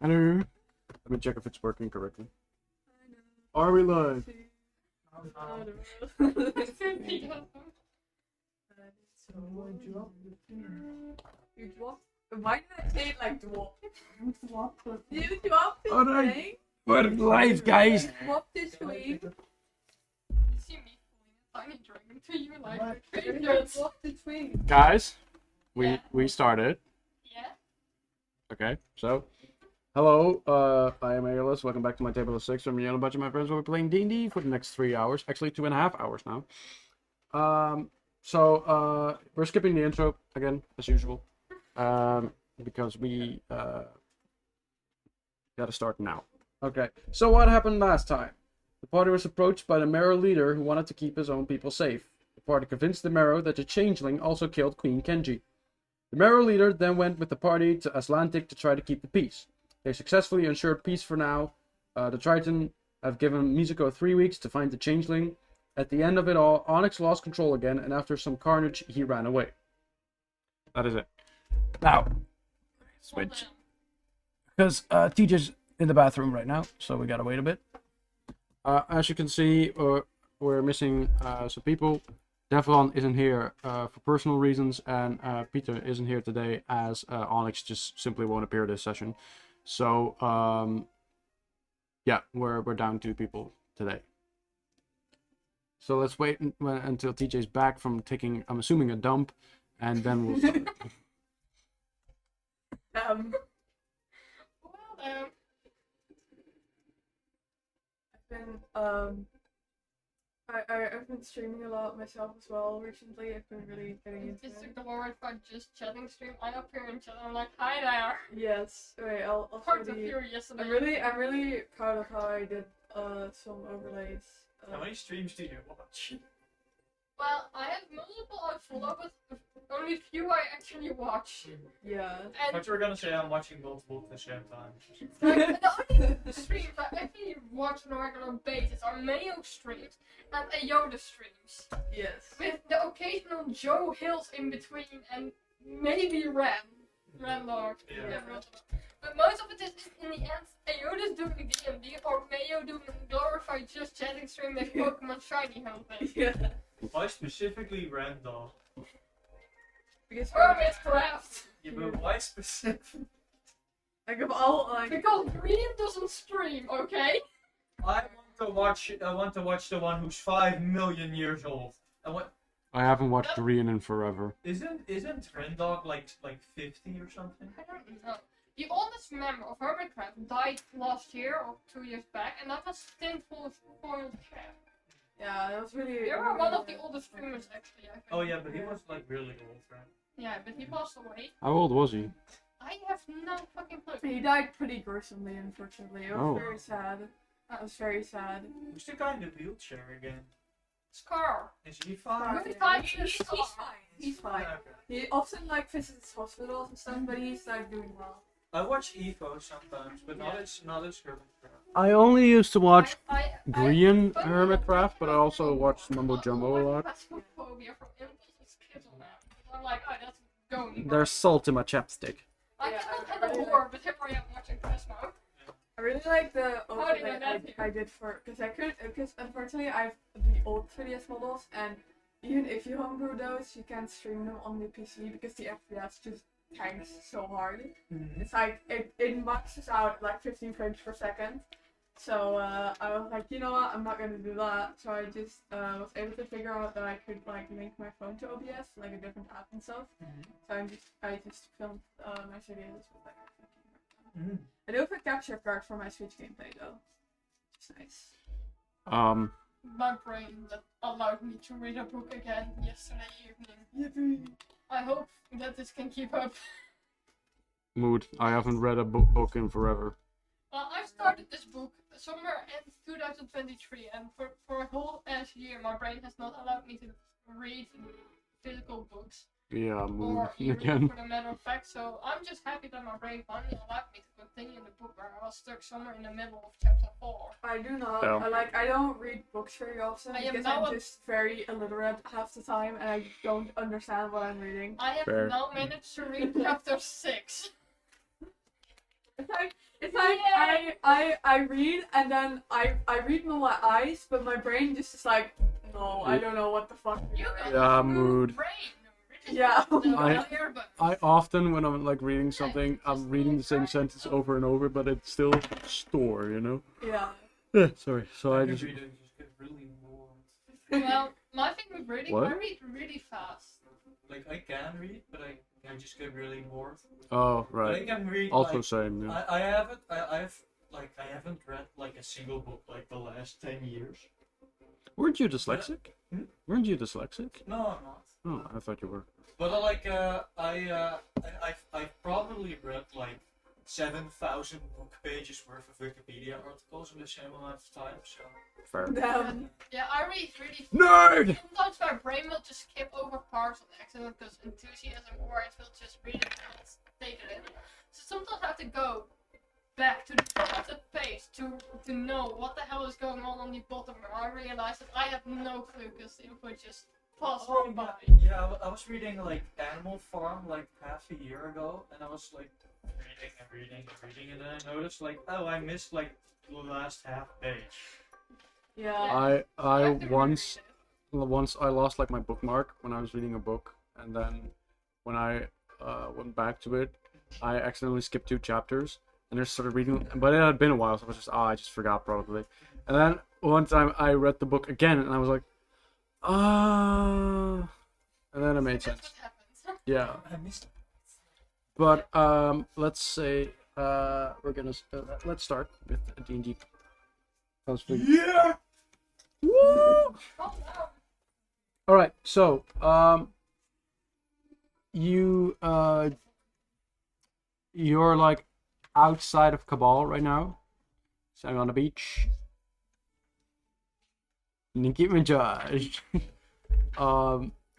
Hello. Let me check if it's working correctly. Are we live? You drop. Why did I say it like drop? You dropped this Alright. thing. We're live, guys. You dropped this thing. You see me pulling a tiny dragon to you like You dropped the thing. Guys, Yeah. we started. Yeah. Okay, so hello. I am Aeolus. Welcome back to my table of six. I'm a bunch of my friends. We'll be playing D&D for the next 3 hours. Actually, 2.5 hours now. So we're skipping the intro again, as usual, because we gotta start now. Okay. So what happened last time? The party was approached by the Marrow leader who wanted to keep his own people safe. The party convinced the Marrow that the Changeling also killed Queen Kenji. The Marrow leader then went with the party to Atlantic to try to keep the peace. They successfully ensured peace for now. The Triton have given Mizuko 3 weeks to find the Changeling. At the end of it all, Onyx lost control again, and after some carnage, he ran away. That is it. Now, switch. Because TJ's in the bathroom right now, so we gotta wait a bit. As you can see, we're missing some people. Devlon isn't here for personal reasons, and Peter isn't here today as Onyx just simply won't appear this session. So, yeah, we're down 2 people today. So let's wait until TJ's back from taking, I'm assuming, a dump, and then we'll start. Well, I've been streaming a lot myself as well recently. I've been really getting into it's a it. glorified just chatting stream. I appear in chat. I'm like, hi there. Yes. Wait, I'll Part show of you. you yesterday. I'm really proud of how I did some overlays. How many streams do you watch? Well, I have multiple I follow, but only few I actually watch. Yeah. I And thought you were gonna say I'm watching multiple at the same time. like, the only streams I actually watch on a regular basis are Mayo streams and Aeolus streams. Yes. With the occasional Joe Hills in between and maybe Randlord. Yeah. Randlord. But most of it is in the end Aeolus doing D&D or Mayo doing a glorified just chatting stream with Pokemon Shiny hunting. Yeah. Why specifically Randall? Because Hermitcraft! Yeah, but why specific? like of all like Because Green doesn't stream, okay? I want to watch the one who's 5 million years old. And what I haven't watched Rian in forever. isn't Rendog like 50 or something? I don't know. The oldest member of Hermitcraft died last year or 2 years back, and that was Tinful Spoiled Cat. yeah, that was really. They were one of the oldest streamers, actually, I think. Oh yeah, but he was like really old, right? Yeah, but he passed away. How old was he? I have no fucking clue. He died pretty gruesomely, unfortunately. It was Oh. very sad. That was very sad. Who's the guy in the wheelchair again? Scar. Is he fine? Good time He's to fine. Scar. He's fine. Okay. He often like visits hospitals and stuff, but he's like doing well. I watch Evo sometimes, but not as Hermitcraft. I only used to watch I Green Hermitcraft, but I also watched Mumbo Jumbo a lot. Phasmophobia from Impulse's Kittle now. I'm like, oh, that's going. There's salt in my chapstick. I Yeah, cannot I have a really war, but here I am watching Phasmo. I really like the How did I overlay not hear? I did for because unfortunately I have the old 3DS models, and even if you homebrew those, you can't stream them on the PC because the FPS just tanks so hard. It's like it maxes out like 15 frames per second. So I was like, you know what, I'm not gonna do that. So I just was able to figure out that I could like link my phone to OBS, like a different app and stuff. So I just filmed my videos with like my phone. I do have a capture card for my Switch gameplay though. It's nice. My brain that allowed me to read a book again yesterday evening. I hope that this can keep up. Mood. I haven't read a book in forever. Well, I started this book somewhere in 2023, and for a whole ass year, my brain has not allowed me to read physical books. Yeah, mood Or even again. for the matter of fact, so I'm just happy that my brain finally allowed me to continue the book where I was stuck somewhere in the middle of chapter 4. I do not. Yeah. I don't read books very often I am because now I'm a- just very illiterate half the time and I don't understand what I'm reading. I have Fair. now managed to read chapter 6. It's like It's like Yeah. I read and then I read with my eyes, but my brain just is like, no, I don't know what the fuck. You got Yeah, a mood. brain. Which is Yeah. earlier, but I often, when I'm like reading something, I'm reading the same sentence over and over, but it's still store, you know? Yeah. Yeah, sorry. So I I just. just get really bored. well, my thing with reading, What? I read really fast. Like I can read, but I just get really bored. Oh, But I right. can read. Also like, same, yeah. I haven't. I haven't read like a single book like the last 10 years. Weren't you dyslexic? Hmm? Weren't you dyslexic? No, I'm not. Oh, I thought you were. But I've probably read like 7,000 book pages worth of Wikipedia articles in the same amount of time. So Fair. Damn. Yeah, I read really fast. Nerd! Sometimes my brain will just skip over parts on accident because enthusiasm or it will just read it and take it in. So sometimes I have to go back to the top of the page to know what the hell is going on the bottom, and I realize that I have no clue because the info just passed me by. yeah, I was reading like Animal Farm like half a year ago, and I was like reading, and then I noticed like, oh, I missed like the last half page. Yeah. I have to once reread I lost like my bookmark when I was reading a book, and then when I went back to it, I accidentally skipped 2 chapters and I just started reading. But it had been a while, so I was just I just forgot probably. And then one time I read the book again, and I was like, and then it made That's sense. what happens. Yeah, I missed. but let's say we're gonna let's start with D&D. Yeah. Woo! Oh no. All right, so you're like outside of Cabal right now, sitting on the beach. Nicki Minaj.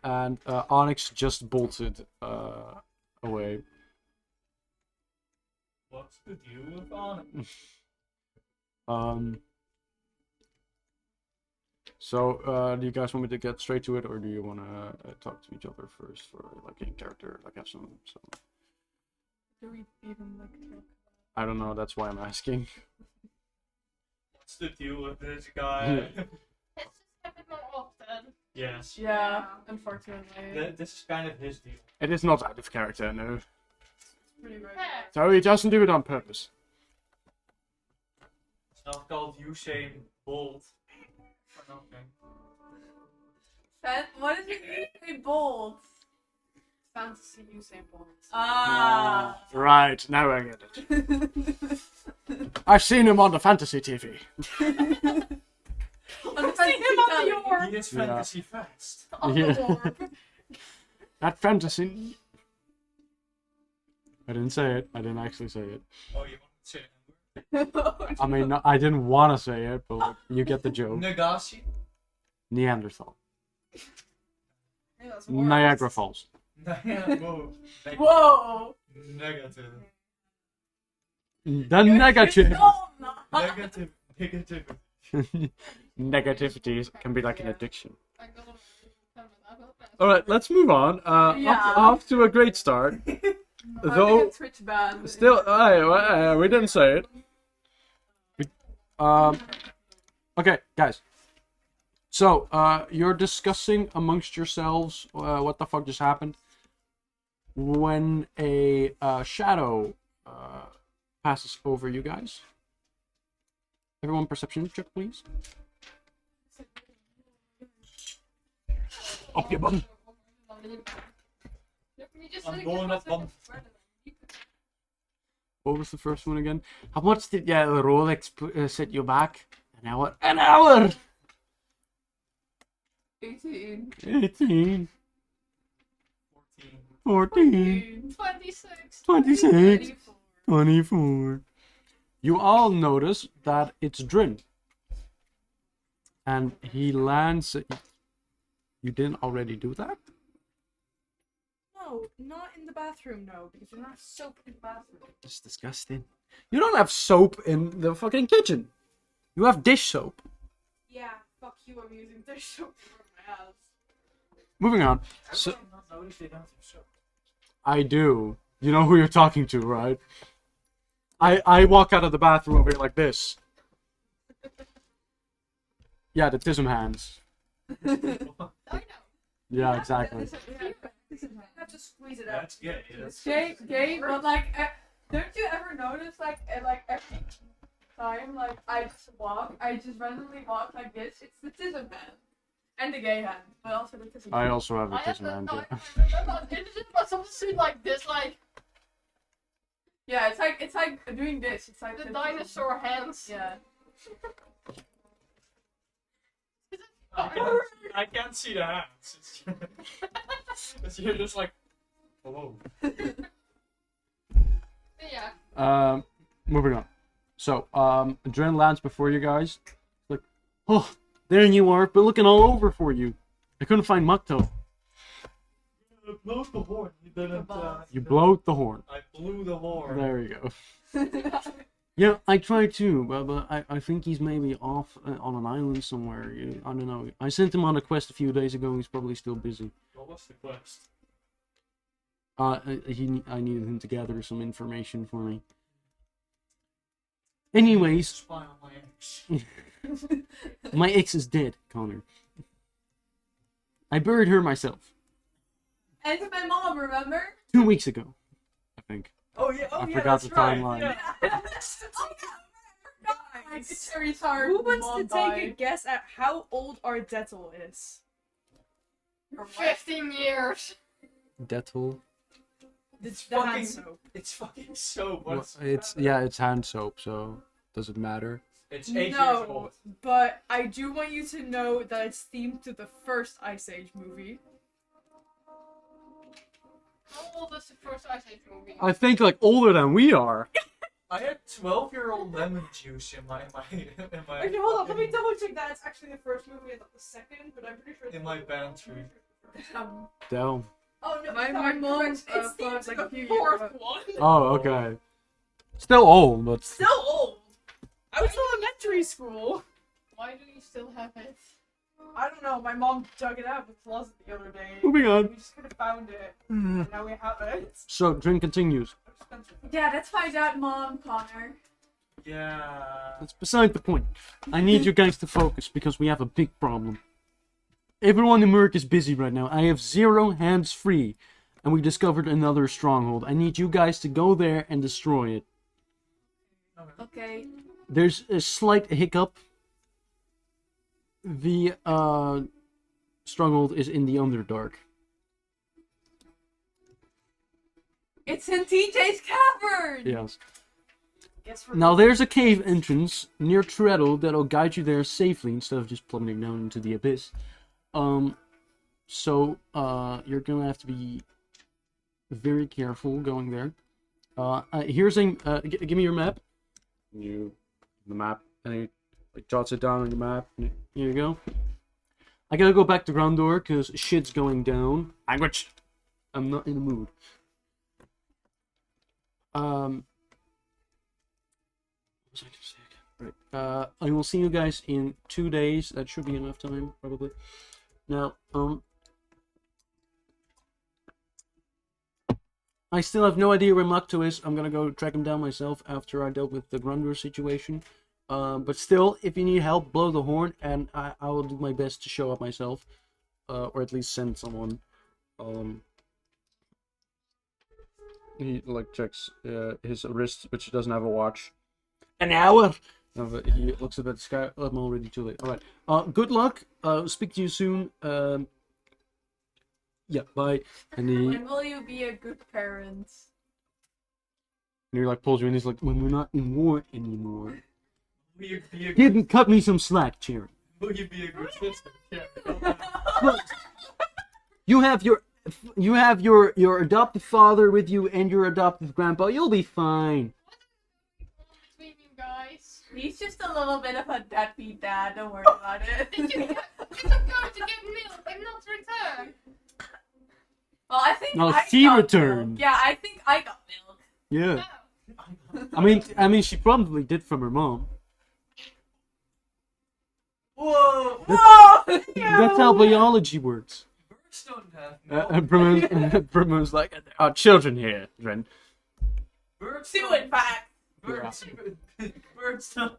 And Onyx just bolted away. What's the deal with Onyx? So do you guys want me to get straight to it, or do you want to talk to each other first for like in character, like have some? Do we even like talk? I don't know. That's why I'm asking. What's the deal with this guy? Let's just have it more often. Yes. Yeah, unfortunately. This is kind of his deal. It is not out of character, no. Pretty right. Yeah. So he doesn't do it on purpose. It's not called Usain Bolt. For nothing. What is it? Say bold. Fantasy Usain Bolt. Ah. Right, now I get it. I've seen him on the fantasy TV. On the See him on the orb. He is Yeah. fantasy fast. On Yeah. the orb. That fantasy. I didn't say it. I didn't actually say it. Oh, you want to say I mean, I didn't want to say it, but like, you get the joke. Nagasi? Neanderthal. Yeah, that's Niagara Falls. Whoa. Whoa. Negative. The negative. No. Negative. Negative. Negativity can be like an addiction. I got a- All right, let's move on. Yeah. Off to a great start. Though Twitch ban. still, we didn't say it. Okay, guys. So, you're discussing amongst yourselves what the fuck just happened when a shadow passes over you guys. Everyone, perception check, please. Up your bum. I'm going up bum. What was the first one again? How much did the Rolex set you back? An hour. An hour. 18. 18. 14. 14. 26. 26. 24. You all notice that it's Drin. And he lands. You didn't already do that? No, not in the bathroom, no, because you're not soap in the bathroom. It's disgusting. You don't have soap in the fucking kitchen. You have dish soap. Yeah, fuck you, I'm using dish soap for my house. Moving on. How So, come I not notice they don't have soap? I do. You know who you're talking to, right? I walk out of the bathroom over here like this. Yeah, the tism hands. I know. Yeah, exactly. You have to squeeze it out. That's gay. That's Gay, but like, don't you ever notice like, every time like I just walk, I just randomly walk like this. It's the tism hand and the gay hand, but also the tism. I also have a I have tism to. hand. No, Yeah. I remember it's just something to like this, like Yeah, it's like doing this. It's like the tism. dinosaur hands. Yeah. I can't see the hands. It's you're just like, hello. Yeah. Moving on. So, Dren lands before you guys. Like, oh, there you are, but looking all over for you. I couldn't find Mukto. Blow the horn. You didn't. You blowed the horn. I blew the horn. There you go. Yeah, I tried too, but I think he's maybe off on an island somewhere. I don't know. I sent him on a quest a few days ago. He's probably still busy. What was the quest? I needed him to gather some information for me. Anyways, Spy on my ex. my ex is dead, Connor. I buried her myself And it's my mom, remember? 2 weeks ago, I think. Oh yeah. Oh I yeah. forgot that's the right. timeline. Yeah. It's very hard. Who wants Mom to take a died. guess at how old our Dettel is? Your wife. 15 years. Dettol. It's The hand fucking. soap. It's fucking soap. Well, What's it's hand soap, so does it matter? It's 8 years No, old. but I do want you to know that it's themed to the first Ice Age movie. How old is the first Ice Age movie? I think like older than we are. I had 12-year-old lemon juice in my. Okay, hold on. Let me double check that it's actually the first movie and not the second, but I'm pretty sure it's In my pantry. Damn. Oh no, My sorry, mom correct. It's bought themed like to a few the years fourth ago. one. Oh, okay. Still old, but Still old. I was in elementary school. Why do you still have it? I don't know. My mom dug it out of the closet the other day. moving on. We just could have found it. And now we have it. So, drink continues. Expensive. Yeah, that's my dad, mom, Connor. Yeah. That's beside the point. I need you guys to focus because we have a big problem. Everyone in Merc is busy right now. I have 0 hands free. And we discovered another stronghold. I need you guys to go there and destroy it. Okay. There's a slight hiccup. The stronghold is in the Underdark. It's in TJ's cavern! Yes. Guess we're Now there's a cave entrance near Treadle that'll guide you there safely instead of just plummeting down into the abyss. So you're gonna have to be very careful going there. Here's a give me your map. The map, and he jots it down on your map. Here you go. I gotta go back to Grandor because shit's going down. Language. I'm not in the mood. What was I gonna say again? Right. I will see you guys in 2 days. That should be enough time, probably. Now, I still have no idea where Mukto is. I'm gonna go track him down myself after I dealt with the Grundor situation. But still, if you need help, blow the horn, and I will do my best to show up myself, or at least send someone. He like checks his wrist, which he doesn't have a watch. An hour. No, but he looks at the sky. I'm already too late. All right. Good luck. Speak to you soon. Yeah. Bye. And When will you be a good parent? he like pulls you in. He's like, when we're not in war anymore. Will you be a good, Didn't cut me some slack, Cherry. will you be a good sister? Yeah. Look, you have your adopted father with you and your adopted grandpa. You'll be fine. Between you guys. He's just a little bit of a deadbeat dad, don't worry about it. Did you go to get milk and not return? Well, I think No, I she got returned. milk. Yeah, I think I got milk. Yeah. No. I mean, she probably did from her mom. Whoa! Whoa! That's how biology works. Birds don't have And milk. Bruno's like, our children here, Ren. Birds Two, don't- in fact. Birds. Birds don't.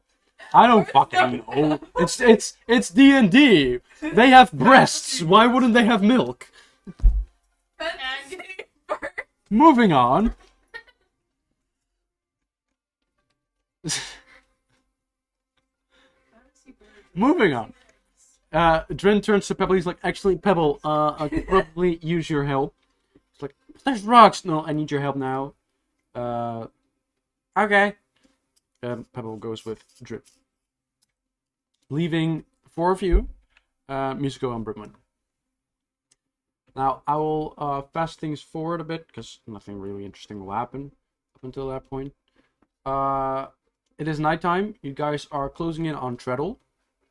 I don't fucking know. It's D&D. They have breasts. Why wouldn't they have milk? Fancy bird. Moving on. Moving on. Drin turns to Pebble. He's like, actually, Pebble, I could probably use your help. It's like, there's rocks. No, I need your help now. Okay. Pebble goes with Drip. Leaving 4 of you, Musico and Brimwin. Now, I will fast things forward a bit, because nothing really interesting will happen up until that point. It is nighttime. You guys are closing in on Treadle.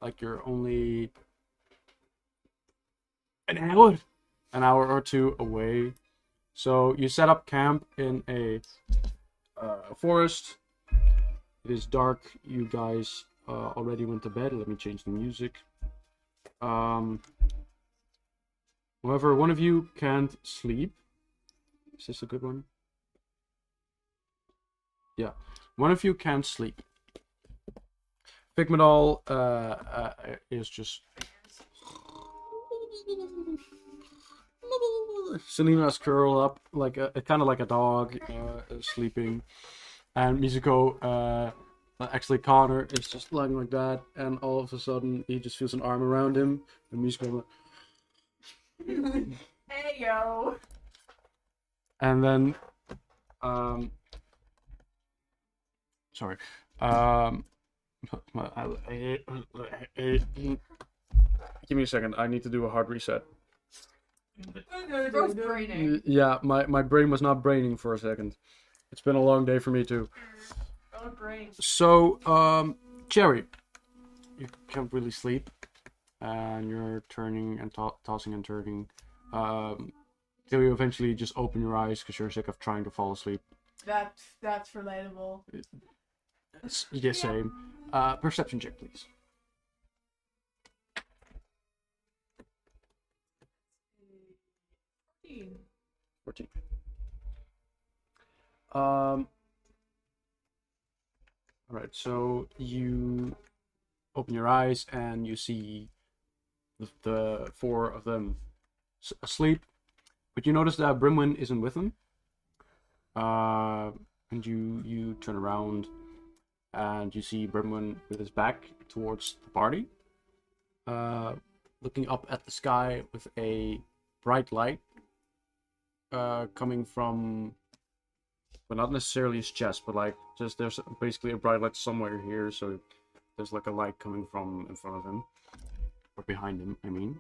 Like, you're only an hour or two away. So, you set up camp in a forest. It is dark. You guys already went to bed. Let me change the music. However, one of you can't sleep. Is this a good one? Yeah. One of you can't sleep. Figmadal is just... Selena's curled up, like kind of like a dog, sleeping. And Mizuko, actually Connor, is just lying like that. And all of a sudden, he just feels an arm around him. And Mizuko... Hey yo. And then, sorry, give me a second. I need to do a hard reset. They're both braining. Yeah, my brain was not braining for a second. It's been a long day for me too. Both brains. So, Cherry, you can't really sleep, and you're turning and tossing and turning. Till you eventually just open your eyes because you're sick of trying to fall asleep. That's relatable. Yeah, same. Perception check, please. 14. Alright, so you open your eyes and you see the 4 of them asleep, but you notice that Brimwin isn't with them. And you turn around and you see Brimwin with his back towards the party, looking up at the sky with a bright light coming from, well, not necessarily his chest, but like just there's basically a bright light somewhere here, so there's like a light coming from in front of him, or behind him, I mean.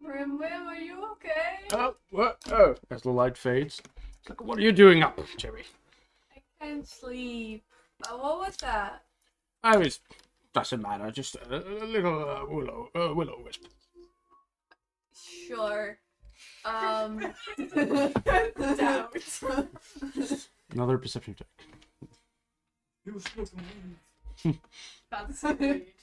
Brimwin, are you okay? Oh, what? Oh! As the light fades, it's like, what are you doing up, Cherry? I can't sleep. What was that? I was, doesn't matter, just a little willow wisp. Sure. Doubt. Another perception check. You smoking weed. That's great.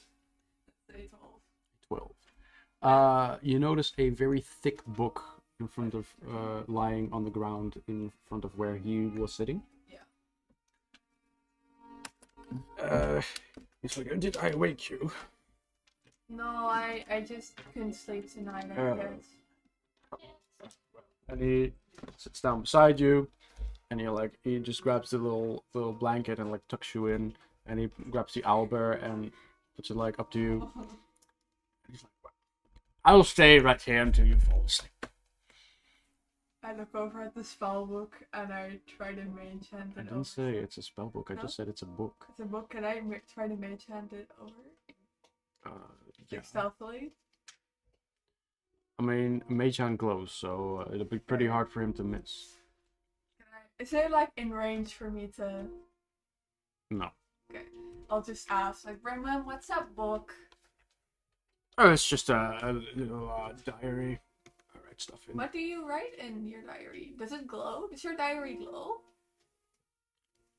12. You notice a very thick book in front of, lying on the ground in front of where he was sitting. Yeah. He's like, did I wake you? No, I just couldn't sleep tonight, I guess. And he sits down beside you, and he just grabs the little blanket and like tucks you in, and he grabs the owlbear and puts it like up to you. And he's like, I'll stay right here until you fall asleep. I look over at the spell book and I try to mage hand it I over. didn't say it's a spell book. I No? just said it's a book. It's a book. Can I try to mage hand it over? Yeah. Like stealthily? I mean, Mage Hand glows, so it'll be pretty hard for him to miss. Is it like in range for me to... No. Okay. I'll just ask, like, Brimwin, what's that book? Oh, it's just a little diary. I write stuff in. What do you write in your diary? Does it glow? Does your diary glow?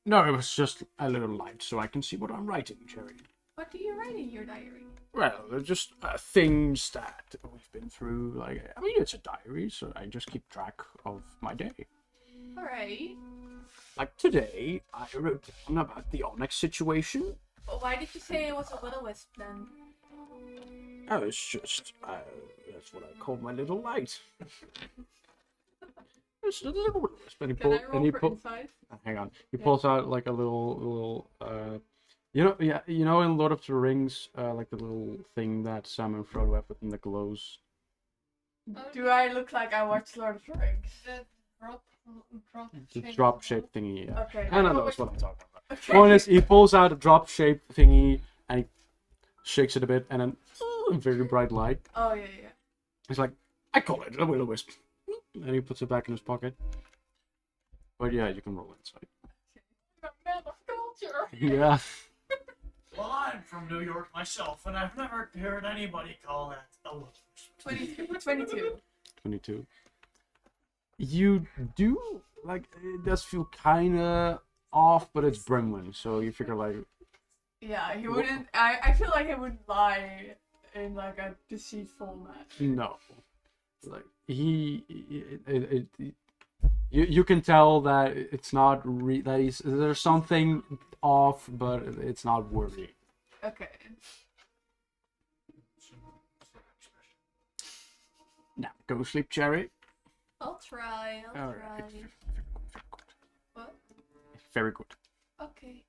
No, it was just a little light so I can see what I'm writing, Cherry. What do you write in your diary? Well, they're just things that we've been through. Like, I mean, it's a diary, so I just keep track of my day. Alright. Like today, I wrote down about the Onyx situation. But why did you say it was a will-o-wisp then? Oh, it's just, that's what I call my little light. It's a little wisp. And he Can I roll for pull. insight? Hang on. He Yeah. pulls out like a little. You know, in Lord of the Rings, like the little thing that Sam and Frodo have with them that glows. Do I look like I watched Lord of the Rings? The The shape. drop shaped thingy. Yeah. Okay. Anna knows what I'm talking about. Okay. Point is, he pulls out a drop shaped thingy and he shakes it a bit, and then very bright light. Oh yeah. He's like, I call it a will-o-wisp. And he puts it back in his pocket. But yeah, you can roll inside. A man of culture. Yeah. Well, I'm from New York myself, and I've never heard anybody call that a will. 22. 22. You do, like, it does feel kinda off, but it's Brimlin, so you figure, like, Yeah, he wouldn't. I feel like he would lie in like a deceitful manner. no. Like, you can tell that it's not, that there's something off, but it's not worrying. Okay. Now, go sleep, Cherry. I'll try. I'll try. Alright. What? Very good. Okay.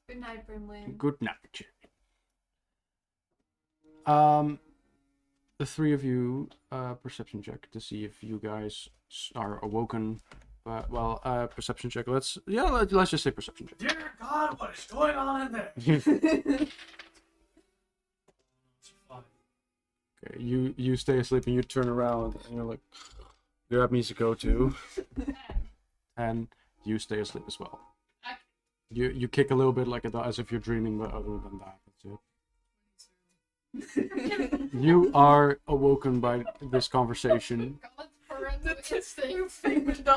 Good night, Brimlin. Good night, Cherry. The three of you, perception check to see if you guys are awoken. Well, perception check. Let's just say perception check. Dear God, what is going on in there? It's fine. Okay, you stay asleep and you turn around and you're like, grab me to go to, and you stay asleep as well. You kick a little bit like as if you're dreaming, but other than that, that's it. You are awoken by this conversation. God, parental instinct. Figment is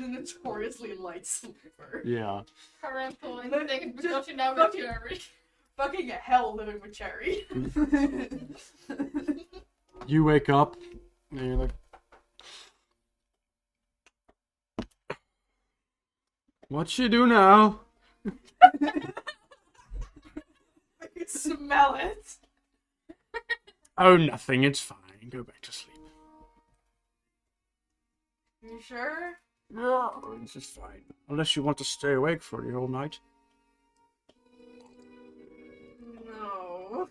a notoriously light sleeper. Yeah. Parental instinct because you now Fuck with it. Jerry. Fucking hell living with Cherry. You wake up and you're like, what she do now? I can smell it. Oh, nothing. It's fine. Go back to sleep. You sure? No, this is fine. Unless you want to stay awake for the whole night. No.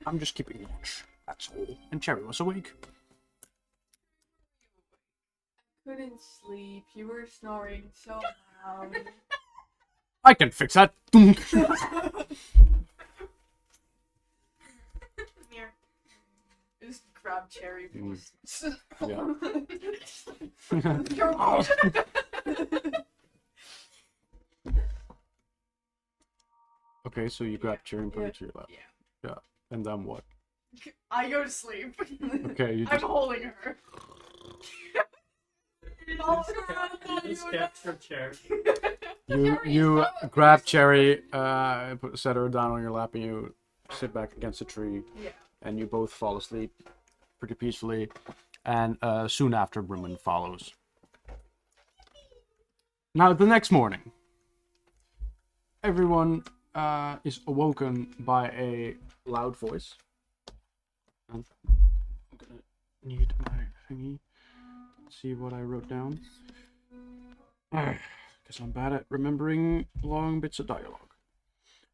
I'm just keeping watch. That's all. And Cherry was awake. Couldn't sleep. You were snoring so loud. I can fix that. Dunk. Here. Just grab Cherry. Yeah. Okay, so you grab Cherry and put it to your lap. Yeah. Yeah. And then what? I go to sleep. Okay, you I'm just holding her. Just capture chair. you grab Cherry, set her down on your lap, and you sit back against a tree. Yeah. And you both fall asleep pretty peacefully. And soon after, Brimlin follows. Now, the next morning, everyone is awoken by a loud voice. And I'm gonna need my thingy. Let's see what I wrote down. Because I'm bad at remembering long bits of dialogue.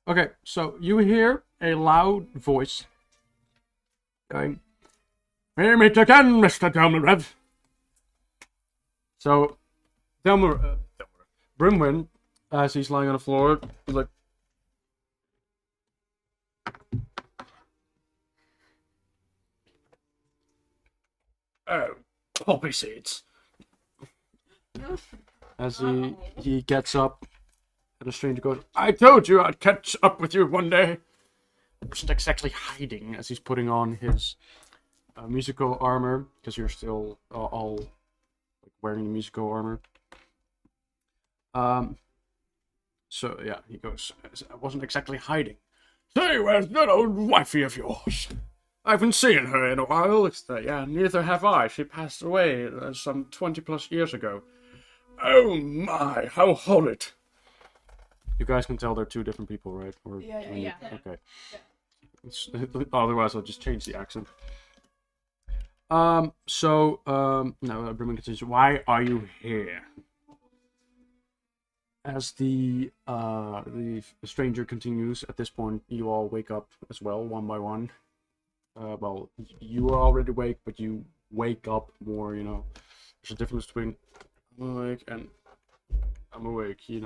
Okay, so you hear a loud voice going, "We meet again, Mr. Delmarev." So, Brimwin, as he's lying on the floor, is like, "Oh, poppy seeds." As he gets up, and the stranger goes, "I told you I'd catch up with you one day." Wasn't exactly hiding as he's putting on his musical armor, because you're still all like, wearing the musical armor. So yeah, he goes, "I wasn't exactly hiding. Say, where's that old wifey of yours?" I haven't seen her in a while. Yeah, neither have I. She passed away some 20 plus years ago. Oh my, how horrid. You guys can tell they're two different people, right? Or, Yeah. Yeah. Okay. Yeah. Otherwise, I'll just change the accent. Now, Brimman continues. Why are you here? As the stranger continues, at this point, you all wake up as well, one by one. Well, you are already awake, but you wake up more, you know. There's a difference between I'm awake and I'm awake, you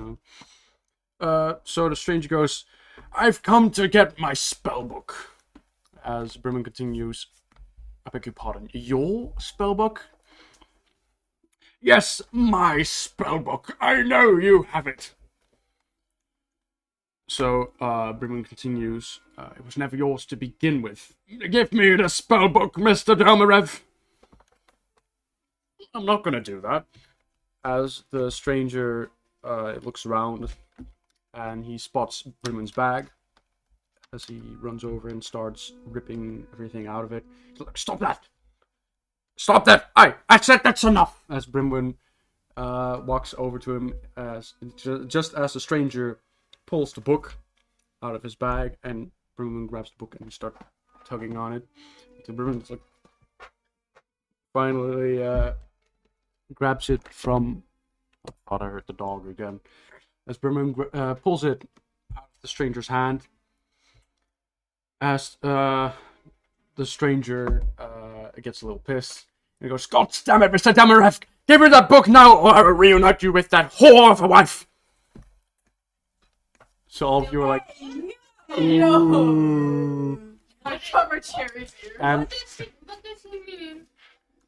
know. So the stranger goes, I've come to get my spellbook. As Brimman continues, I beg your pardon, your spellbook? Yes, my spellbook. I know you have it. So, Brimman continues, it was never yours to begin with. Give me the spellbook, Mr. Delmarev. I'm not gonna do that. As the stranger looks around, and he spots Brimman's bag, as he runs over and starts ripping everything out of it. He's like, stop that! Stop that! I said that's enough! As Brimwin walks over to him, just as the stranger pulls the book out of his bag, and Brimwin grabs the book and starts tugging on it. So Brimwin's like, finally grabs it from... I thought I heard the dog again. As Brimwin pulls it out of the stranger's hand, as the stranger gets a little pissed, and he goes, God damn it, Mr. Damarev! Give me that book now, or I will reunite you with that whore of a wife! So all of you are like, No. I cover cherries here. and What does he mean?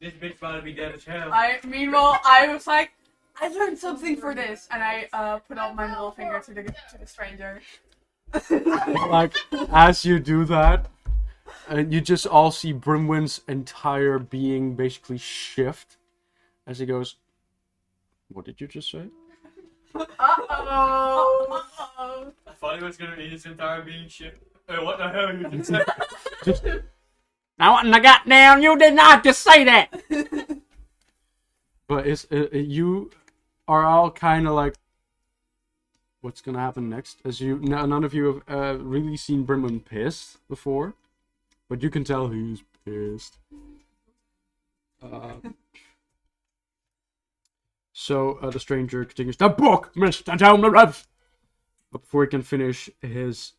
This bitch about to be dead as hell. Meanwhile, I was like, I learned something for this, and I put up my middle finger to the stranger. like, as you do that, and you just all see Brimwin's entire being basically shift, as he goes, what did you just say? Uh-oh. I thought he was gonna be his entire being shit. Hey, what the hell you just said? Now what in the goddamn, you did not just say that! But it's, you are all kind of like, what's gonna happen next? As you, none of you have really seen Brimwin pissed before, but you can tell he's pissed. So the stranger continues, the book, Mr. Delmarev! But before he can finish his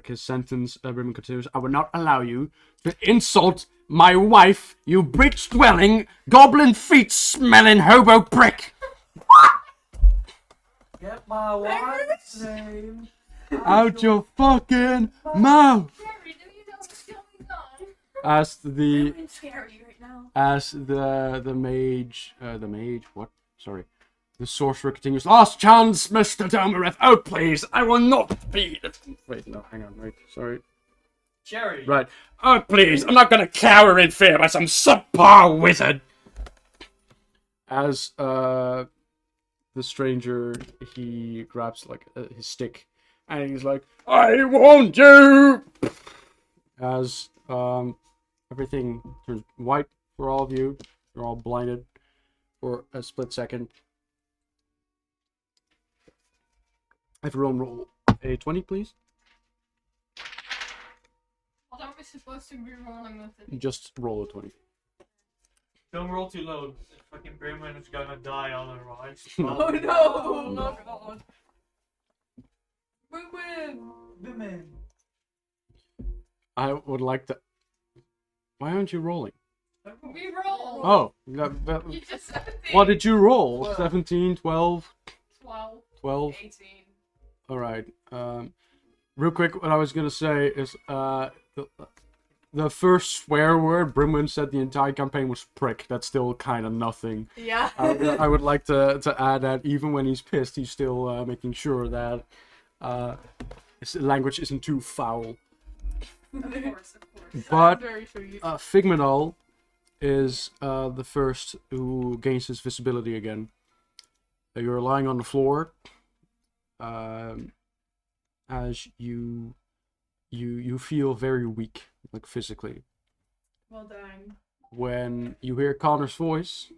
his sentence, Brimwin continues, I will not allow you to insult my wife, you breach-dwelling, goblin feet-smelling hobo prick! Get my wife's name. Out your fucking mouth! Jerry, do you know what's going on? As the I'm scary right now. as the mage, Sorry. The sorcerer continues, last chance, Mr. Delmarev. Oh, please, I will not be... Wait, no, hang on, wait, sorry. Cherry. Right. Oh, please, I'm not gonna cower in fear by some subpar wizard. As, the stranger, he grabs, like, his stick, and he's like, I want you! As, everything turns white for all of you. You're all blinded for a split second. Everyone roll a 20, please. What are we supposed to be rolling with it? Just roll a 20. Don't roll too low. Fucking Brimman is gonna die otherwise. Oh no! Oh god. Win-win! I would like to... Why aren't you rolling? We roll! Oh, You just 17. what did you roll? 12. 17, 12, 12. 12. 18. Alright. Real quick, what I was gonna say is, the first swear word Brimwin said the entire campaign was prick. That's still kind of nothing. Yeah. I would like to add that even when he's pissed, he's still making sure that his language isn't too foul. Of course. But Very sweet. Figmenol is the first who gains his visibility again. You're lying on the floor. As you you feel very weak, like physically. Well, dang. When you hear Connor's voice,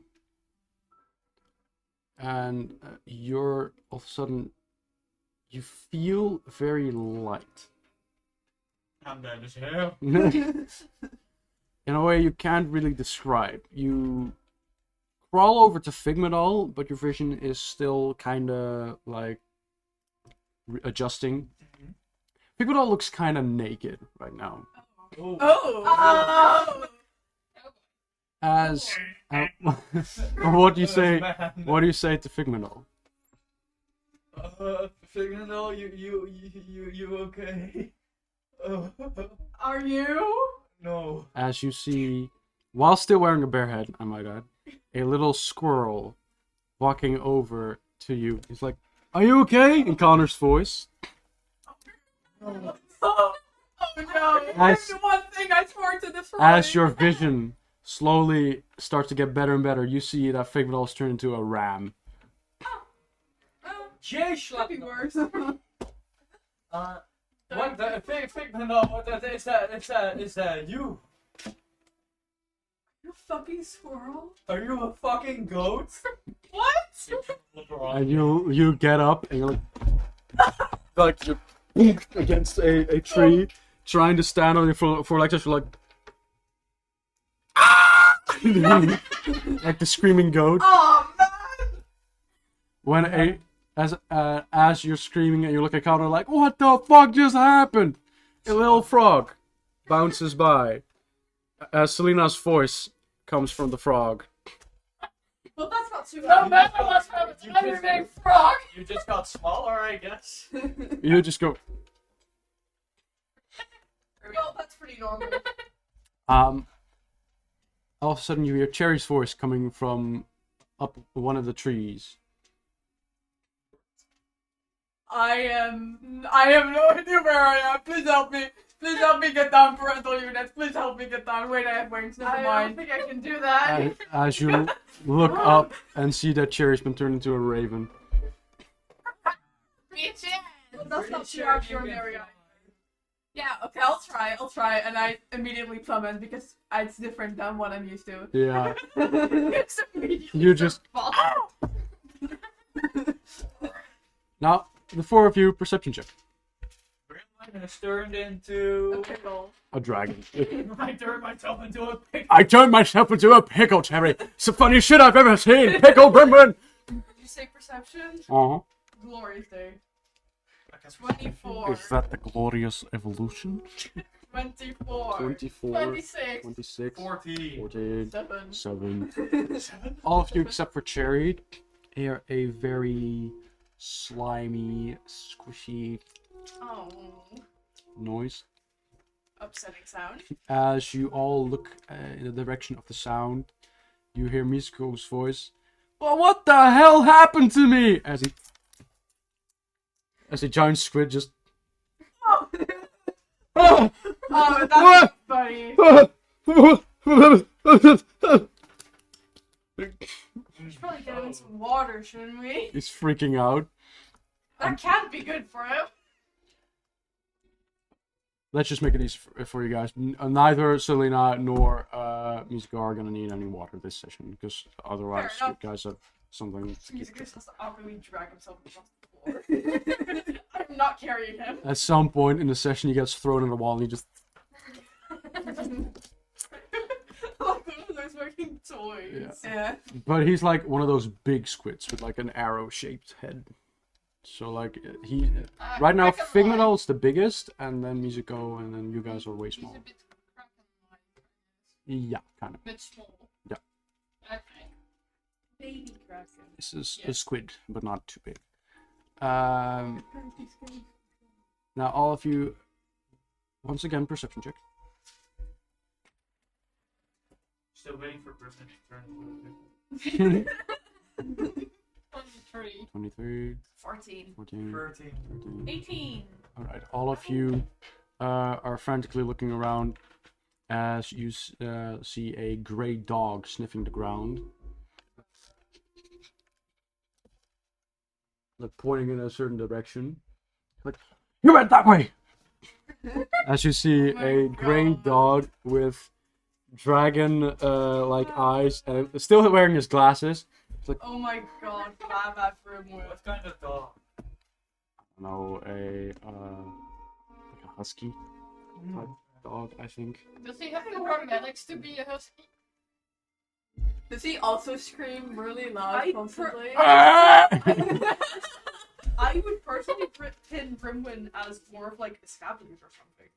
and you're all of a sudden you feel very light. I'm dead as hell. In a way you can't really describe. You crawl over to Figment, but your vision is still kind of like adjusting. Figment looks kind of naked right now. Oh. Oh! As what do you say? Man. What do you say to Figment? Figment, you okay? Are you? No. As you see, while still wearing a bear head, I might add, a little squirrel walking over to you. He's like, "Are you okay?" In Connor's voice. Oh no! As- The one thing I swore to destroy. As your vision slowly starts to get better and better, you see that Figment is turned into a ram. Oh, Jay could be worse. What the Figment? What is that? Is that you? You fucking squirrel. Are you a fucking goat? What? Look around. And you get up and you're like you're against a tree, trying to stand on your for like this. You're like, like the screaming goat. Oh man! When as you're screaming and you look at Connor like, what the fuck just happened? A little frog bounces by. As Selena's voice comes from the frog. Well, that's not too No bad. matter what's happened, You I just- remain frog! You just got smaller, I guess. You just go, Well, that's pretty normal. all of a sudden you hear Cherry's voice coming from up one of the trees. I have no idea where I am. Please help me. Please help me get down, parental units. Please help me get down. Wait, I have wings. Never I don't mind. think I can do that. As you look up and see that Cherry's been turned into a raven. Bitch, Well, that's not too Pretty sure extraordinary. you can- yeah, okay, I'll try, and I immediately plummet because it's different than what I'm used to. Yeah. It's immediately You just now the four of you perception check. Gremlin has turned into. A pickle. A dragon. I turned myself into a pig. I turned myself into a pickle, Cherry. It's the funniest shit I've ever seen. Pickle Gremlin. Did you say perception? Uh-huh. Glorious day. I 24. Is that the glorious evolution? 24. 24, 26. 26, 14. 14, 7. 7. All of you except for Cherry hear a very slimy, squishy Oh. noise. Upsetting sound. As you all look in the direction of the sound, you hear Mizuko's voice. Well, what the hell happened to me? As a giant squid just. Oh, Ah! oh What? that's funny. We should probably get him in some water, shouldn't we? He's freaking out. That can't be good for him. Let's just make it easy for you guys. Neither Selena nor Mizuko are gonna need any water this session because otherwise Fair you enough. guys have something. Music just has to awkwardly drag himself across the floor. I'm not carrying him. At some point in the session, he gets thrown in the wall and he just. Like one of those working toys. Yeah. But he's like one of those big squids with like an arrow-shaped head. So like he right now Figmental's the biggest, and then Mizuko, and then you guys are way He's smaller. a bit kraken-like. Yeah, kind of. Bit small. Yeah. Okay. Baby kraken. This is a Yes. squid, but not too big. Now all of you, once again, perception check. Still waiting for Griffin to turn into a pig. 23. 23, 14. 14, 13. 13. 18. All right, all of you are frantically looking around as you see a gray dog sniffing the ground, like pointing in a certain direction. Like, you went that way. as you see Oh my a gray God. dog with dragon like eyes, and still wearing his glasses. Oh my god, Baba Brimwood. What kind of dog? No, like a husky type dog, I think. Does he have the paramedics to be a husky? Does he also scream really loud I constantly? I would personally pin Brimwin as more of like a scavenger or something.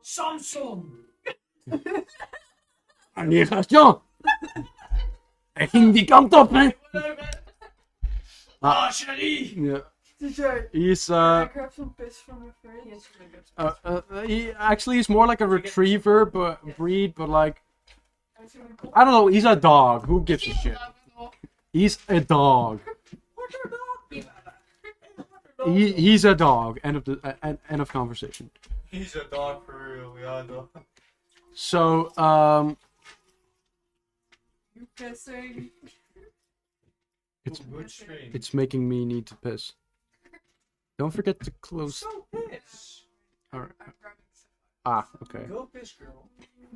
Samsung! Animation! Ik ging die kant op, hè? Ah, Shelly! Yeah. Teacher, He's can I grab some piss from your fridge? Yes, you can go. he actually is more like a retriever breed, but like I don't know. He's a dog. Who gives a shit? He's a dog. He's a dog. End of the end of conversation. He's a dog for real, yeah, dog. So You pissing? Good stream. it's making me need to piss. Don't forget to close. So piss. Alright. I'm grabbing Ah, okay. Go piss, girl.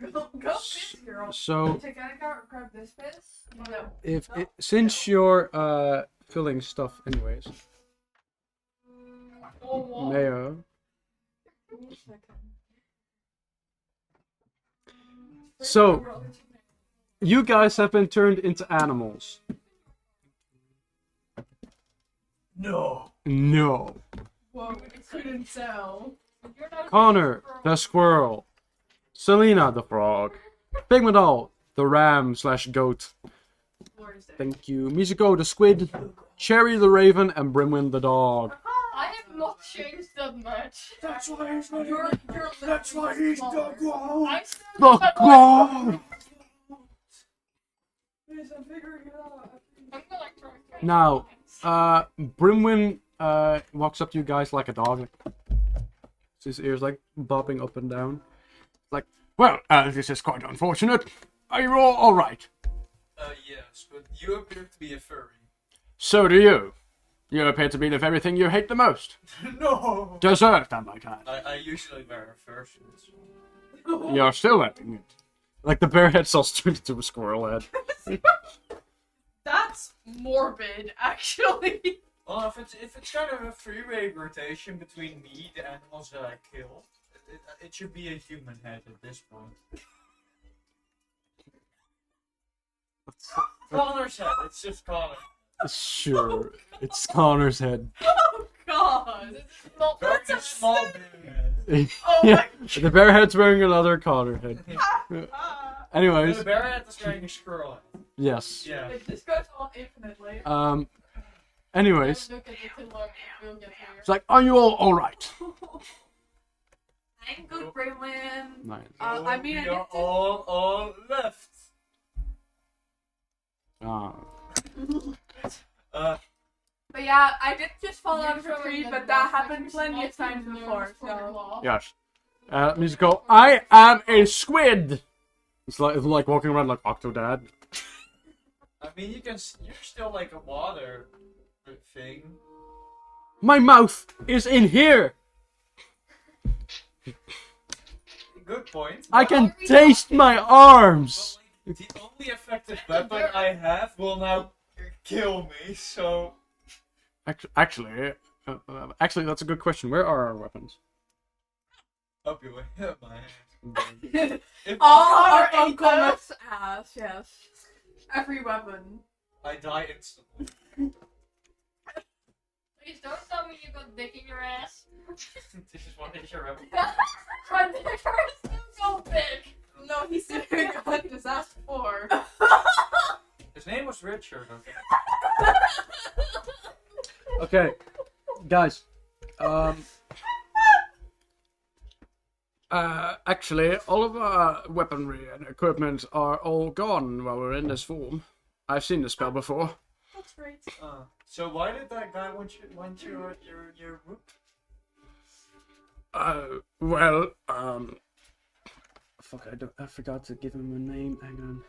some. Go piss, girl. So Teacher, can I grab this piss? No. if since you're filling stuff anyways, Oh, wow. Mayo. So you guys have been turned into animals. No. No. Whoa, I couldn't tell. You're not Connor, the squirrel. Selena, the frog. Pigmental, the ram/goat. Where is it? Thank you. Mizuko, the squid. Cherry, the raven, and Brimwin, the dog. I have not changed that much. That's why he's not You're That's why he's the girl. I still The have god! Please, I'm figuring it out. I'm gonna like try. Now, Brimwin walks up to you guys like a dog. His ears like bobbing up and down. Like, well, this is quite unfortunate. Are you all right? Yes, but you appear to be a furry. So do you. You appear to be the very thing you hate the most. No! Deserved, I might add. I usually wear fursuits. You're still wearing it. Like the bear head's all turned into a squirrel head. That's morbid, actually. Well, if it's kind of a three-way rotation between me, the animals that I kill, it should be a human head at this point. Connor's head, it's just Connor. Sure, it's Connor's head. Oh god. This is not Very small bear head. Oh Yeah, my the bear head's wearing another Connor head. god. Anyways, The bear head is wearing a squirrel head. yes. Yeah. This goes on infinitely. Anyways, look at it too long. We'll get here. it's like, are you all alright? I'm good, Braylon. Nice. I mean, I we get are to... all left. Ah, But yeah, I did just fall You're out of a throwing tree, the but that glass happened like plenty you're of times small before, for your so... claw. yes. Musical, I am a squid! It's like walking around like Octodad. I mean, you're still like a water thing. My mouth is in here! Good point. I can taste my arms! But, like, the only effective weapon I have will now kill me, so... Actually, that's a good question. Where are our weapons? Up your way, up my ass. If All I our ate Uncomet's ass, yes. Every weapon. I die instantly. Please don't tell me you got dick in your ass. This is what is your weapon. My dick is still so big. No, he said he got his ass for. His name was Richard, okay? Okay, guys. Actually, all of our weaponry and equipment are all gone while we're in this form. I've seen this spell before. That's great. So why did that guy want your whoop? Well, fuck, I forgot to give him a name. Hang on.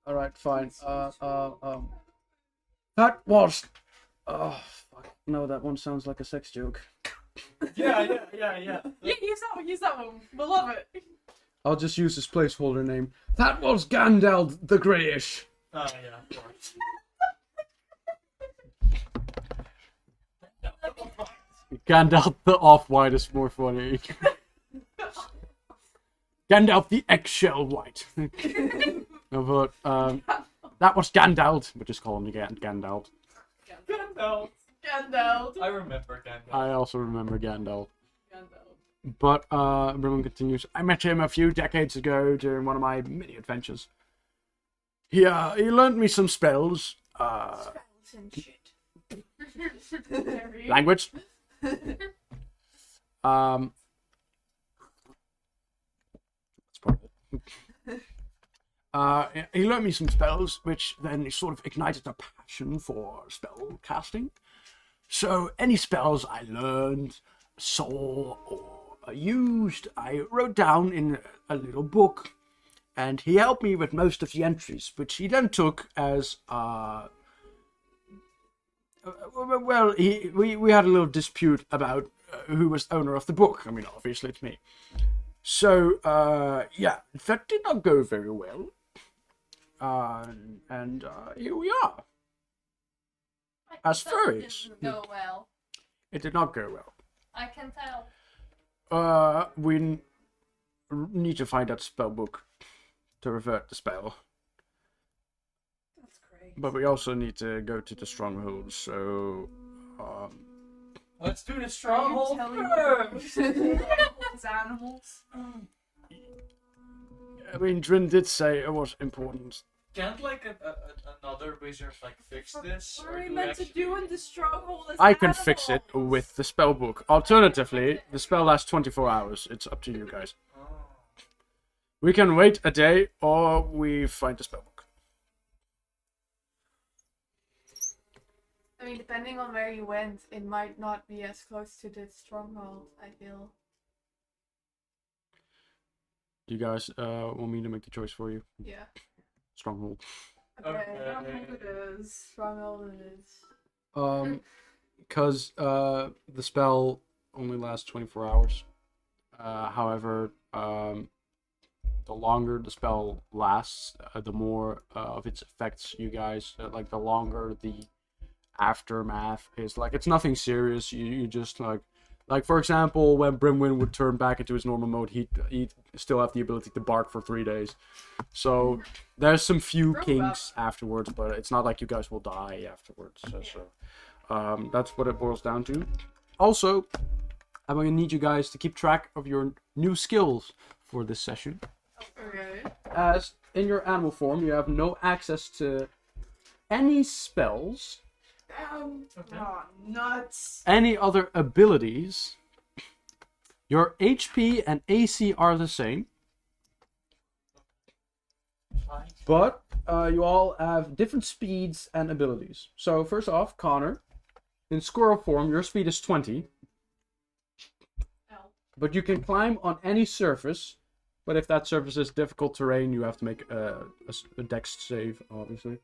Alright, fine. That was Oh, fuck. No, that one sounds like a sex joke. Yeah. Yeah, use that one. We'll love it. I'll just use his placeholder name. That was Gandalf the Greyish. Oh yeah, of course. Gandalf the Off-White is more funny. Gandalf the Eggshell White. No, but that was Gandalf. We'll just call him Gandalf. Gandalf. Gandalf. I remember Gandalf. I also remember Gandalf. Gandalf. But Bruin continues. I met him a few decades ago during one of my mini adventures. He learned me some spells. Spells and shit. Language. That's part of it. He learned me some spells, which then sort of ignited a passion for spell casting. So any spells I learned, saw, or used, I wrote down in a little book, and he helped me with most of the entries, which he then took as well, we had a little dispute about who was owner of the book. I mean, obviously it's me. So, yeah, that did not go very well. And here we are. As furries. Didn't go well. It did not go well. I can tell. We need to find that spell book to revert the spell. That's great. But we also need to go to the stronghold, so... Let's do the Are you stronghold telling first. Those animals. I mean, Drin did say it was important. Can't like another wizard like fix this? What Or are we do meant to actually- do in the stronghold as I can fix it animals? with the spell book. Alternatively, the spell lasts 24 hours. It's up to you guys. Oh. We can wait a day, or we find the spell book. I mean, depending on where you went, it might not be as close to the stronghold, I feel. Do you guys want me to make the choice for you? Yeah. Stronghold. Okay. Okay. Stronghold it is. Stronghold it is. Because the spell only lasts 24 hours. However, the longer the spell lasts, the more of its effects you guys, like the longer the aftermath is. Like, it's nothing serious. You just like for example, when Brimwin would turn back into his normal mode, he'd still have the ability to bark for 3 days. So there's some few kinks afterwards, but it's not like you guys will die afterwards. So that's what it boils down to. Also, I'm gonna need you guys to keep track of your new skills for this session. Okay. As in your animal form, you have no access to any spells, Okay. Oh, nuts. any other abilities. Your HP and AC are the same, Fine. but you all have different speeds and abilities. So first off, Connor, in squirrel form, your speed is 20, L. but you can climb on any surface. But if that surface is difficult terrain, you have to make a dex save, obviously.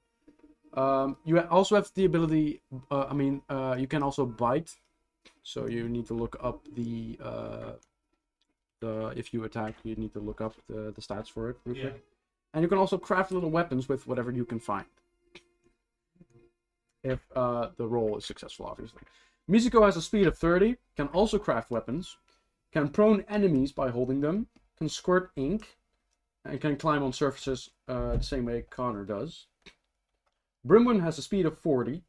You also have the ability, you can also bite. So you need to look up the if you attack, you need to look up the stats for it real Yeah. quick. And you can also craft little weapons with whatever you can find. If the roll is successful, obviously. Mizuko has a speed of 30, can also craft weapons, can prone enemies by holding them, can squirt ink, and can climb on surfaces the same way Connor does. Brimwin has a speed of 40,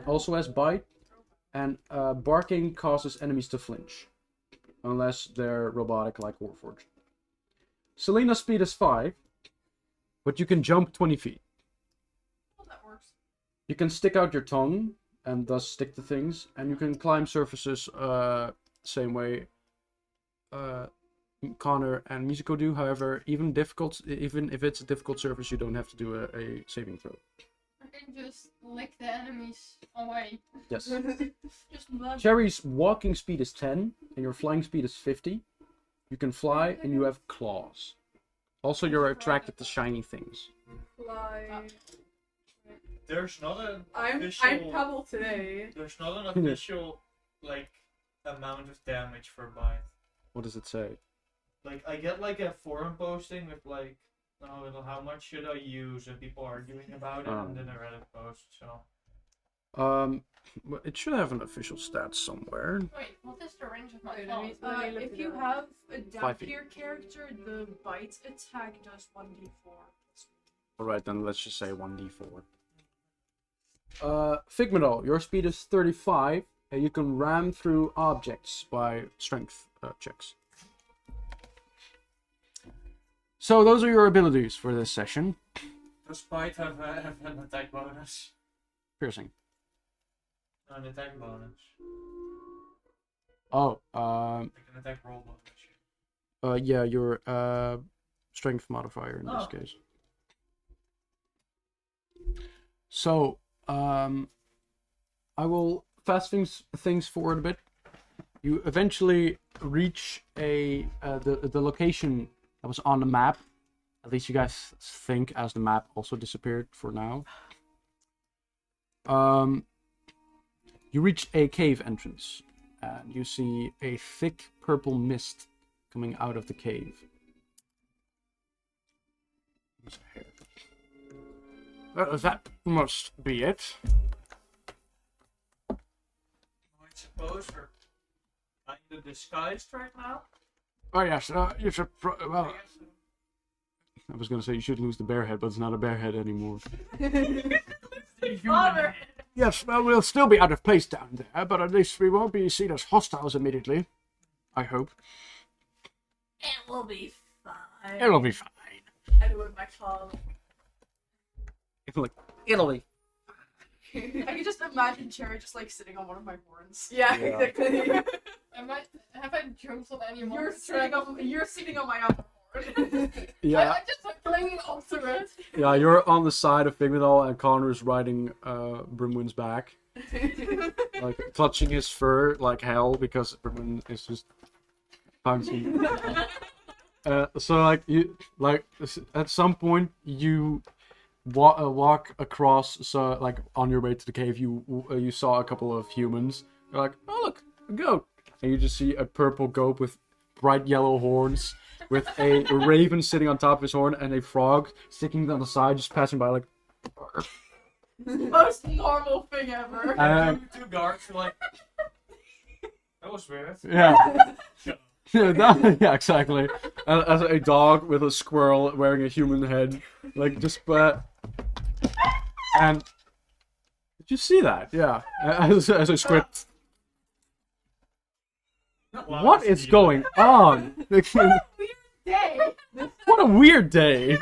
also has bite, and barking causes enemies to flinch, unless they're robotic like Warforged. Selena's speed is 5, but you can jump 20 feet. Well, that works. You can stick out your tongue, and thus stick to things, and you can climb surfaces same way Connor and Mizuko do. However, even if it's a difficult surface, you don't have to do a saving throw. I can just lick the enemies away. Yes. Just blood. Cherry's walking speed is 10, and your flying speed is 50. You can fly, and you have claws. Also, you're attracted to shiny things. Fly. there's not an I'm official. Pebble today. There's not an official like amount of damage for bite. What does it say? Like I get like a forum posting with like, oh, how much should I use, and people arguing about it, and then a Reddit post. So Well, it should have an official stat somewhere. Wait, what is the range of my Wait, phone? let me look If it you up. have a 5 down feet. tier character, the bite attack does 1d4. Alright, then let's just say 1d4. Figmetal, your speed is 35, and you can ram through objects by strength checks. So those are your abilities for this session. does bite have an attack bonus? Piercing. An attack bonus. Oh, Like an attack roll bonus. yeah, your strength modifier in this Oh. case. So, I will fast things forward a bit. You eventually reach the location that was on the map. At least you guys think, as the map also disappeared for now. You reach a cave entrance, and you see a thick purple mist coming out of the cave. That must be it. I suppose we're kind of disguised right now. Oh yes, you should. Well, I was gonna say you should lose the bear head, but it's not a bear head anymore. Father. Yes, well, we'll still be out of place down there, but at least we won't be seen as hostiles immediately. I hope. It will be fine. It'll be fine. I do it with my child. Italy. I can just imagine Cherry just like sitting on one of my horns. Yeah, Yeah. exactly. Have I jumped on any You're monster? sitting on my other horn. Yeah, I'm just like clinging onto it. yeah. You're on the side of Figmetal, and Connor's riding Brimwin's back, like clutching his fur like hell because Brimwin is just bouncing. So like you at some point you walk across, so like on your way to the cave you saw a couple of humans. You're like, oh look, a goat, and you just see a purple goat with bright yellow horns, with a raven sitting on top of his horn and a frog sticking on the side, just passing by like. Most normal thing ever. Two guards were like, that was weird. Yeah. Shut up. Yeah, exactly. As a dog with a squirrel wearing a human head, like just and did you see that? Yeah, as a squid. What is going on? Day. What a weird day.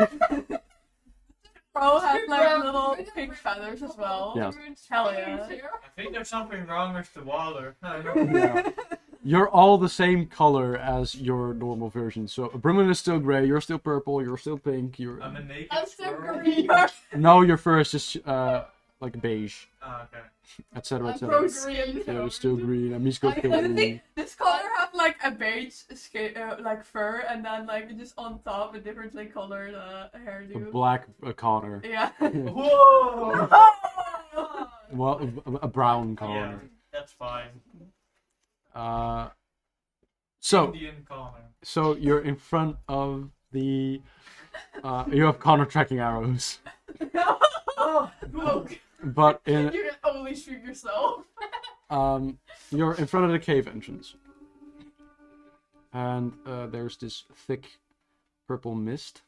Bro has like little pink feathers as well. Yeah. Hell yeah. I think there's something wrong with the water. I don't know. Yeah. You're all the same color as your normal version. So Brimlin is still gray, you're still purple, you're still pink, you're I'm a naked I'm so squirrel. green. no, your fur is just like beige, Ah, okay. etc. I'm etc. so green. Yeah, you're still green, and Misko's I still green. think this color have like a beige like fur, and then like just on top a differently colored A hairdo. black Connor. Yeah. Whoa! Well, a brown Yeah, Connor. that's fine. So Indian Connor. so you're in front of the. You have Connor tracking arrows, Oh, Look, but in you can only shoot yourself. you're in front of the cave entrance, and there's this thick purple mist.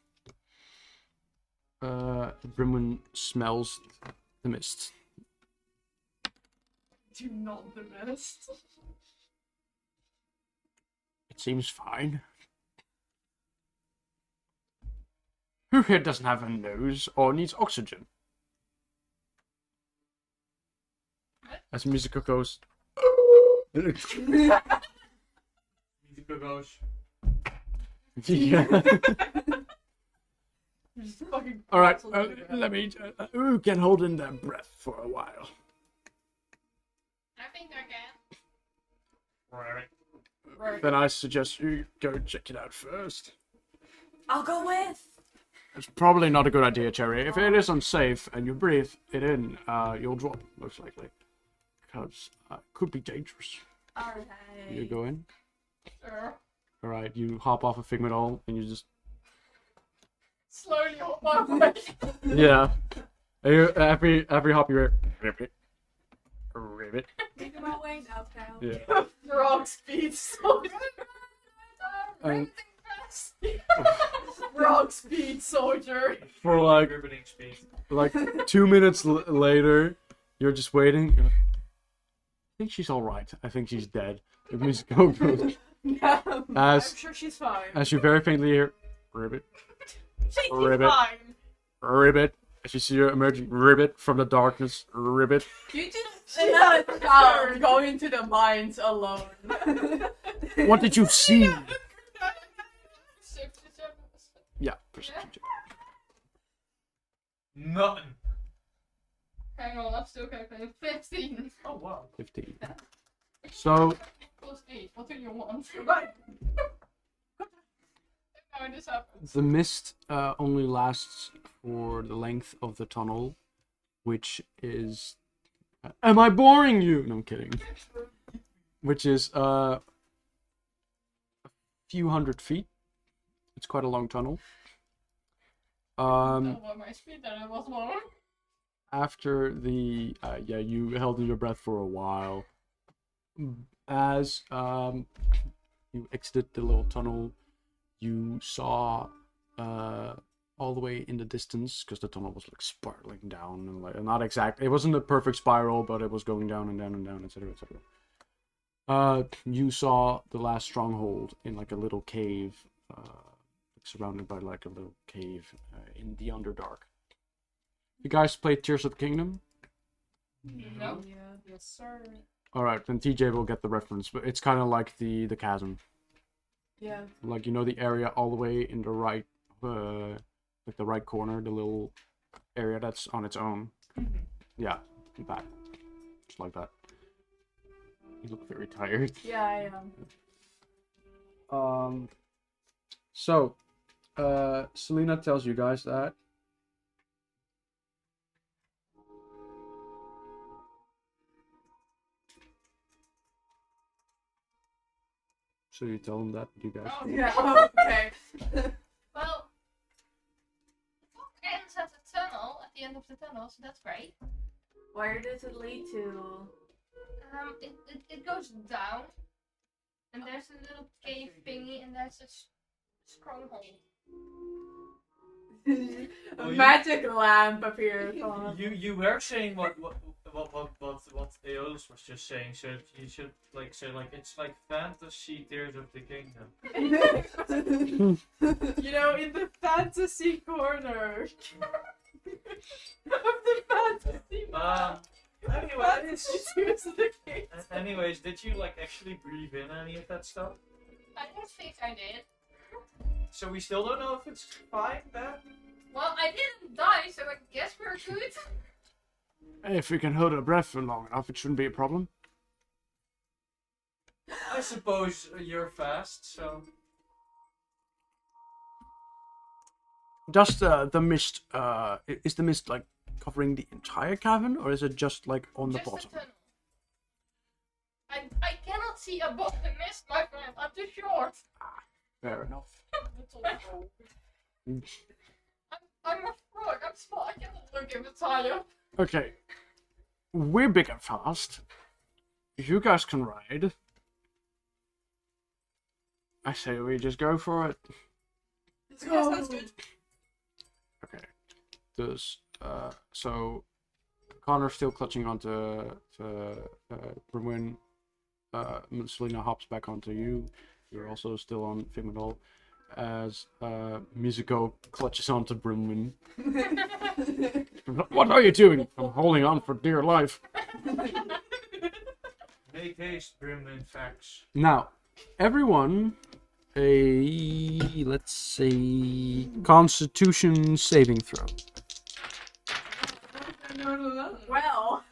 Brimwin smells the mist. Do not the best. It seems fine. Who here doesn't have a nose or needs oxygen? As Musica goes. Musical goes. Yeah. Just fucking All right. cancel the video. Let me. Who can hold in their breath for a while? I think I can. Right. Right. Then I suggest you go check it out first. I'll go with. It's probably not a good idea, Cherry. If it is unsafe and you breathe it in, you'll drop, most likely. Because it could be dangerous. Alright. You go in. Sure. Alright, you hop off a Figment Hall and you just... Slowly on my way. Yeah. And every hop you're... Ribbit. Ribbit. Making my way now, Kyle. Yeah. Wrong speed soldier. And Wrong speed soldier. for like Ribbiting speed. 2 minutes later, you're just waiting. You're like, I think she's alright. I think she's dead. The music goes. No, I'm sure she's fine. As you very faintly hear, Ribbit, She's Ribbit. fine. Ribbit. As you see her emerging, Ribbit from the darkness, Ribbit. You just let a child go into the mines alone. What did you see? 67. Yeah, perception check. Nothing. Hang on, I'm still calculating. 15. Oh wow. 15. So, Plus 8. What do you want? Right. How this happens? the mist only lasts for the length of the tunnel, which is... am I boring you? No, I'm kidding. Which is a few hundred feet. It's quite a long tunnel. Oh, what my speed then it was more. After the... yeah, you held in your breath for a while. As you exited the little tunnel, you saw all the way in the distance, because the tunnel was like spiraling down and like not exact. It wasn't a perfect spiral, but it was going down and down and down, etc., etc. You saw the last stronghold in like a little cave, surrounded by like a little cave in the Underdark. You guys played Tears of the Kingdom? No. Yeah. Yes, sir. All right, then TJ will get the reference, but it's kind of like the chasm. Yeah. Like, you know, the area all the way in the right, like the right corner, the little area that's on its own. Yeah, that. Just like that. You look very tired. Yeah, I am. So, Selena tells you guys that. So you tell them that, you guys. Oh, Yeah. Okay. Well, the clock ends at the tunnel, at the end of the tunnel, so that's great. Where does it lead to? It goes down, and there's a little cave thingy, and there's a stronghold. A magic lamp appears on. You were saying what Aeolus was just saying, so you should like say like it's like fantasy Tears of the Kingdom. You know, in the fantasy corner of the fantasy map. Anyways, Tears of the Kingdom. anyways, did you like actually breathe in any of that stuff? I don't think I did. So we still don't know if it's fine, bad? Well, I didn't die, so I guess we're good. If we can hold our breath for long enough, it shouldn't be a problem. I suppose you're fast, so Does the mist, is the mist like covering the entire cavern, or is it just like on the Just bottom? a tunnel. I cannot see above the mist, my friend. I'm too short. Fair enough. I'm a frog. I'm small. I cannot look in the tire. Okay. We're big and fast. You guys can ride. I say we just go for it. Yeah, sounds good. Okay. Does so Connor's still clutching onto Brimwin. Selena hops back onto you. You're also still on Figment Hall. As Musico clutches onto Brimwin. What are you doing? I'm holding on for dear life. make haste, Brimlin facts. Now, everyone, let's say Constitution saving throw. Well.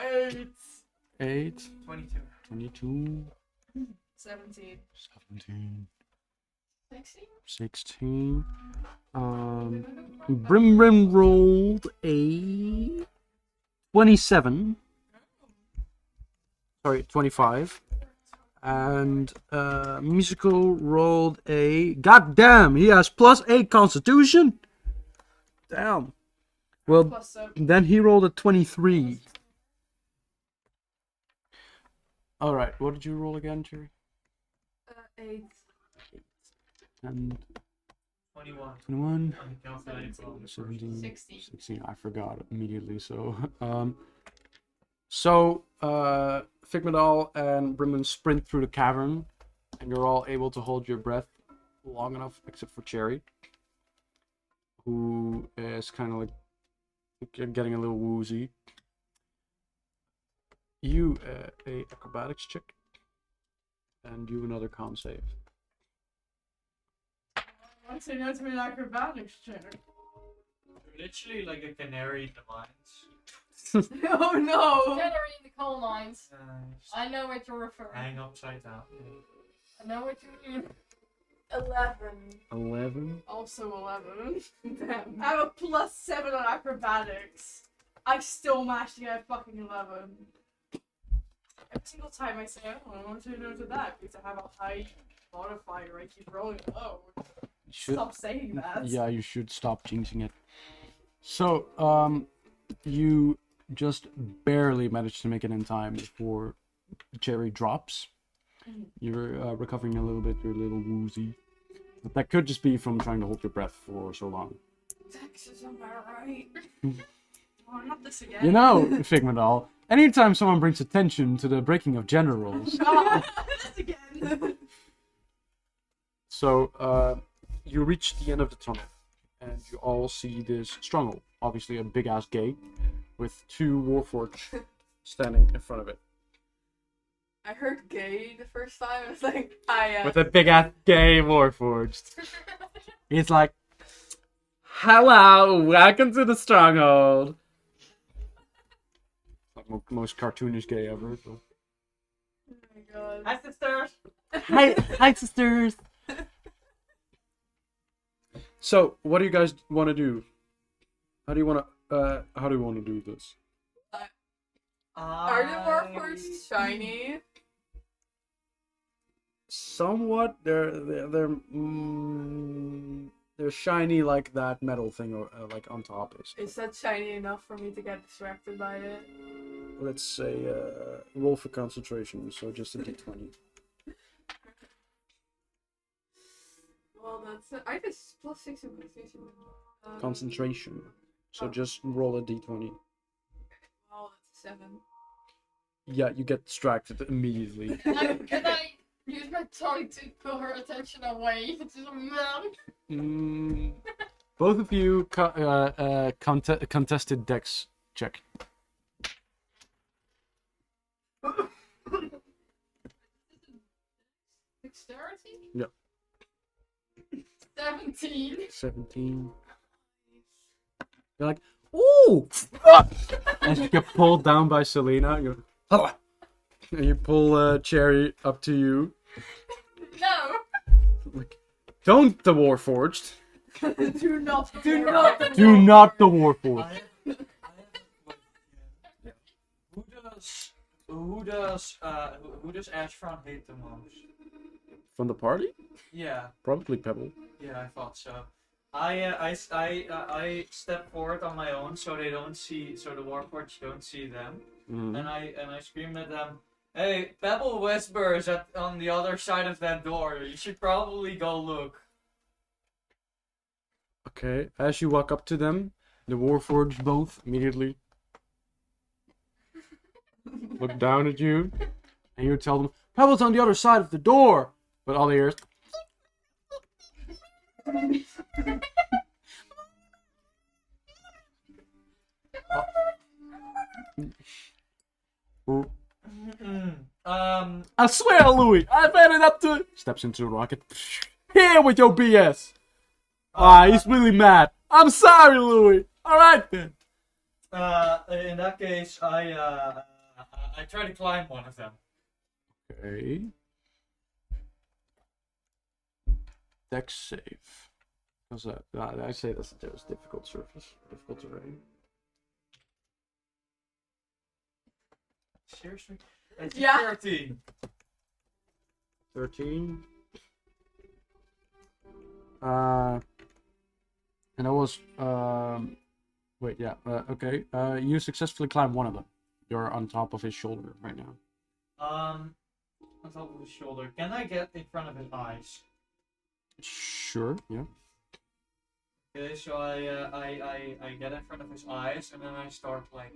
Eight. 8. 22. 22, 17. 17, 16? 16. Brim rolled a 27. Sorry, 25. And Musical rolled a... Goddamn, he has +8 Constitution? Damn. Well, +7. then he rolled a 23. Alright, what did you roll again, Jerry? 8. And 21. 21. Calculate wrong. 17. 16. 16. I forgot immediately, so... Figmadal and Brimman sprint through the cavern, and you're all able to hold your breath long enough, except for Cherry, who is kind of like getting a little woozy. You a acrobatics check, and you another con save. What's it know to be an acrobatics check? You're literally like a canary in the mines. Oh no! Canary in the coal mines. Just I know what you're referring. hang upside down. I know what you mean. 11. 11. Also 11. Damn. I have a +7 on acrobatics. I still managed to get a fucking 11. Every single time I say, oh, I want to know to that because I have a high modifier, I keep rolling low. Stop saying that. Yeah, you should stop jinxing it. So, you just barely managed to make it in time before Cherry drops. You're recovering a little bit, you're a little woozy. But that could just be from trying to hold your breath for so long. Texas, am I right? Oh, not this again. You know, Figmadal, anytime someone brings attention to the breaking of gender roles. Oh, this again. So, you reach the end of the tunnel, and you all see this stronghold. Obviously a big-ass gate, with 2 Warforged standing in front of it. I heard gay the first time. I was like, With a big-ass gay Warforged. He's like, hello, welcome to the stronghold. Like most cartoonish gay ever. So. oh my god. Hi, sisters! Hi, sisters. So, what do you guys want to do? How do you want to do this? Are the Warforged shiny? Somewhat. They're shiny like that metal thing, or like on top is. Is that shiny enough for me to get distracted by it? Let's say roll for concentration. So just a d20. Well, that's I just +6 in concentration. Concentration. So just roll a d20. Well, that's a 7. Yeah, you get distracted immediately. Can I use my tongue to pull her attention away? It's just a man. Both of you contested dex check. Dexterity? Yep. 17. 17. You're like, ooh! As you get pulled down by Selena, you're and you pull Cherry up to you. No! Like, don't the Warforged. Do not. Do not the Warforged. Who does Ashfron hate the most? From the party? Yeah, Probably Pebble. I thought so. I step forward on my own so they don't see, so the Warforged don't see them, Mhm. and I scream at them, "Hey, Pebble whispers on the other side of that door. You should probably go look." Okay, as you walk up to them, the Warforged both immediately look down at you, and you tell them, Pebble's on the other side of the door! But all they hear is... Oh. I swear, Louis, I've had it up to... Steps into a rocket. Here with your BS! He's really mad. I'm sorry, Louis. Alright then. In that case, I try to climb one of them. Okay. Dex save. How's that? I say that's difficult surface, difficult terrain. Seriously? It's Yeah. 13. 13. And that was wait, yeah, okay. You successfully climbed one of them. You're on top of his shoulder right now. On top of his shoulder. Can I get in front of his eyes? Sure, yeah. Okay, so I get in front of his eyes and then I start like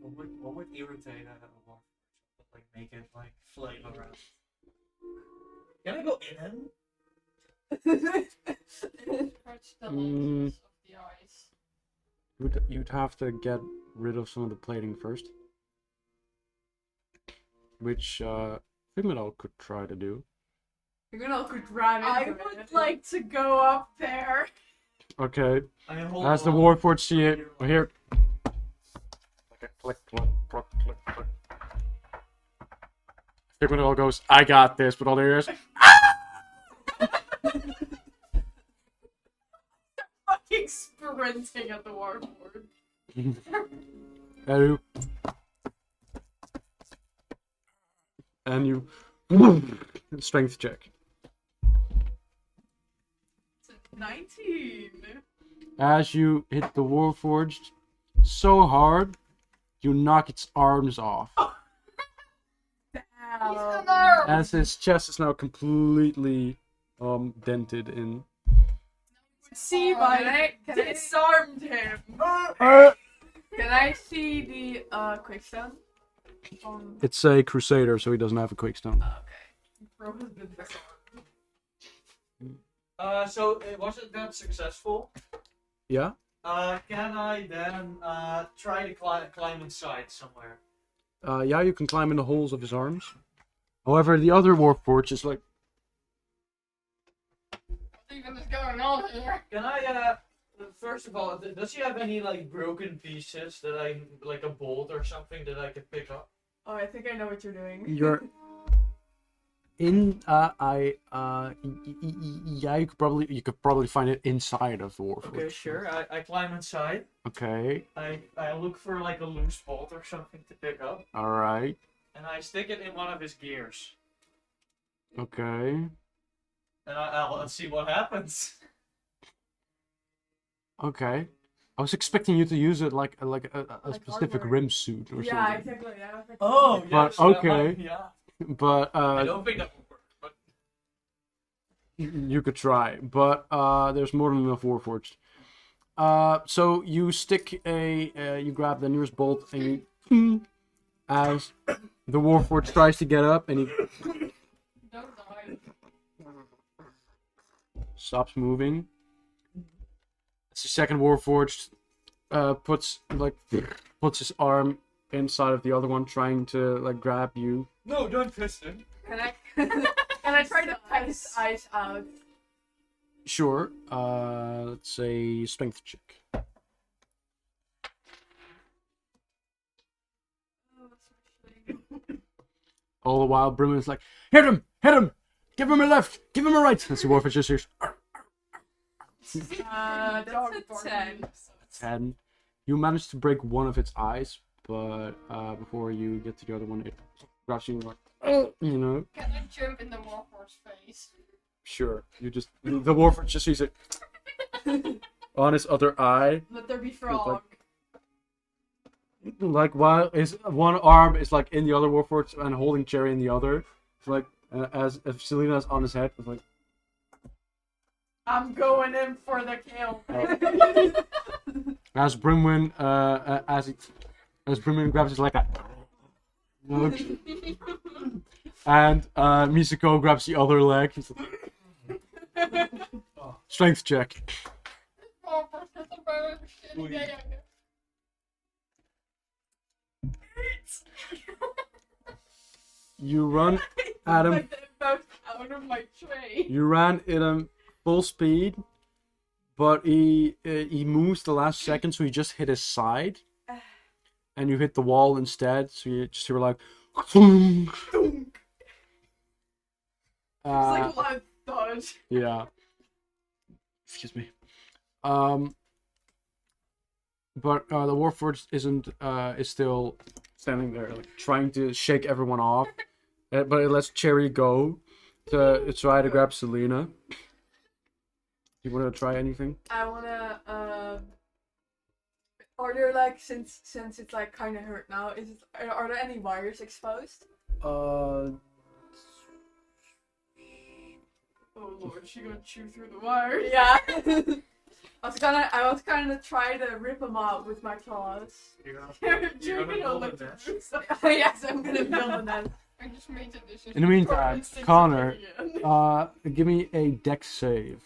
what would irritate a more like make it like flame around. Can I go in him? Hurts the lenses of the eyes. You'd have to get rid of some of the plating first. Which Figmental could try to do. You're gonna could run into I it. would like to go up there. Okay. I mean, hold As the on. Warforged see it, here. Okay, click, click, click, click, click. Figmental goes, I got this, but all there is. Fucking sprinting at the warboard. And you strength check. It's a 19. As you hit the Warforged so hard, you knock its arms off. Damn. As his chest is now completely dented in. See, Can my I disarmed him. can I see the quickstone? It's a Crusader, so he doesn't have a quick stone. Bro has been disarmed. So wasn't that successful? Yeah? Can I then try to climb inside somewhere? Yeah, you can climb in the holes of his arms. However, the other Warforged is like, What even is going on here? Can I first of all, does he have any like broken pieces that I like a bolt or something that I could pick up? Oh, I think I know what you're doing. you're in. Yeah, you could probably find it inside of the Warforged. Okay, sure. I climb inside. Okay. I look for like a loose bolt or something to pick up, All right. and I stick it in one of his gears, Okay. and I'll see what happens. Okay. I was expecting you to use it like a Like specific armor. rim suit or Yeah, something. exactly. Yeah, that's Oh, But, yes, that okay. might- yeah. But I don't think that will work, but you could try. But there's more than enough Warforged. So you stick you grab the nearest bolt and you, as the Warforged tries to get up and he Don't die. stops moving. As the second Warforged puts his arm inside of the other one, trying to like grab you. no, don't twist him. Can I can I try to pet his eyes out? Sure. Let's say strength check. All the while, Brimman's like, hit him, give him a left, give him a right. As the Warforged just hears, That's a 10. 10. You manage to break one of its eyes, but before you get to the other one, it grabs you like, you know. Can I jump in the Warforged's face? Sure. You just the Warforged just sees it on his other eye, Let there be frog. like while his one arm is like in the other Warforged and holding Cherry in the other. It's like as if Selena's on his head, it's like. I'm going in for the kill. As Brimwin, as Brimwin grabs his leg, and Misako grabs the other leg. He's like, strength check. Warforged is a very shitty Oei. guy. You run at him. Like they bounced out of my tray. You ran at him full speed, but he moves the last second, so he just hit his side, and you hit the wall instead. So you just were like, It's like a loud thud. Yeah. Excuse me. But the Warforged is still standing there, like trying to shake everyone off. But it lets Cherry go to try to grab Selena. You want to try anything? I wanna are there like since it's like kind of hurt now? Are there any wires exposed? Oh lord, she gonna chew through the wires. Yeah. I was gonna try to rip them out with my claws. You're gonna build look a nest. Yes, I'm gonna build a nest. I just made the decision. In the meantime, Instincts Connor, are kicking in. give me a dex save.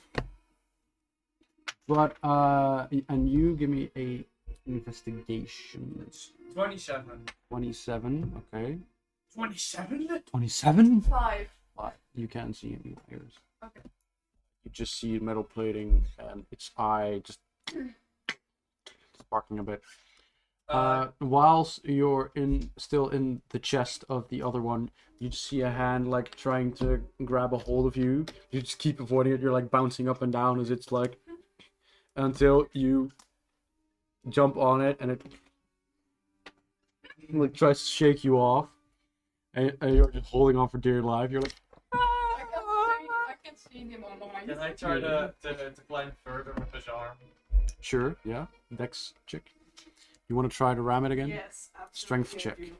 But and you give me a investigation. 27. 27. Okay. 27? 27. 5. You can't see any wires. Okay. You just see metal plating and its eye just sparking a bit. Whilst you're still in the chest of the other one, you just see a hand like trying to grab a hold of you. You just keep avoiding it. You're like bouncing up and down as it's like until you jump on it and it like tries to shake you off, and you're just holding on for dear life. You're like, I can see him on mine. Can I try to climb further with his arm? sure, yeah, dex check. You want to try to ram it again? Yes, absolutely. Strength I check. do.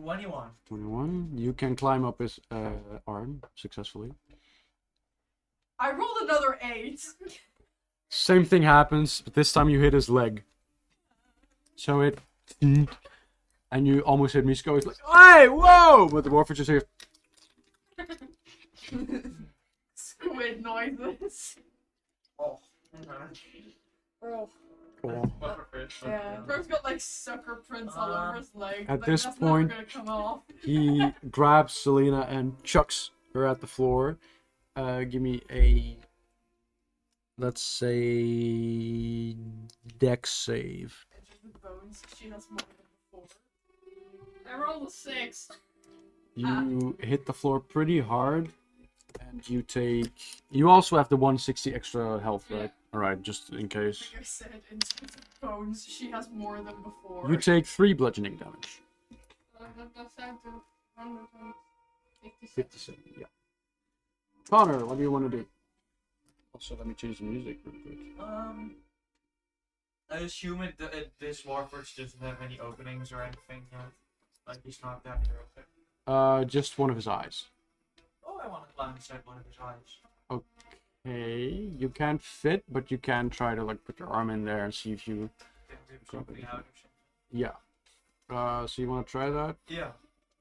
21. 21. You can climb up his arm successfully. I rolled another 8. Same thing happens, but this time you hit his leg. So it, and you almost hit Misko. It's like, hey, whoa! But the Warforged just here. Squid noises. Oh. Oh. Yeah. Bro's got like sucker prints all over his leg. At like, this that's point- never gonna come off. He grabs Selena and chucks her at the floor. Give me a, let's say, dex save. Edge of the bones, she has more than before. I rolled a 6. You hit the floor pretty hard, and you also have the 160 extra health, right? Alright, just in case. Like I said, in terms of bones, she has more than before. You take 3 bludgeoning damage. That goes down to 156. 57, yeah. Connor, what do you want to do? Also, let me change the music real quick. I assume this Warforged doesn't have any openings or anything yet. Like he's not that broken. Just one of his eyes. Oh, I want to climb inside one of his eyes. Hey, you can't fit, but you can try to like put your arm in there and see if you. Can do something out or something. Yeah. So you want to try that? Yeah.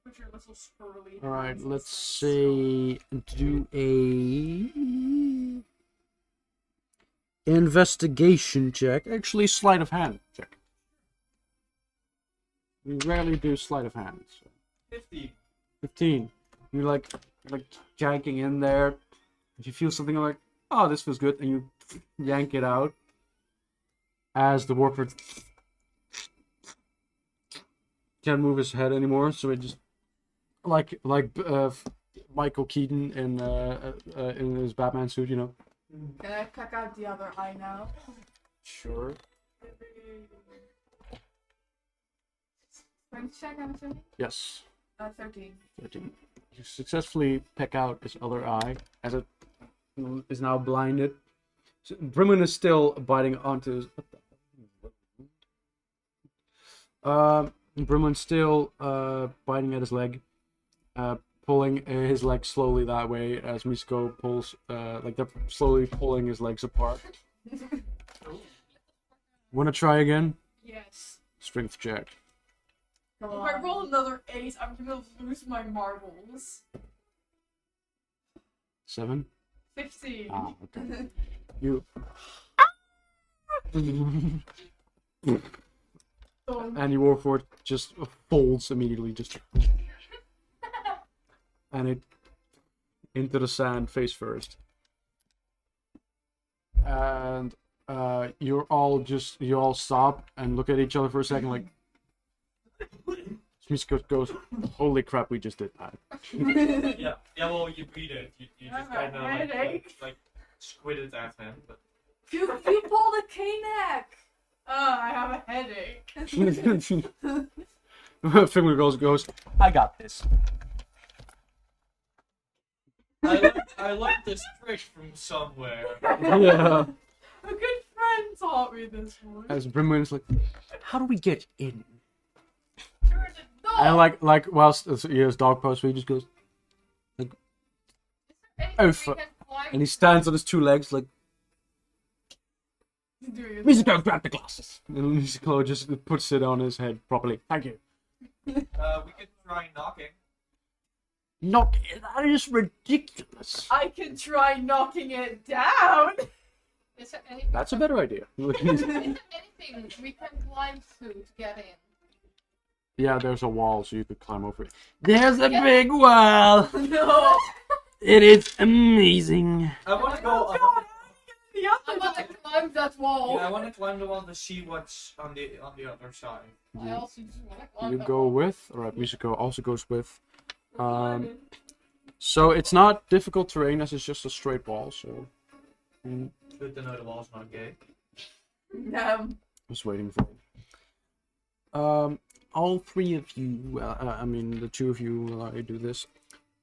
Put your little swirly All right. hands Let's inside say do a investigation check. Actually, sleight of hand check. We rarely do sleight of hand. So. 50. 15. You're like janking in there. If you feel something like, oh, this feels good, and you yank it out. As the Warford can't move his head anymore, so it just like Michael Keaton in his Batman suit, you know. Can I check out the other eye now? Sure. Strength check, I'm assuming? Yes. 13. 13. You successfully peck out his other eye as it is now blinded. So, Brimman is still biting onto his. Brimman's still biting at his leg, pulling his leg slowly that way as Misko pulls, like they're slowly pulling his legs apart. Want to try again? Yes. Strength check. Come If I on. roll another 8, I'm gonna lose my marbles. 7. 15. Ah, okay. You. And your Warford just folds immediately, just and it into the sand face first. And you all stop and look at each other for a second, like, Smiska goes, holy crap, we just did that. Yeah, well, you beat it. You I just have a kind of headache. like squidded at him, but You pulled a K-neck! I have a headache. Finger goes, I got this. I learned this trick from somewhere. Yeah. A good friend taught me this one. As Brimwin's like, how do we get in? Through the door. And like whilst he has dog pose, he just goes, Anything Oh, we fuck. can climb and he stands on his two legs like, Mizuko, grab the glasses. And Mizuko just puts it on his head properly. Thank you. We could try knocking. Not, that is ridiculous. I can try knocking it down. Is there anything? That's a better idea. Is there anything we can climb through to get in? Yeah, there's a wall, so you could climb over it. There's a big wall. No. It is amazing. I want to go. Oh god. The I other want to climb that wall. Yeah, I want to climb the wall to see what's on the other side. I also just want to climb You that go wall. with, alright, Mizuko also goes with. climbing. So it's not difficult terrain as it's just a straight wall, so. Good to know the wall's not gay. Just waiting for it. All three of you, I mean the two of you will do this.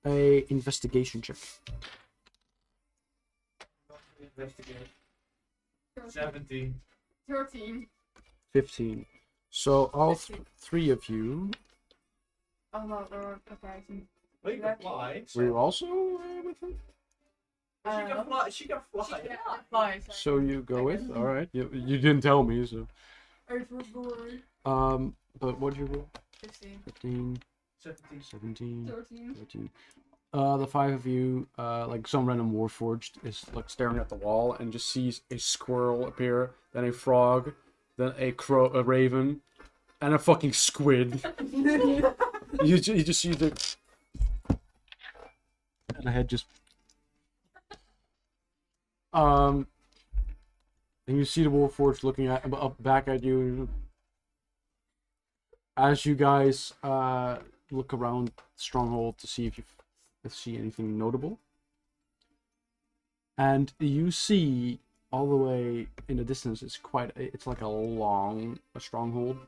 A investigation check. Investigate. 17. 13. 15. So all three of you. Oh no, okay. Well, you can fly. Were you also with him? She can fly. She can fly. Yeah, fine. So you go with. All right. You didn't tell me, so. But what did you roll? 15. 15, 17. 17, 13. 13. The five of you, like some random warforged, is like staring at the wall and just sees a squirrel appear, then a frog, then a crow, a raven, and a fucking squid. you just see the and the head just and you see the warforged looking up back at you as you guys look around Stronghold to see if you see anything notable. And you see all the way in the distance, it's like a stronghold.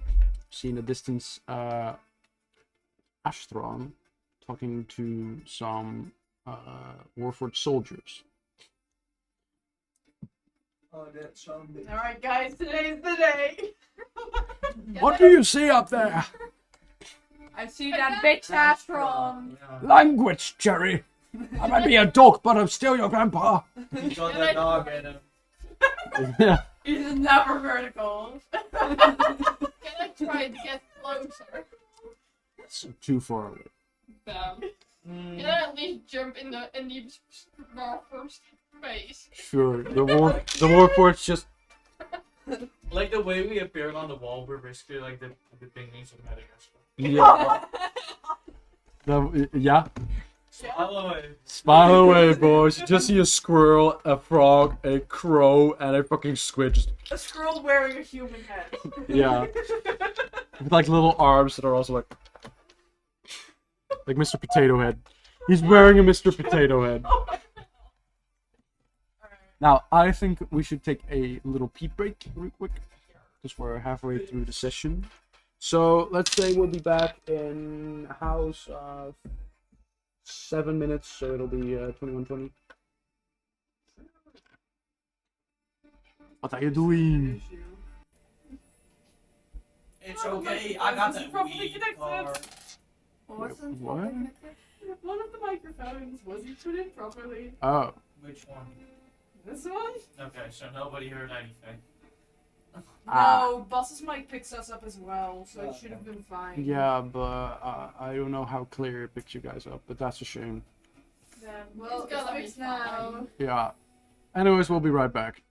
See in the distance Ashtron talking to some Warforged soldiers. Oh, that's something. Alright guys, today's the day. What do you see up there? I see that bitch Astron. Language, Jerry. I might be a dog, but I'm still your grandpa. You got that dog in him. Yeah. He's never vertical. Can I try to get closer? It's too far away. Damn. Can I at least jump in the first face? Sure. The Warforged just. Like the way we appeared on the wall, we're basically like the penguins of Madagascar. Yeah. Yeah. Smile away. Smile away, boys. You just see a squirrel, a frog, a crow, and a fucking squid. Just, A squirrel wearing a human head. yeah. With like little arms that are also like Mr. Potato Head. He's wearing a Mr. Potato Head. Now, I think we should take a little pee break real quick. Because we're halfway through the session. So, let's say we'll be back in house 7 minutes, so it'll be 21:20. What are you doing? It's okay. I got that Properly weed connected. car. What's the What? One of the microphones wasn't put in properly. Oh. Which one? This one? Okay, so nobody heard anything. No, Boss's mic picks us up as well, so it should have been fine. Yeah, but I don't know how clear it picks you guys up, but that's a shame. Then, Well, It's gonna be fixed now. fine. Yeah. Anyways, we'll be right back.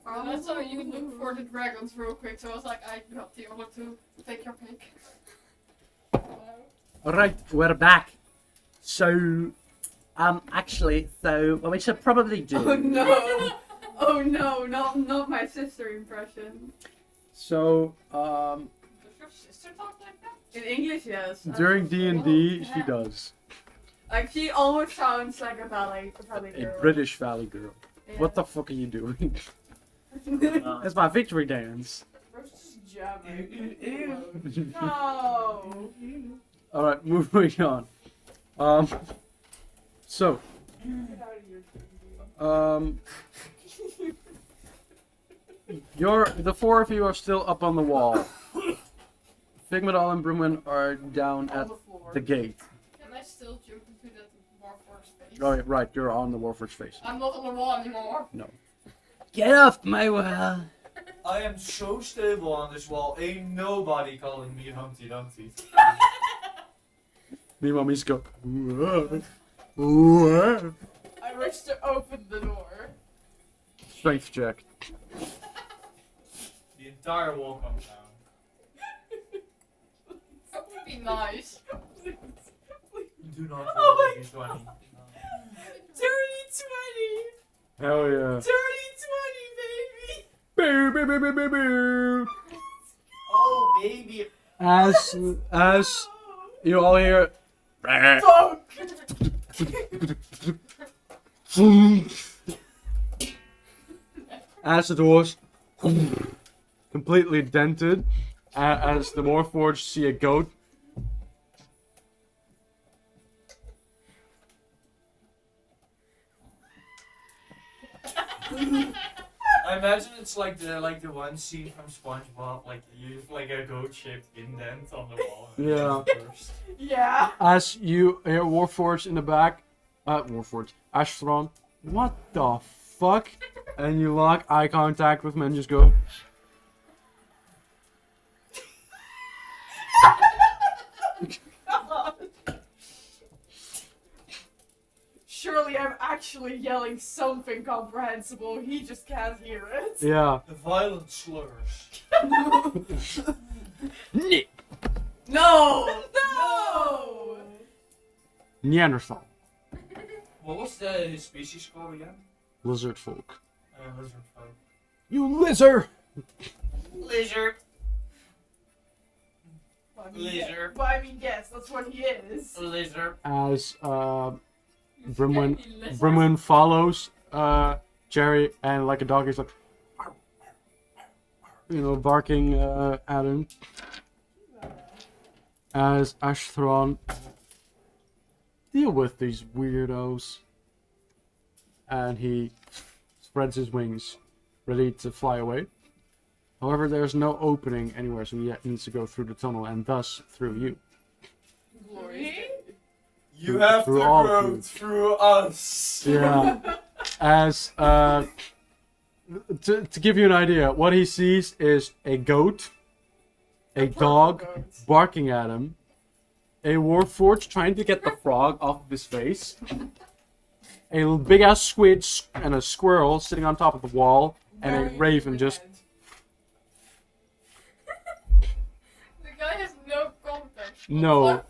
And I saw you look for the dragons real quick, so I was like, I got the order to take your pick. Alright, we're back. So, actually, what we should probably do. Oh no! Oh no! Not my sister impression. So, Does your sister talk like that? In English, yes. during D&D, she does. Like she almost sounds like a ballet A girl. British Valley girl. Yeah. What the fuck are you doing? That's my victory dance. Bro's just jabbing. Ew. No. Alright, moving on. So, Get out of here. the four of you are still up on the wall. Figment and Brumman are down On at the floor. the gate. Can I still jump into that Warforged space? Oh, yeah, right, you're on the Warforged face. I'm not on the wall anymore. Get off my wall! I am so stable on this wall. Ain't nobody calling me Humpty Dumpty. Meanwhile, Mies go. I wish to open the door. Strength check. The entire wall comes down. That would be nice. Do not Oh roll my a d20. Dirty 20! Hell yeah. Dirty 20, baby! Boo, boo, boo, boo, boo, boo. Oh, baby. As you all hear. Fuck! As the doors completely dented, as the Warforged see a goat. I imagine it's like the one scene from SpongeBob, like you have like a goat-shaped indent on the wall. Yeah. First. Yeah. As you hear Warforged in the back, Warforged, Ashthron, what the fuck? And you lock eye contact with him and just go. Surely I'm actually yelling something comprehensible. He just can't hear it. Yeah. The violent slurs. No! No! Neanderthal. What was his species called again? Lizard folk. Lizard folk. You lizard! Lizard. Well, I mean, Lizard. But I mean, yes, that's what he is. Lizard. As You Brimwin can't be lizards. Brimwin follows Jerry, and like a dog, he's like, barking at him. As Ashthron, deal with these weirdos. And he spreads his wings, ready to fly away. However, there's no opening anywhere, so he needs to go through the tunnel, and thus through you. Glory. You have to Through all of go you. through us. Yeah. As to give you an idea, what he sees is a goat, a dog barking at him, a Warforged trying to get the frog off of his face, a big ass squid and a squirrel sitting on top of the wall, and a Very raven just. The guy has no context. No.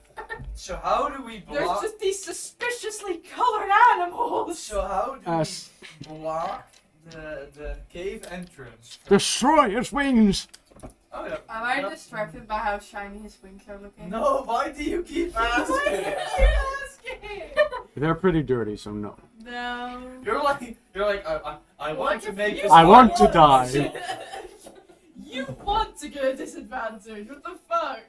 So how do we There's block? just these suspiciously colored animals. So how do As we block the cave entrance? destroy its wings. Oh yeah. Am I distracted by how shiny his wings are looking? No, why do you keep asking? They're pretty dirty, so no. No. You're like I want to make this. I want to die. You want to get a disadvantage? What the fuck?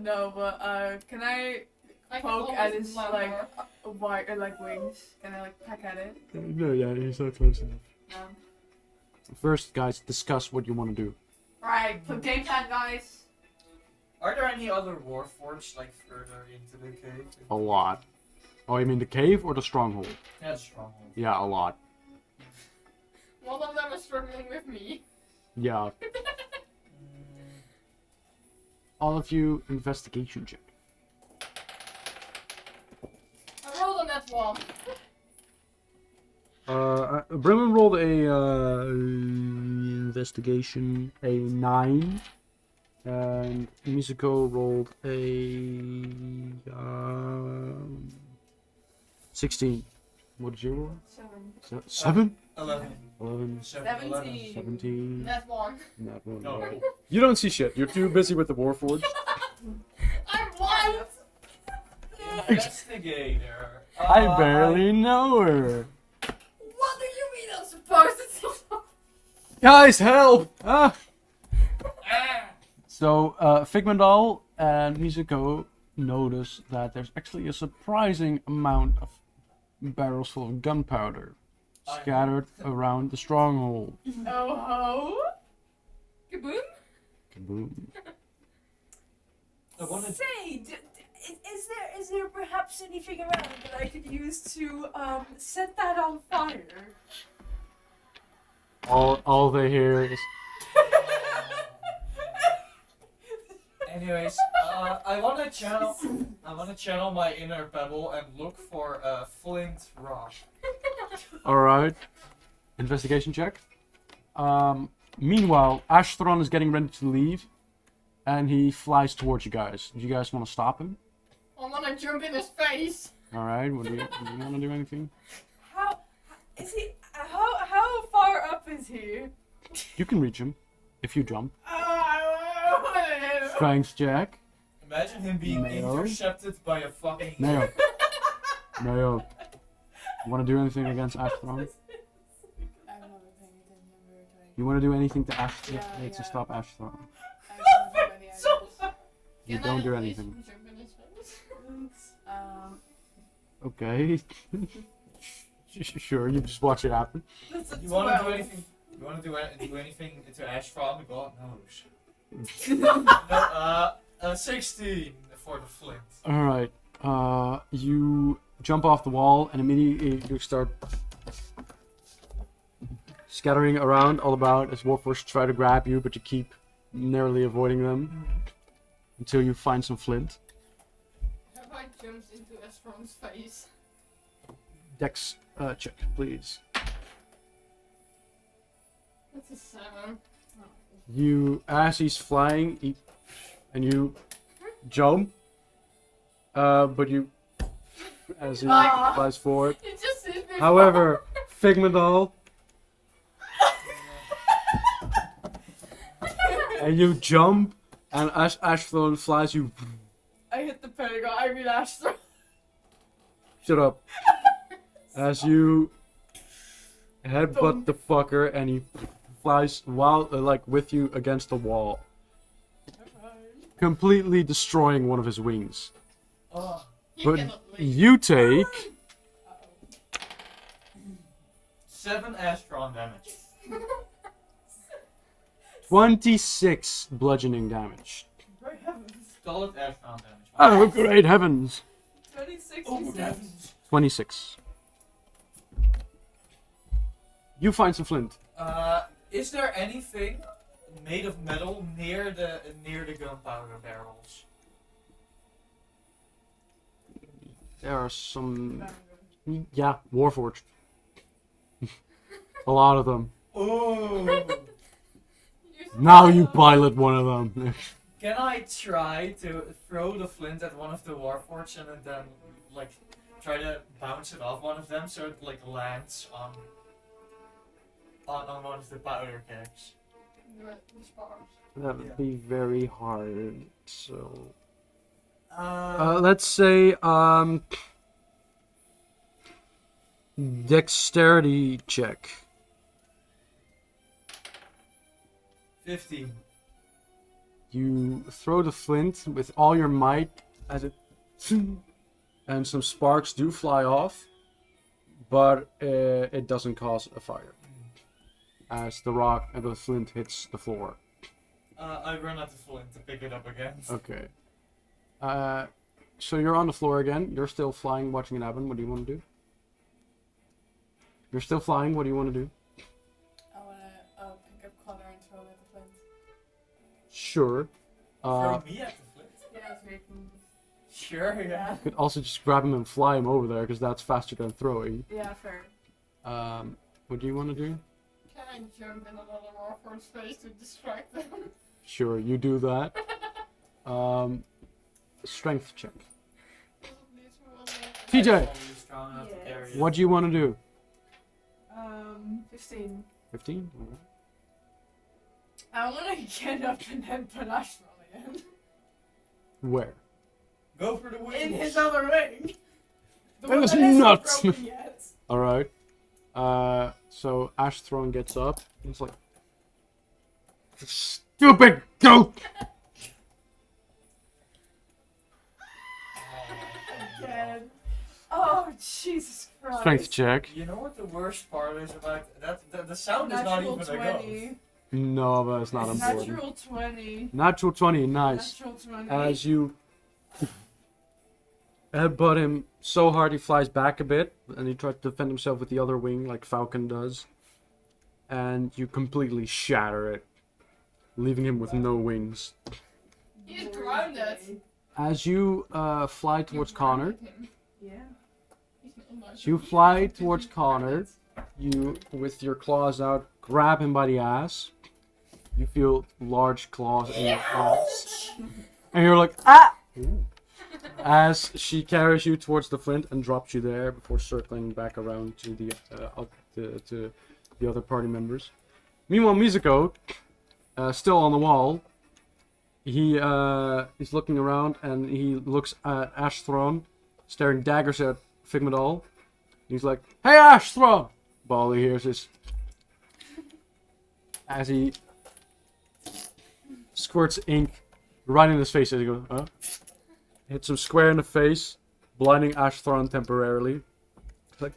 No, but can I I can poke always at his blunder. like wings? Can I like peck at it? No, yeah, he's not close enough. No. First, guys, discuss what you want to do. Right, so game plan, guys. Are there any other warforged like further into the cave? A lot. Oh, you mean the cave or the stronghold? Yeah, stronghold. Yeah, a lot. One of them is struggling with me. Yeah. All of you, investigation check. I rolled on that One. Brimlin rolled a investigation, a 9. And Mizuko rolled a 16. What did you roll? 7. 7? 11. 11. 17. 17. That one. That one. No. You don't see shit. You're too busy with the Warforged. I'm one. Investigator. I barely know her. What do you mean I'm supposed to see? Guys, help! Ah! So, Figmandal and Mizuko notice that there's actually a surprising amount of barrels full of gunpowder scattered around the stronghold. Oh ho! Kaboom. Kaboom. I wanted Say, is there perhaps anything around that I could use to set that on fire? All they hear is Anyways, I want to channel my inner pebble and look for a flint rock. alright. Investigation check. Meanwhile, Ashtron is getting ready to leave, and he flies towards you guys. Do you guys want to stop him? I wanna jump in his face. Alright, do you want to do anything? How is he? How far up is he? You can reach him if you jump. I Strength check. Imagine him being No. intercepted by a fucking. Nayo. Nayo. Want to do anything against Ashtron? I'm not paying attention. We're trying. You want to do anything to Yeah. to stop Ashtron? I don't have any ideas. You Can I don't do please anything. jump in his face? Okay. Sure, you just watch it happen. You want to do anything? You want to do anything to Ashfron? God knows. No, 16 for the flint. Alright. You jump off the wall and immediately you start scattering around all about as Warforged try to grab you, but you keep narrowly avoiding them until you find some flint. Have I jumped into Estron's face? Dex check, please. That's a 7. You, as he's flying, and you jump, but you, as he flies forward. It just hit me. However, Figmandal, and you jump, and as Ashtron flies, you hit the pentagon. I mean Astro. shut up. As you headbutt the fucker, and he flies like with you against the wall, completely destroying one of his wings. Oh, He But cannot leave. you take 7 Astron damage. 26 bludgeoning damage. Great heavens. Solid Astron damage. Oh, great heavens! 26. Oh, you said? heavens. 26. You find some flint. Is there anything made of metal near the gunpowder barrels? There are some. Yeah, Warforged. A lot of them. Oh. Now you pilot one of them. Can I try to throw the flint at one of the Warforged and then like try to bounce it off one of them so it like lands on one of the powder kegs? The sparks. That would be very hard. So. Uh, Let's say dexterity check. 15. You throw the flint with all your might as it, and some sparks do fly off, but it doesn't cause a fire as the rock and the flint hits the floor. I run out the flint to pick it up again. Okay. So you're on the floor again. You're still flying, watching it happen. What do you want to do? You're still flying. What do you want to do? I wanna pick up Connor and throw him at the flint. Sure. Throw me at the flint. Yeah, so we can. Sure, yeah. You could also just grab him and fly him over there, because that's faster than throwing. Yeah, fair. What do you want to do? Can I jump in another Warforged space to distract them? Sure, you do that. Strength check. TJ, Probably strong enough Yes. area. what do you want to do? 15. 15? I wanna get up and then put Ashton again. Where? Go for the win. In his other wing. The That one is that isn't nuts. broken yet. Alright. So Ashtron gets up. He's like, stupid goat! Again. Oh, Jesus Christ. Strength check. You know what the worst part is about that? The sound is not Natural even a ghost. 20. No, but it's not important. Natural 20. Natural 20, nice. Natural 20. As you headbutt him so hard he flies back a bit, and he tries to defend himself with the other wing like Falcon does. And you completely shatter it, leaving him with no wings. He's grounded. As you fly towards Connor, Yeah. as you fly towards Connor, you, with your claws out, grab him by the ass. You feel large claws in your ass. And you're like, ah! As she carries you towards the flint and drops you there before circling back around to the to the other party members. Meanwhile, Mizuko, still on the wall, he's looking around and he looks at Ashtron, staring daggers at Figmadal. He's like, "Hey, Ashtron!" But all he hears is as he squirts ink right in his face as he goes, huh? Hits him square in the face, blinding Ashtron temporarily. It's like,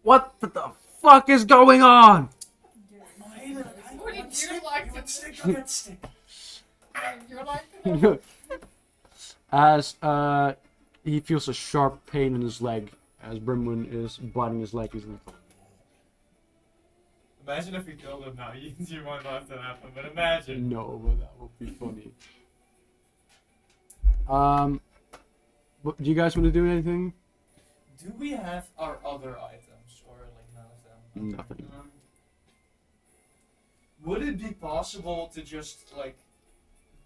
what the fuck is going on? Would you like to Stick against stick. You're like As he feels a sharp pain in his leg, as Brimwin is blinding his leg. He's like, Imagine if we killed him now. You won't let that happen, but imagine. no, but that would be funny. Do you guys want to do anything? Do we have our other items, or like none of them? Nothing. Would it be possible to just like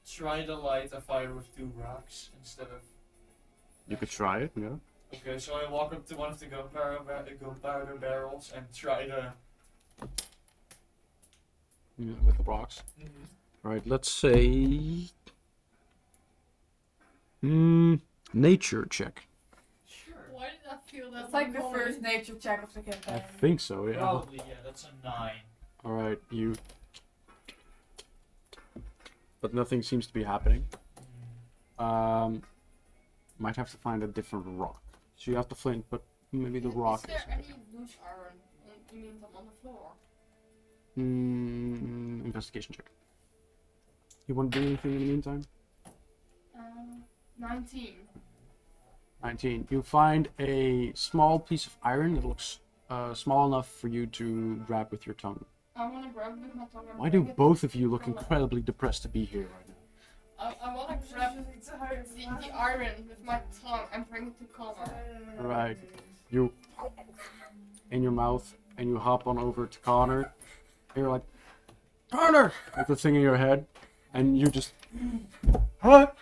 try to light a fire with 2 rocks instead of? You could try it, yeah. Okay, so I walk up to one of the gunpowder barrels and try to. Yeah, with the rocks. Alright, let's say... nature check. Sure. Why did I feel that? That's like the moment? first nature check of the I campaign. think so, yeah. Probably, yeah. That's a 9. Alright, you... But nothing seems to be happening. Might have to find a different rock. So you have the flint, but maybe the rock Is there any loose iron? You mean them on the floor? Investigation check. You want to do anything in the meantime? 19. 19. You find a small piece of iron that looks small enough for you to grab with your tongue. I want to grab it with my tongue. and Why do bring it both of you look Hold on. incredibly depressed to be here right now? I want to grab the iron with my tongue and bring it to Connor. Alright. You in your mouth and you hop on over to Connor. And you're like, Connor! With the thing in your head. And you just what?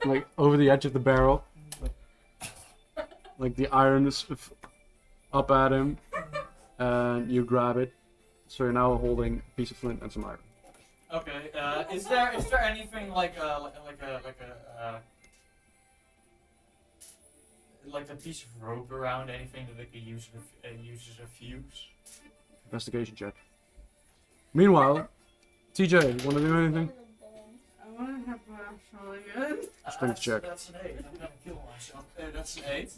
Like over the edge of the barrel. Like the iron is up at him. And you grab it. So you're now holding a piece of flint and some iron. Okay. Is there anything like a piece of rope around, anything that they could use as a fuse? Investigation check. Meanwhile, TJ, you want to do anything? I want to have my Ashton again. Strength check. That's an 8. I'm gonna kill myself. That's an 8.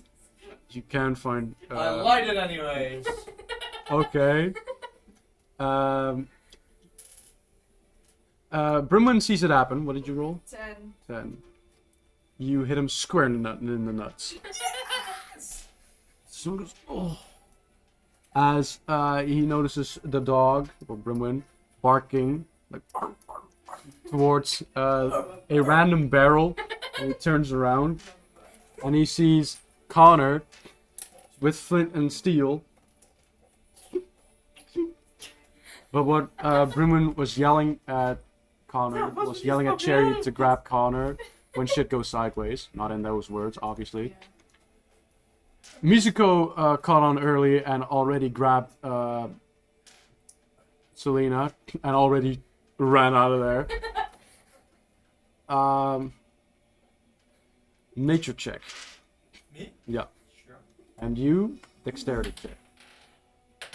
You can find. I light it anyways. Okay. Brimwin sees it happen. What did you roll? 10. 10. You hit him square in the nuts. So goes, oh. As he notices the dog, or Brimwin, barking like towards a random barrel, and he turns around and he sees Connor with flint and steel. But what Brimwin was yelling at Connor was yelling at Cherry to grab Connor when shit goes sideways. Not in those words, obviously. Mizuko caught on early and already grabbed Selena and already ran out of there. Nature check. Me? Yeah. Sure. And you, dexterity check.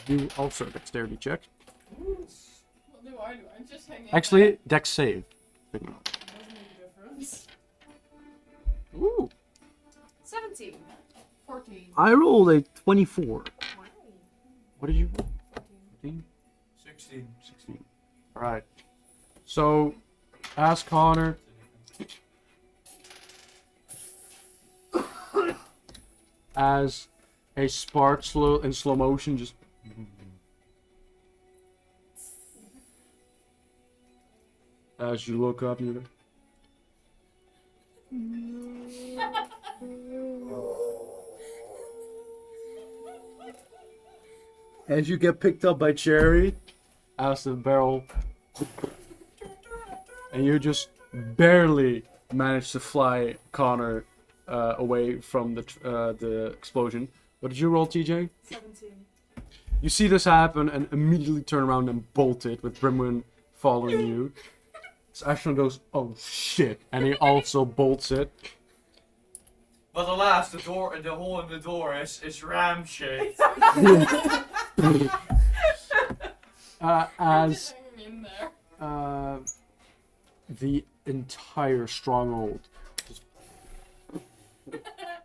You also dexterity check. What do? I just hang in Actually, dex save. Doesn't make a difference. Ooh. 17. there. 14. I rolled a 24. Wow. What did you roll? 14? 16. 16. Alright. So, ask Connor. As a spark in slow motion just. As you look up, you as you get picked up by Cherry, as the barrel, and you just barely manage to fly Connor away from the explosion. What did you roll, TJ? 17. You see this happen and immediately turn around and bolt it with Brimwin following you. So Ashton goes, "Oh shit," and he also bolts it. But alas, the hole in the door is ram shaped. I'm As just hanging in there. the entire stronghold,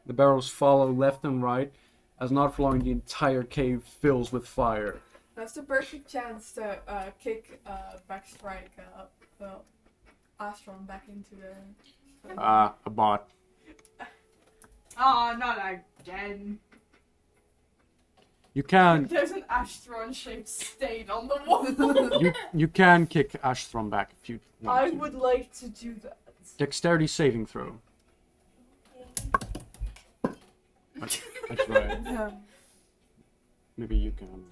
the barrels follow left and right, as not for long the entire cave fills with fire. That's the perfect chance to kick backstrike Astron back into the. A bot. Ah, not again. You can There's an Astron shaped stain on the wall. you can kick Ashthron back if you want I to. would like to do that. Dexterity saving throw. That's right. Maybe you can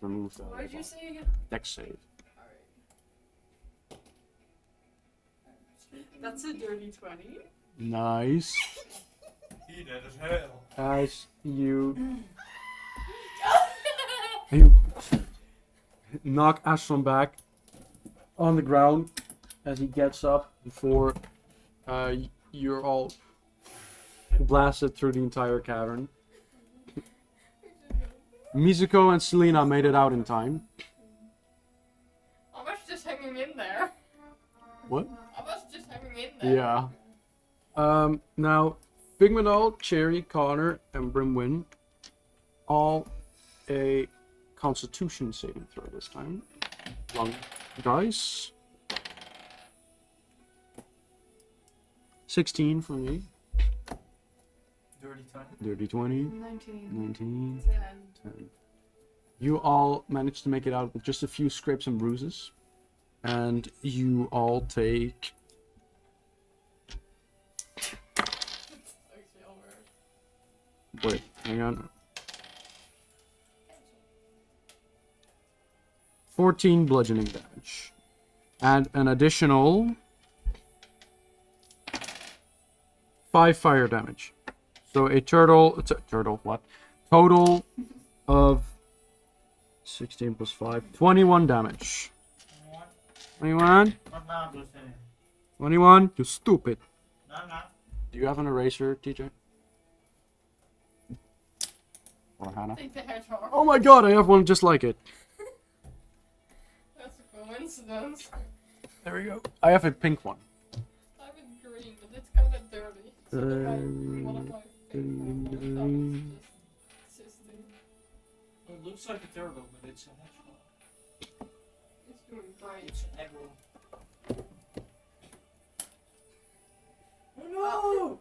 remove the What did you say again? dex save. That's a dirty 20. Nice. He did as hell. As you knock Ashton back on the ground as he gets up before you're all blasted through the entire cavern. Mizuko and Selena made it out in time. I was just hanging in there. What? I was just hanging in there. Yeah. Now, Figmanol, Cherry, Connor, and Brimwin all a Constitution saving throw this time. Long dice. 16 for me. Dirty 20. Dirty 20. 19. 19. 10. 10. You all managed to make it out with just a few scrapes and bruises. And you all take... Wait, hang on. 14 bludgeoning damage. And an additional 5 fire damage. So a total of 16 plus 5, 21 damage. 21? Not now, listening. 21? You stupid. No, no. Do you have an eraser, TJ? Or Hannah? Take the hedgehog. Oh my god, I have one just like it. That's a coincidence. There we go. I have a pink one. I have it green, but it's kind of dirty. So one of my pink ones is just existing. It looks like a turtle, but it's a hedgehog. It's doing great. It's an egg roll. Oh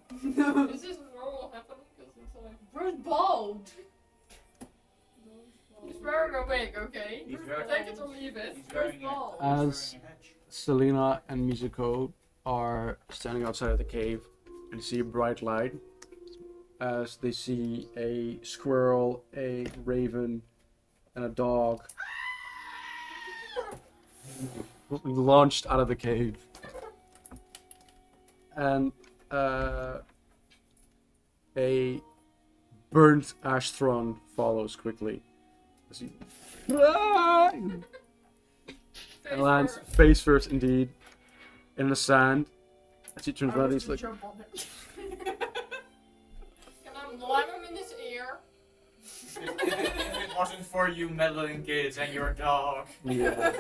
Is this normal happening? Because it's like. Where's bald? He's wearing a wig, okay? He's very- Take it or leave it. He's wearing bald? As Selena and Mizuko are standing outside of the cave, You see a bright light as they see a squirrel, a raven, and a dog launched out of the cave. And a burnt ash throne follows quickly. As he and lands face first, indeed, in the sand. As he turns I around, was he's to like, jump on it. Can I blame him in his ear? If it wasn't for you meddling kids and your dog. yeah.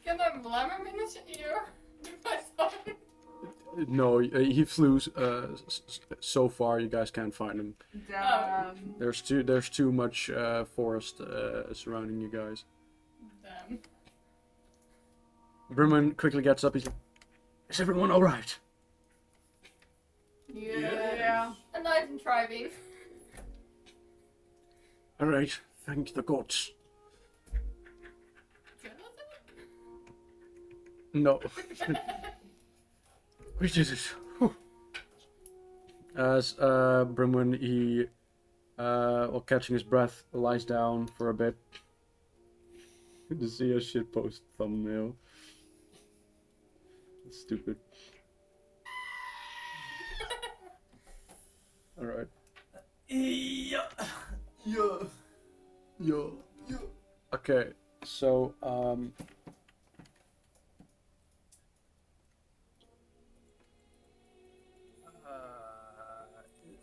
Can I blame him in his ear? No, he flew so far. You guys can't find him. Damn. There's too much forest surrounding you guys. Damn. Brimman quickly gets up. He's like, "Is everyone all right?" Yeah. And I've been driving. All right. Thank the gods. No. We did it. Whew. As Brimwin, he, while catching his breath, lies down for a bit. To see a shitpost thumbnail. That's stupid. Alright. Yeah. Okay, so,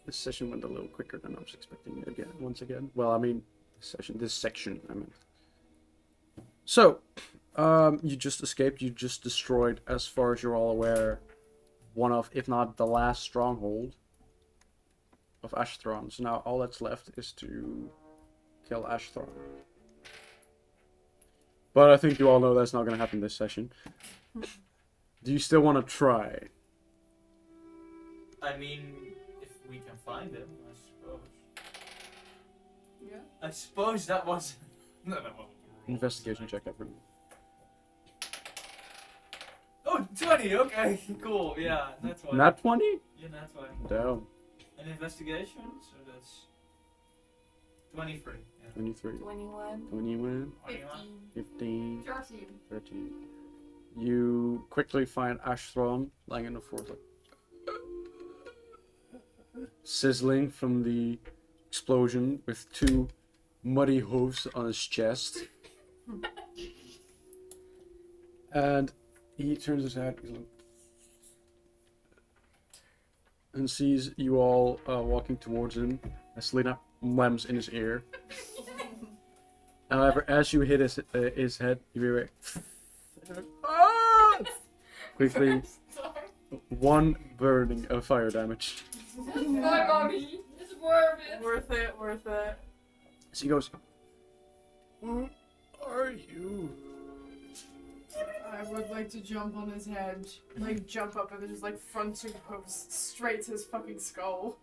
this session went a little quicker than I was expecting again, once again. Well, I mean, this section, I meant. So, you just escaped, you just destroyed, as far as you're all aware, one of, if not the last stronghold of Ashtron. So now all that's left is to kill Ashtron. But I think you all know that's not going to happen this session. Do you still want to try? I mean, if we can find him, I suppose. Yeah. I suppose that was. No, that wasn't. Investigation check, everyone. Oh, 20, okay, cool, yeah, that's why. Not 20? Yeah, that's why. Damn. An investigation, so that's 23. Yeah. 23. 21. 21. 15. 15. 13. 13. You quickly find Ashtron lying on the floor, like sizzling from the explosion with two muddy hooves on his chest. And he turns his head and sees you all walking towards him. As Selena whams in his ear. However, as you hit his head, you hear quickly one burning of fire damage. That's my mommy. It's worth it. Worth it, worth it. So he goes, "Who are you?" I would like to jump on his head. Like, jump up and then just, like, front two posts straight to his fucking skull.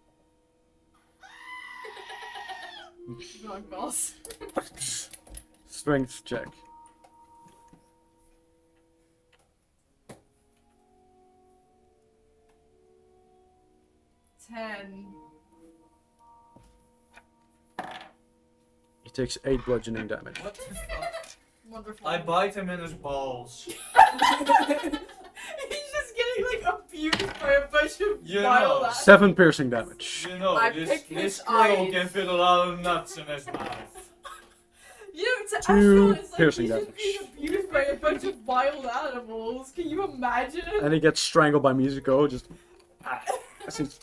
Go on, boss. Strength check. Ten. He takes 8 bludgeoning damage. What the fuck? Wonderful. I bite him in his balls. He's just getting, like, abused by a bunch of You wild know. ass. 7 piercing damage. You know, I this picked his squirrel eyes. can fit a lot of nuts in his mouth. You know, to Two Ashton, it's like piercing he's just damage. being abused by a bunch of wild animals. Can you imagine? And he gets strangled by Musico just as he's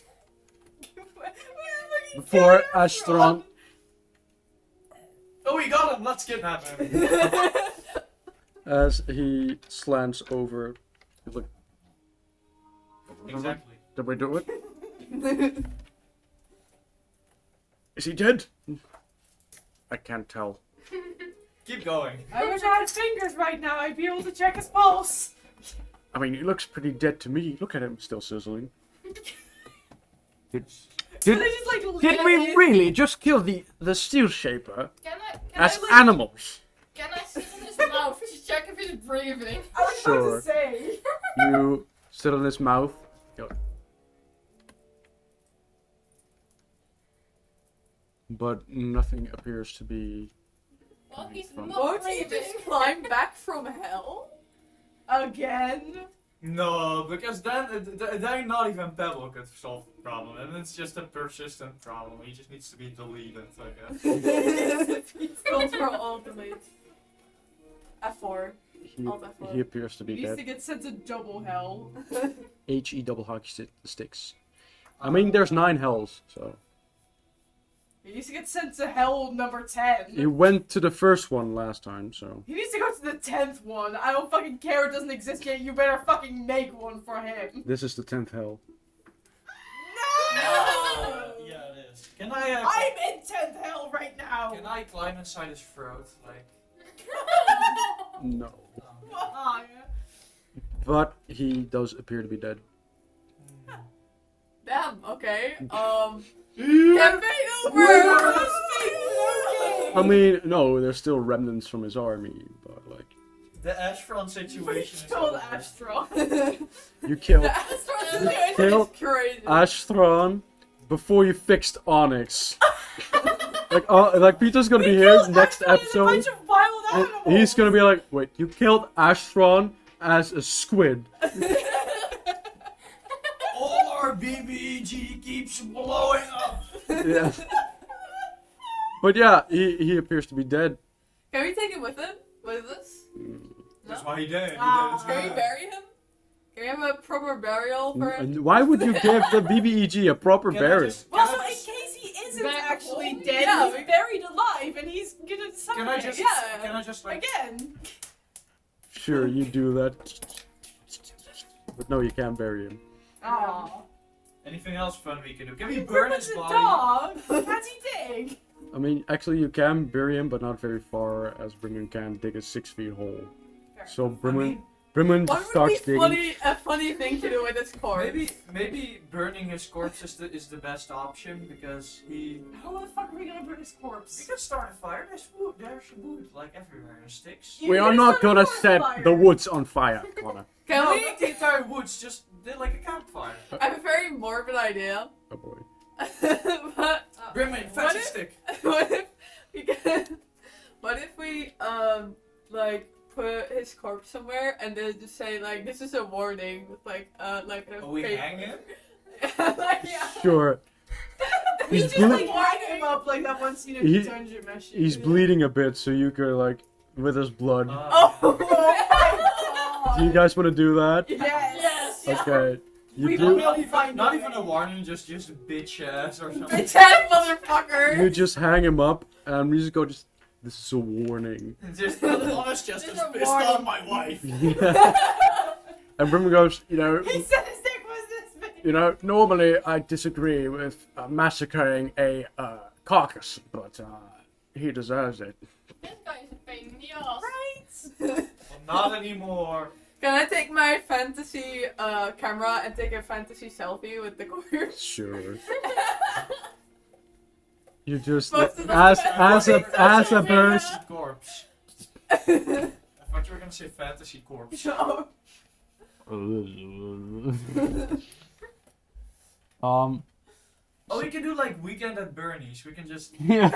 before Ashtron. Oh, we got him! Let's kidnap him! As he slants over. Look, Exactly. did we do it? Is he dead? I can't tell. Keep going. I wish I had fingers right now. I'd be able to check his pulse. I mean, he looks pretty dead to me. Look at him, still sizzling. Did So they just, like, did leave we it. really just kill the Steel Shaper Can as I, like, animals? can I sit in his mouth to check if he's breathing? I was about Sure. to say. You sit on his mouth. Go, but nothing appears to be. Well, he's From- not Won't he breathing. just climb back from hell? Again? No, because then not even Pebble could solve the problem, and it's just a persistent problem. He just needs to be deleted, I guess. Control ultimate. F4. He, Alt F4. he appears to He be needs to dead. get sent to double hell. HE double hockey sticks. I mean, there's 9 hells, so. He needs to get sent to hell number 10. He went to the first one last time, so. He needs to go to the 10th one. I don't fucking care, it doesn't exist yet. You better fucking make one for him. This is the 10th hell. No! Yeah, it is. Can I? I'm in 10th hell right now. Can I climb inside his throat? Like. No. Why? But he does appear to be dead. Damn, okay. Yeah. Campaign over! I mean, no, there's still remnants from his army, but like. The Ashfron situation is Killed over. Astro. You killed The Astro situation Kill- is crazy. Ashthron before you fixed Onyx. like Peter's gonna be here next A episode. bunch of wild And animals. he's gonna be like, wait, you killed Ashthron as a squid. All our BBG keeps blowing up. Yeah. But yeah, he appears to be dead. Can we take him with him? With us? That's No? why he did. Can we bury him? Can we have a proper burial for him? And why would you give the BBEG a proper burial? Well, so in case he isn't Back actually home? dead, Yeah, he's we- buried alive, and he's gonna suffocate. Yeah. Can I just like? Again. Sure, you do that. But no, you can't bury him. Aww. Anything else fun we can do? Can we He burn burn his the body? dog. Can't he dig? I mean, actually, you can bury him, but not very far, as Brimman can dig a 6 feet hole. So Brimman What just would starts be digging. a funny thing to do with this corpse? Maybe burning his corpse is the best option because he. How the fuck are we gonna burn his We corpse? can start a fire. There's wood like everywhere. There's sticks. We are not gonna set the woods on fire, Connor. Can No, we? not the entire woods. Just did like a campfire. I have a very morbid idea. Oh boy. But Brimman, What fetch a if- stick. what if we can, what if we like put his corpse somewhere and then just say like this is a warning with like a Oh, we fake- hang him? like yeah. Sure. We He's just ble- like hang him up like that one scene in He- Dungeon Mesh. He's bleeding a bit, so you could like with his blood. Oh, Oh my god. Do you guys want to do that? Yes. Yes. Okay. You We do. will- Not even a warning, just a bitch ass or something. bitch ass motherfucker. You just hang him up, and we just go. Just this is a warning. Just honest, just This as is a pissed warning. on my wife. And Brimman goes, He said his dick was this big. Normally I disagree with massacring a carcass, but he deserves it. This guy is a pain in the ass. Right? Well, not anymore. Can I take my fantasy camera and take a fantasy selfie with the corpse? Sure. You just Most of the as a Fantasy person. corpse. I thought you were gonna say fantasy corpse. No. Oh, we can do like weekend at Bernie's. We can just Yeah.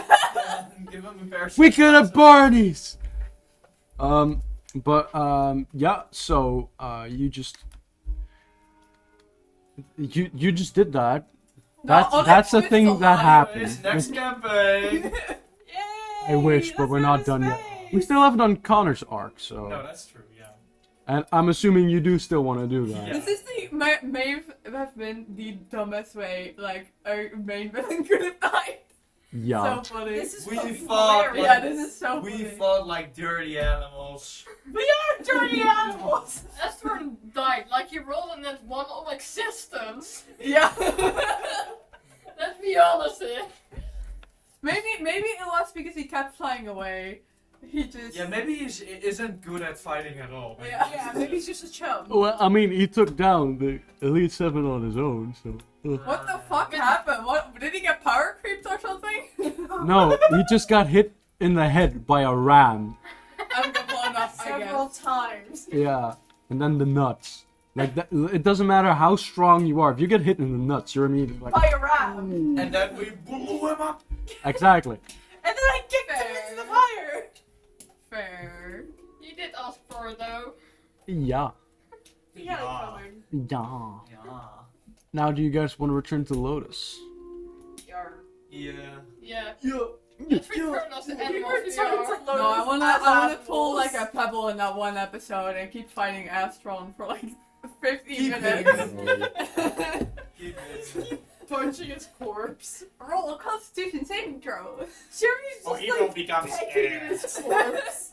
give him a pair of We could have sunglasses. Barney's. Yeah. So you just you just did that. That's a thing that Anyways, happened. next campaign. Yay! I wish, but let's we're go not to done yet. space. We still haven't done Connor's arc, so No, that's true. Yeah. and I'm assuming you do still want to do that. Yeah. This is may have been the dumbest way like our main villain could have died. Yeah. So funny. This is We fucking fought, hilarious. yeah, this is so We funny. fought like dirty animals. We are dirty animals. Astron died, like he rolled in that one of existence. Yeah. Let's be honest here. maybe it was because he kept flying away. He just Yeah, maybe he isn't good at fighting at all. Yeah. Yeah, maybe he's just a chum. Well, I mean, he took down the Elite Seven on his own, so. What the fuck happened? What did he get power creeped or something? No, he just got hit in the head by a ram. I'm blown up, I Several guess. times. Yeah, and then the nuts. Like that, it doesn't matter how strong you are. If you get hit in the nuts, you're immediately like. By a ram. And then we blew him up Exactly. And then I kicked him into the fire. Fair. You did ask for it though. Yeah. He had it Yeah. coming. Yeah. Yeah. Now, do you guys want to return to Lotus? Yar. Yeah. Yeah. Yeah. Let's return us to animals. No, No, I wanna pull like a pebble in that one episode and keep fighting Astron for like 15 Keep minutes. punching his corpse. Roll a Constitution saving throw. Jeremy's Oh, just he like will become pecking at his corpse.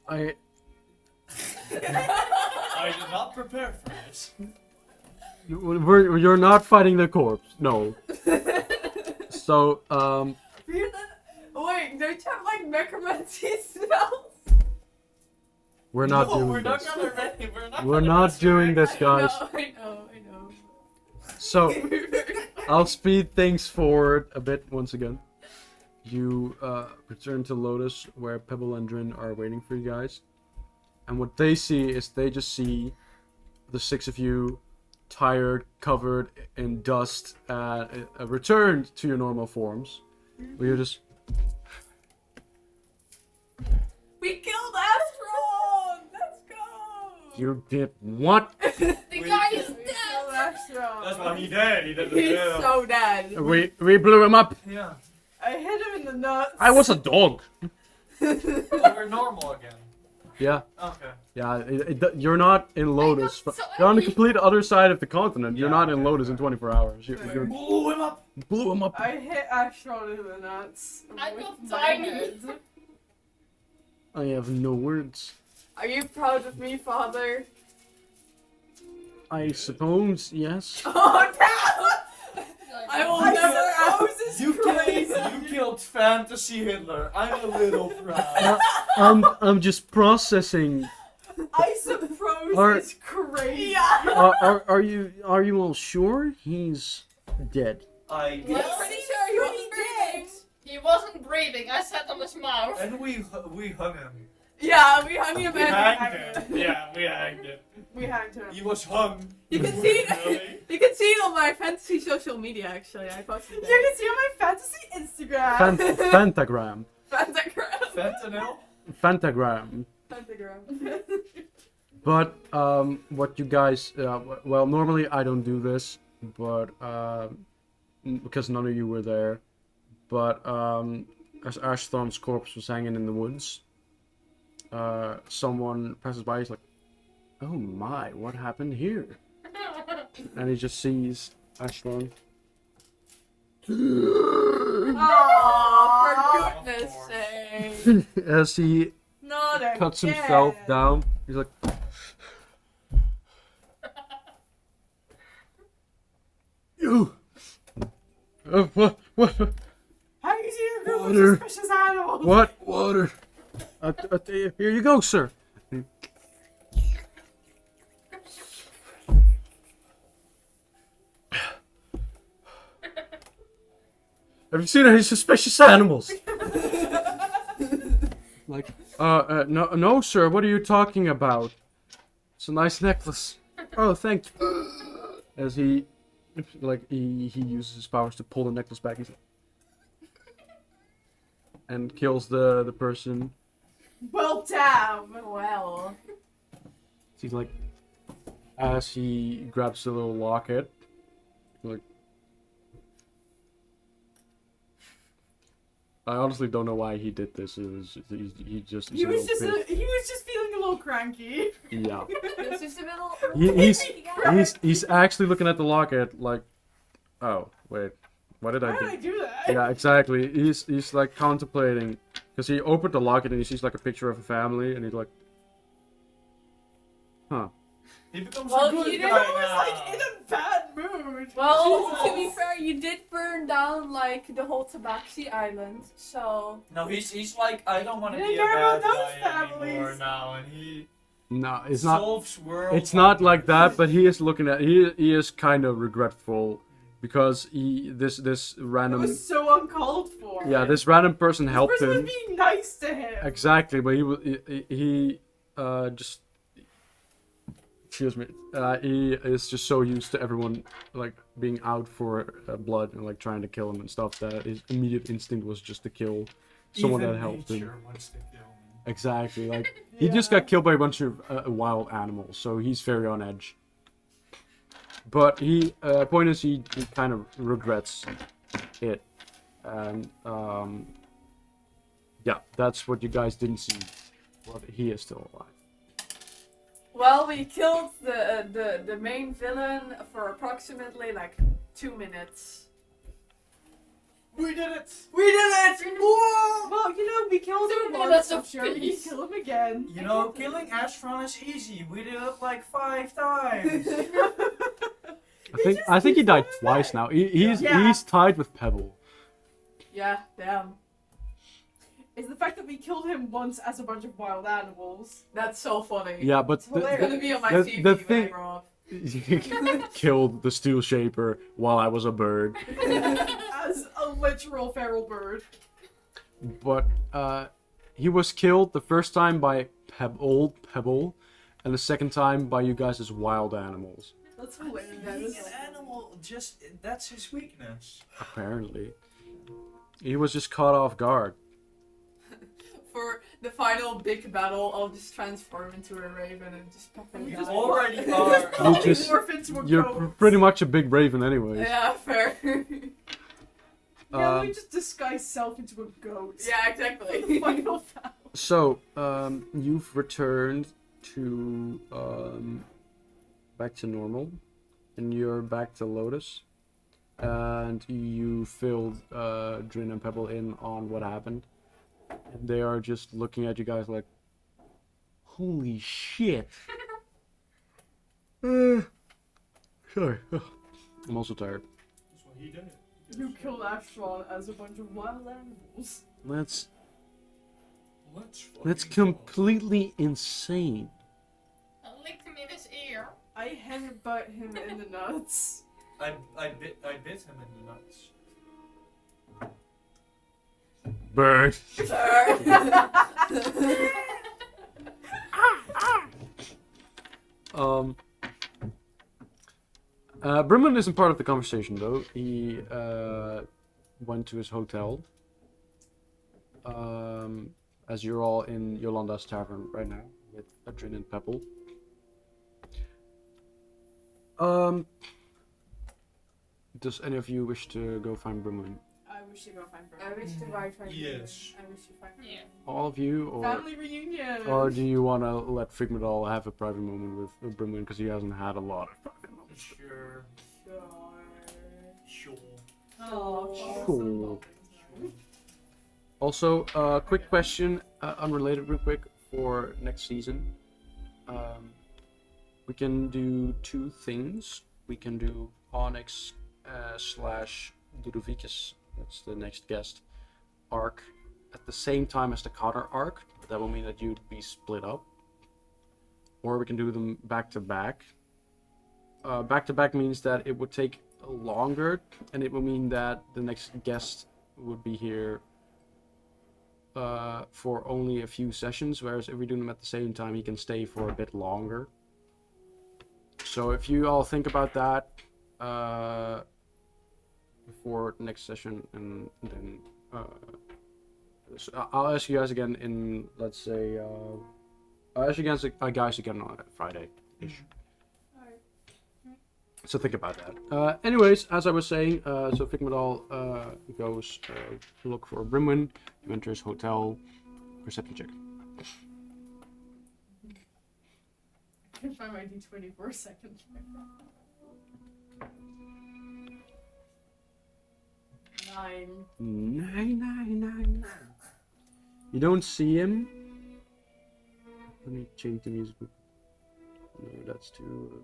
I I did not prepare for this. you're not fighting the corpse. No. So Wait, don't you have like necromancy spells? we're not No, doing we're not this. gonna ready. We're not doing this, guys. I know. So I'll speed things forward a bit once again. You return to Lotus, where Pebble and Drin are waiting for you guys. And what they see is they just see the six of you, tired, covered in dust, returned to your normal forms. Where you're just... We killed Astron! Let's go! You did what? The guy is We dead. killed Astron. That's what he did. He did the He's deal. so dead. We blew him up. Yeah. I hit him in the nuts. I was a dog. Oh, we're normal again. Yeah. Okay. Yeah, you're not in Lotus. got so You're on the angry. complete other side of the continent. You're Yeah, not in okay, Lotus in 24 hours. You Blew him up. blew him up. I hit Astron in the nuts. I with got my tiny. head. I have no words. Are you proud of me, father? I suppose, yes. Oh no! I will never ask. You killed Fantasy Hitler. I'm a little proud. I'm just processing. I suppose Are- it's crazy. Are you all sure he's dead? I Well, guess. pretty sure he wasn't breathing. He wasn't breathing. I sat on his mouth. And we hung him. Yeah, we hung him We in. hanged him. Yeah, we hanged him. We hanged him. He was hung. You can see Really? you can see it on my fantasy social media actually. I posted You it. can see on my fantasy Instagram. Fantagram. Pentagram. Fentanyl? Fantagram. Pentagram. But what you guys, well, normally I don't do this, but because none of you were there. But as Ashthorn's corpse was hanging in the woods, someone passes by. He's like, "Oh my, what happened here?" And he just sees Ashthorn. Oh, for goodness course. sake. As he Not again. cuts himself down, he's like, "You, what, How you see a group Water. of suspicious animals? what water? Here you go, sir." Have you seen any suspicious animals? Like, no, sir. What are you talking about? It's a nice necklace. Oh, thank you. As he uses his powers to pull the necklace back, and kills the person. Well, damn. Well. He's like, as he grabs the little locket, like, I honestly don't know why he did this. It was he just He was just pissed. he was just feeling a little cranky. Yeah. It's just a little. He's actually looking at the locket like, oh wait, what did Why I did do? I do that? Yeah, exactly. He's like contemplating because he opened the locket and he sees like a picture of a family and he's like, huh. He becomes Well, a good you guy know, I was now. like in a bad mood. Well, Jesus. to be fair, you did burn down like the whole Tabaxi Island, so. No, he's like, I don't want to He be a didn't care bad about guy those anymore families. now, and he No, it's not. solves world. It's not like that, but he is looking at. He is kind of regretful because this It random. was so uncalled for. Yeah, this random person This helped person was him. being nice to him. Exactly, but he just excuse me. He is just so used to everyone like being out for blood and like trying to kill him and stuff that his immediate instinct was just to kill someone Even that helped him. nature wants to kill me. Exactly. Like he just got killed by a bunch of wild animals, so he's very on edge. But point is, he kind of regrets it, and yeah, that's what you guys didn't see. But he is still alive. Well, we killed the main villain for approximately like 2 minutes. We did it! We did it! Whoa! Well, you know, we killed him Yeah, once. that's I'm a sure we can piece. kill him again. You know, killing Astron is easy. We did it like 5 times. I think he died twice now. He's Yeah. he's tied with Pebble. Yeah, damn. It's the fact that we killed him once as a bunch of wild animals. That's so funny. Yeah, but It's gonna be on my the- CV the when I thing- grow up. killed the Steel Shaper while I was a bird. As a literal feral bird. But he was killed the first time by old Pebble, and the second time by you guys as wild animals. That's Being hilarious. an animal, that's his weakness. Apparently, he was just caught off guard. For the final big battle, I'll just transform into a raven and just peck him You down. just Already are. You just- morph into a You're goat. pretty much a big raven, anyways. Yeah, fair. Yeah, Um, we just disguise self into a goat. yeah, For the exactly. final battle. So, you've returned to back to normal, and you're back to Lotus, and you filled Drin and Pebble in on what happened, and they are just looking at you guys like, "Holy shit!" Sorry, I'm also tired. That's what he did. You killed Astron as a bunch of wild animals. That's Let's completely insane. I licked him in his ear. I headbutt him in the nuts. I bit him in the nuts. Bird. Brimlin isn't part of the conversation though. He went to his hotel. As you're all in Yolanda's tavern right now with Adrin and Pebble. Does any of you wish to go find Brimlin? I wish to go find I Brimley. wish to find Yes. I wish to find Yeah. All of you, Family reunion. or do you want to let Figmadal have a private moment with Brimlin because he hasn't had a lot of private moments? Sure. Sure. Oh, Cool. Also, quick question, unrelated, real quick, for next season. We can do two things. We can do Onyx slash Ludovicus, that's the next guest, arc at the same time as the Connor arc. But that will mean that you'd be split up. Or we can do them back to back. Back to back means that it would take longer, and it will mean that the next guest would be here for only a few sessions, whereas if we do them at the same time, he can stay for a bit longer. So if you all think about that before next session, and then so I'll ask you guys again in, let's say, I'll ask you guys again on Friday-ish. So think about that. Anyways, as I was saying, so Figmadal goes look for Brimwin. You enter his hotel. Perception check. I can find my D20 for a second. 9. 9. You don't see him. Let me change the music. No, that's too.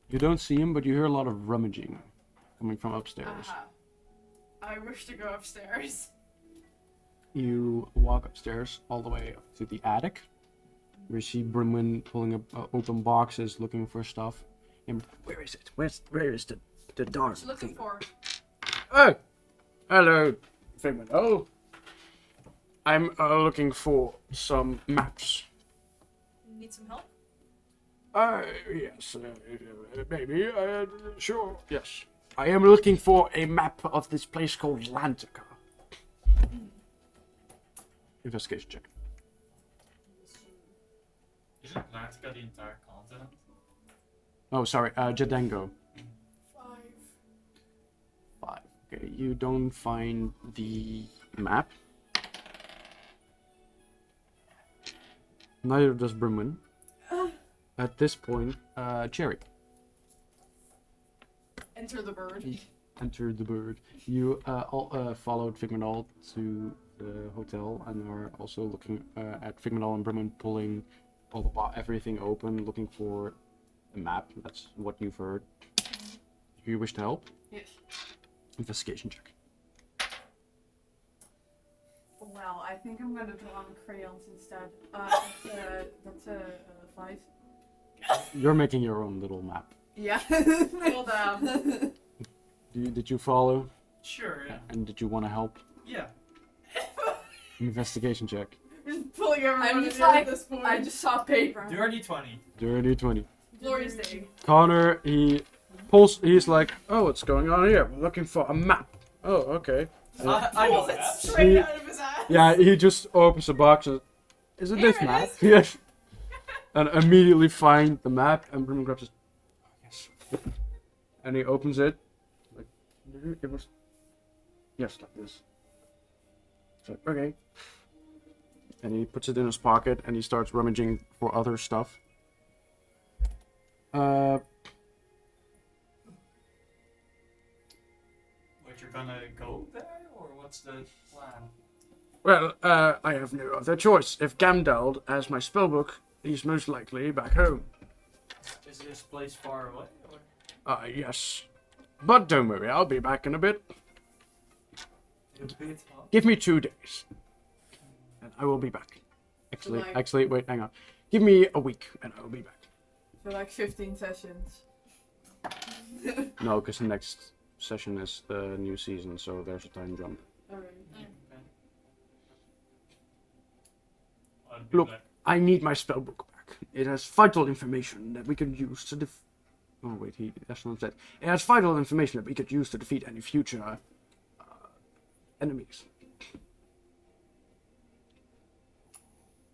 You don't see him, but you hear a lot of rummaging coming from upstairs. I wish to go upstairs. You walk upstairs all the way up to the attic, where you see Brimwin pulling up open boxes, looking for stuff. And where is it? Where is the darn What's looking thing? for? Oh, hello, Figment. Oh, I'm looking for some maps. Need some help? Yes, maybe, sure, yes. I am looking for a map of this place called Lantica. Investigation check. Isn't Atlantica the entire continent? Oh, sorry, Jadengo. 5. 5. Okay, you don't find the map. Neither does Brimwin. At this point, Cherry. Enter the bird. Enter the bird. You all followed Figmanol to the hotel and are also looking at Figmanol and Brimwin pulling everything open, looking for a map. That's what you've heard. Do you wish to help? Yes. Investigation check. Well, I think I'm gonna draw on crayons instead. That's a 5. You're making your own little map. Yeah. Well done. Did you follow? Sure, yeah. And did you want to help? Yeah. Investigation check. Just pulling everyone I'm in just here at like, this point. I just saw paper. Dirty 20. Dirty 20. Glorious day. Connor, he's like, oh, what's going on here? We're looking for a map. Oh, okay. I know Pulls it that. straight He- out of his ass. Yeah, he just opens the box and is it Here this it map? is. Yes. And immediately find the map and Brimwin grabs it. Yes. And he opens it. Like it was yes, like this. It's like, okay. And he puts it in his pocket and he starts rummaging for other stuff. What, you're gonna go there, or what's the plan? Well, I have no other choice. If Gamdeld has my spellbook, he's most likely back home. Is this place far away? Or? Yes. But don't worry, I'll be back in a bit. A bit, huh? Give me 2 days. And I will be back. Like- Actually, wait, hang on. Give me a week and I will be back. For like 15 sessions. No, because the next session is the new season, so there's a time jump. Alright. I'll be Look, back. I need my spellbook back. It has vital information that we can use to Oh wait, that's not said. It has vital information that we could use to defeat any future enemies.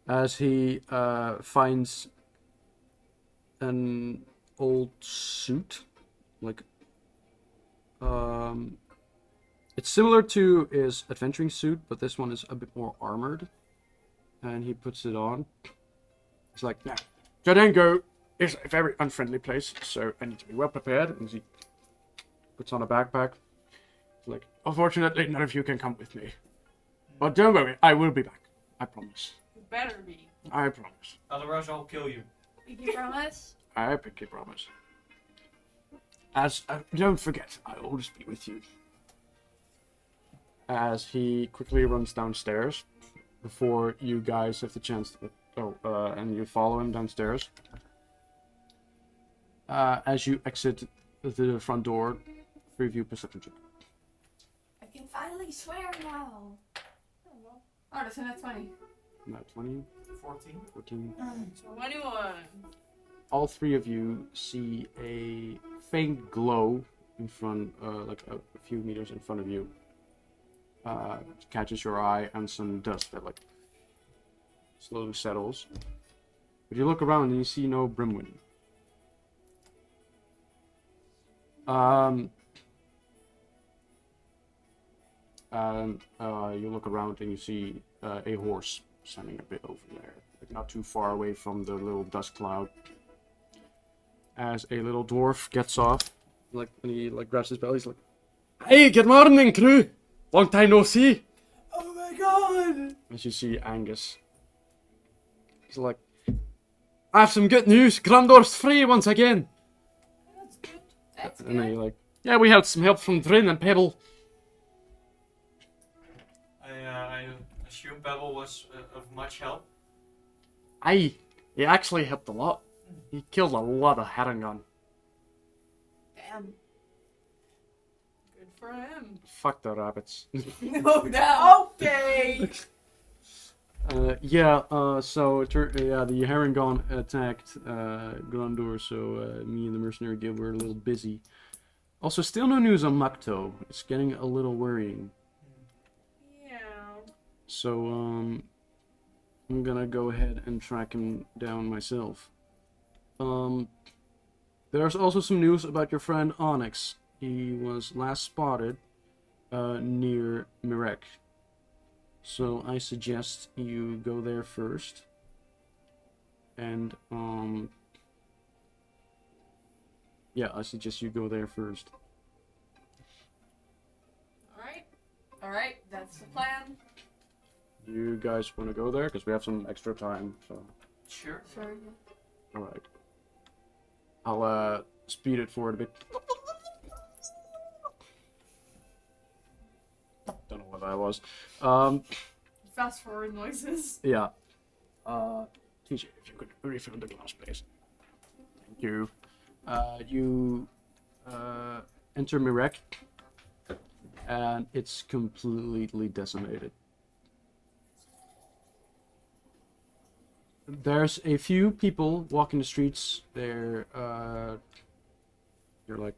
As he finds an old suit, like it's similar to his adventuring suit, but this one is a bit more armored. And he puts it on. It's like, now, Jadengo is a very unfriendly place, so I need to be well prepared. And he puts on a backpack. It's like, unfortunately, none of you can come with me. But don't worry, I will be back. I promise. You better be. I promise. Otherwise, I'll kill you. Pinky promise? I pinky promise. As don't forget, I will always be with you. As he quickly runs downstairs, before you guys have the chance to. And you follow him downstairs. As you exit the front door, review perception check. I can finally swear now. Oh, that's a net 20. Not 20, 14. 14. 21. All three of you see a faint glow in front, like a few meters in front of you. Catches your eye, and some dust that like slowly settles. But you look around and you see no Brimwin. You look around and you see a horse standing a bit over there, like not too far away from the little dust cloud. As a little dwarf gets off, like and he like grabs his belly, he's like, "Hey, good morning, crew! Long time no see." Oh my god! As you see Angus, he's like, "I have some good news. Grandor's free once again." That's good. That's And then good. you're like, "Yeah, we had some help from Drin and Pebble." I assume Pebble was of much help. Aye, he actually helped a lot. He killed a lot of Harangon. Damn. Good for him. Fuck the rabbits. No doubt. Okay! The Herringon attacked Gondor, so me and the Mercenary Guild were a little busy. Also, still no news on Makto. It's getting a little worrying. Yeah. So, I'm gonna go ahead and track him down myself. There's also some news about your friend Onyx. He was last spotted near Mirek. So I suggest you go there first. And, I suggest you go there first. Alright, that's the plan. You guys want to go there? Because we have some extra time, so... Sure. Sure. Alright. I'll, speed it forward a bit. Don't know what that was. Fast forward noises. Yeah. TJ, if you could refill the glass, please. Thank you. You enter Mirek, and it's completely decimated. There's a few people walking the streets. They're like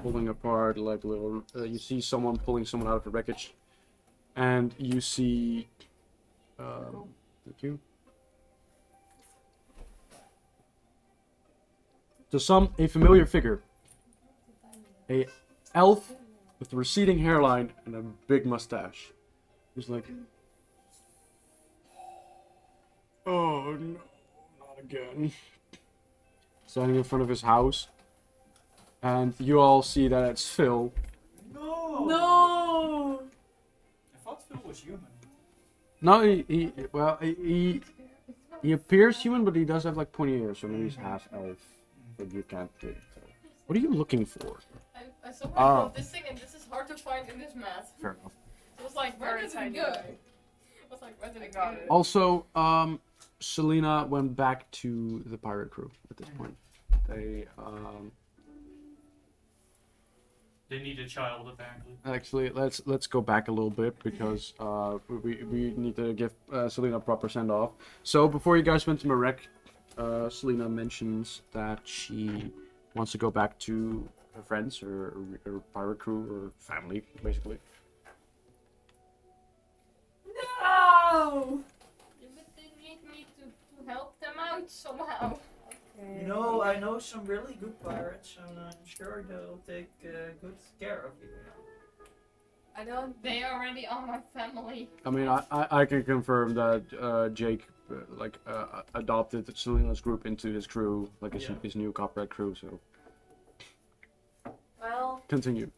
pulling apart, like little. You see someone pulling someone out of the wreckage, and you see. Thank you. To some, a familiar figure. A elf with a receding hairline and a big mustache. He's like, oh no, not again. Standing in front of his house. And you all see that it's Phil. No! No! I thought Phil was human. No, he appears human, but he does have like pointy ears, so maybe he's half elf. But you can't really tell. What are you looking for? I somehow got this thing, and this is hard to find in this map. Fair enough. So it was like, where Very did it tiny go? guy. I was like, where did it got go? it. Also, Selena went back to the pirate crew at this point. They need a child, apparently. Actually, let's go back a little bit because we need to give Selena a proper send off. So before you guys went to Marek, Selena mentions that she wants to go back to her friends or pirate crew or family, basically. No! But they need me to help them out somehow. You know, I know some really good pirates, and I'm sure they'll take good care of you. I don't. They already are my family. I mean, I can confirm that Jake adopted Selena's group into his crew, like his new copyright crew. So Well, continue.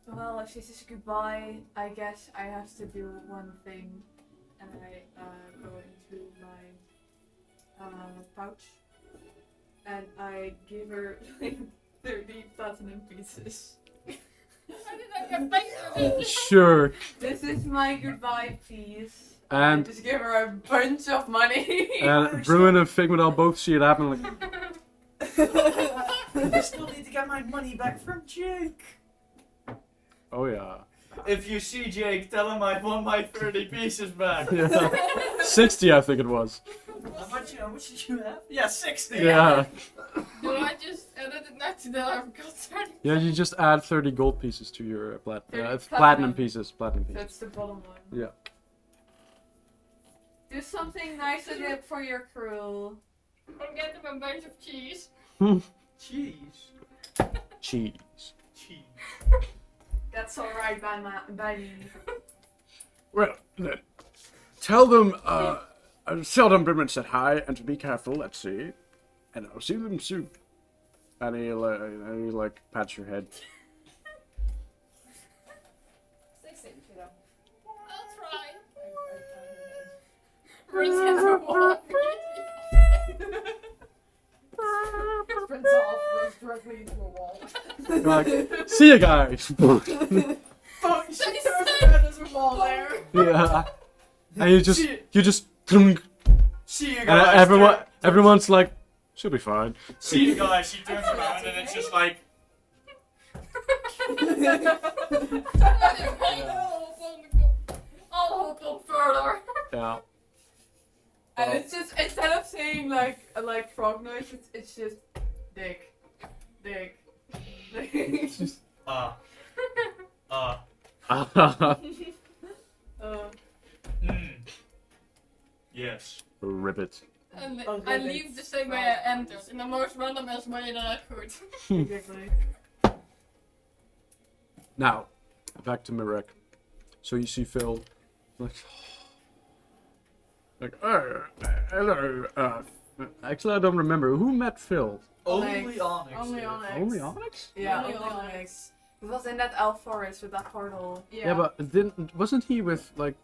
if she says goodbye, I guess I have to do one thing, and I go into my pouch, and I give her like 30 platinum pieces. How did I get back to this? Sure. This is my goodbye piece. And Just give her a bunch of money. Bruin and Figment all both see it happen. Like, I still need to get my money back from Jake. oh yeah. If you see Jake, tell him I want my 30 pieces back. Yeah. 60, I think it was. How much did you have? Yeah, 60. Yeah. Do I just edit it next to that I've got 30? Yeah, you just add 30 gold pieces to your platinum Platinum. pieces. Platinum pieces. That's the bottom one. Yeah. Do something nice for your crew. I'm getting a bunch of cheese. Cheese. Cheese. Cheese. That's alright by me. Well, then, tell them, tell them Brimman said hi and to be careful, let's see. And I'll see them soon. And he like, pats your head. I'll try. Runs into water. Sprints off, runs directly into a wall. You're like, see you guys! Fuck, she turns around, there's a wall there. Yeah. And you just, and See you guys. everyone's like, she'll be fine. See you guys. She turns around and it's just like. I'll hope on further. Yeah. And it's just, instead of saying like frog noise, it's just dick. Dick. Dick. Yes. Ribbit. And Okay, I leave the same way I entered, in the most randomest way that I could. Exactly. Now, back to Mirek. So you see Phil, oh, hello. Actually, I don't remember who met Phil. Only Onyx. Only did. Onyx. Only Onyx? Yeah, Only only Onyx. Onyx. It was in that elf forest with that portal. Yeah, but wasn't he with like?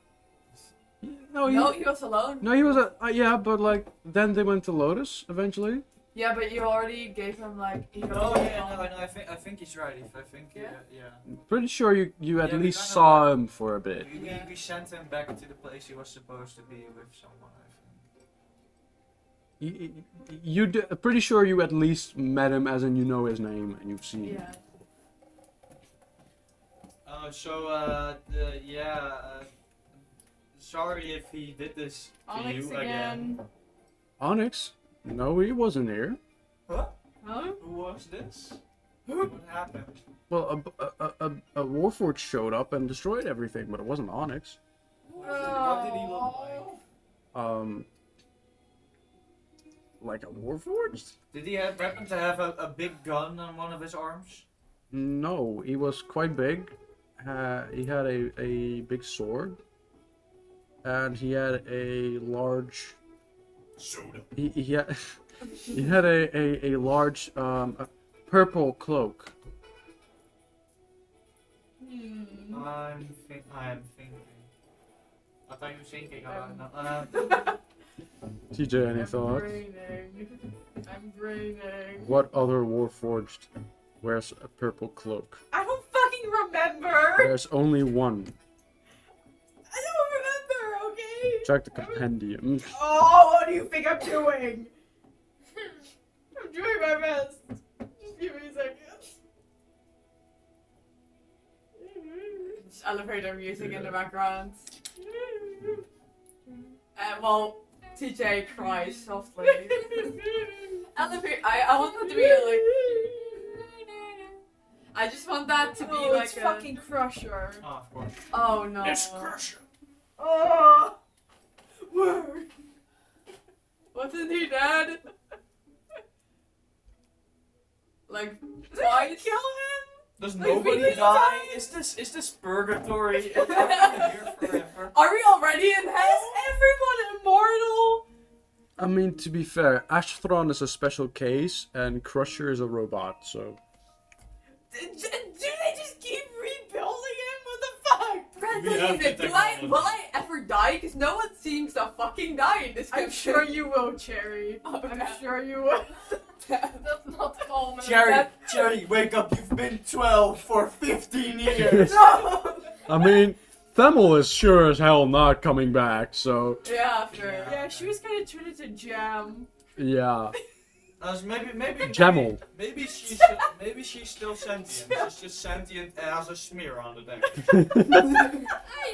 No, No, he was alone. No, he was yeah, but like then they went to Lotus eventually. Yeah, but you already gave him like. He got Oh alone. yeah, no, I think he's right. I think Yeah? yeah. Pretty sure you at Yeah, we least kinda saw him for a bit. We sent him back to the place he was supposed to be with someone. I think. Pretty sure you at least met him, as in you know his name and you've seen him. Yeah. Sorry if he did this to Onyx you again. Onyx? No, he wasn't here. Huh? Huh? Who was this? What happened? Well, a Warforged showed up and destroyed everything, but it wasn't Onyx. What did he look like? Like a Warforged? Did he happen to have a big gun on one of his arms? No, he was quite big. He had a big sword, and he had a large. Soda. He had he had a large a purple cloak. I'm thinking. I thought you were thinking about TJ, any thoughts? I'm braining. What other Warforged wears a purple cloak? I don't fucking remember. There's only one. I don't remember. Okay. Check the compendium. Oh, what do you think I'm doing? I'm doing my best. Just give me a second. Just elevator music in the background. Well, TJ cries softly. Elevator. I want that to be like. I just want that to be Oh, like it's a. fucking Crusher. Oh, of course. Oh no. Crusher. Oh. Word. Wasn't he dead? Like Did twice. kill him? Does Like, nobody really die? Is this purgatory? Are we here forever? Are we already in hell? Is everyone immortal? I mean, to be fair, Ashtron is a special case, and Crusher is a robot, so. Do they just keep rebuilding him? What the fuck? We have the technology. Will I ever die? Because no one seems to fucking die in this I'm country. sure you will, Cherry. Okay. I'm sure you will. That's not common. Cherry, wake up! You've been 12 for 15 years. No! I mean, Themel is sure as hell not coming back, so. Yeah, sure. Yeah, she was kind of turned into jam. Yeah. Maybe Jamel. maybe she's still sentient. She's just sentient as a smear on the deck. Hey,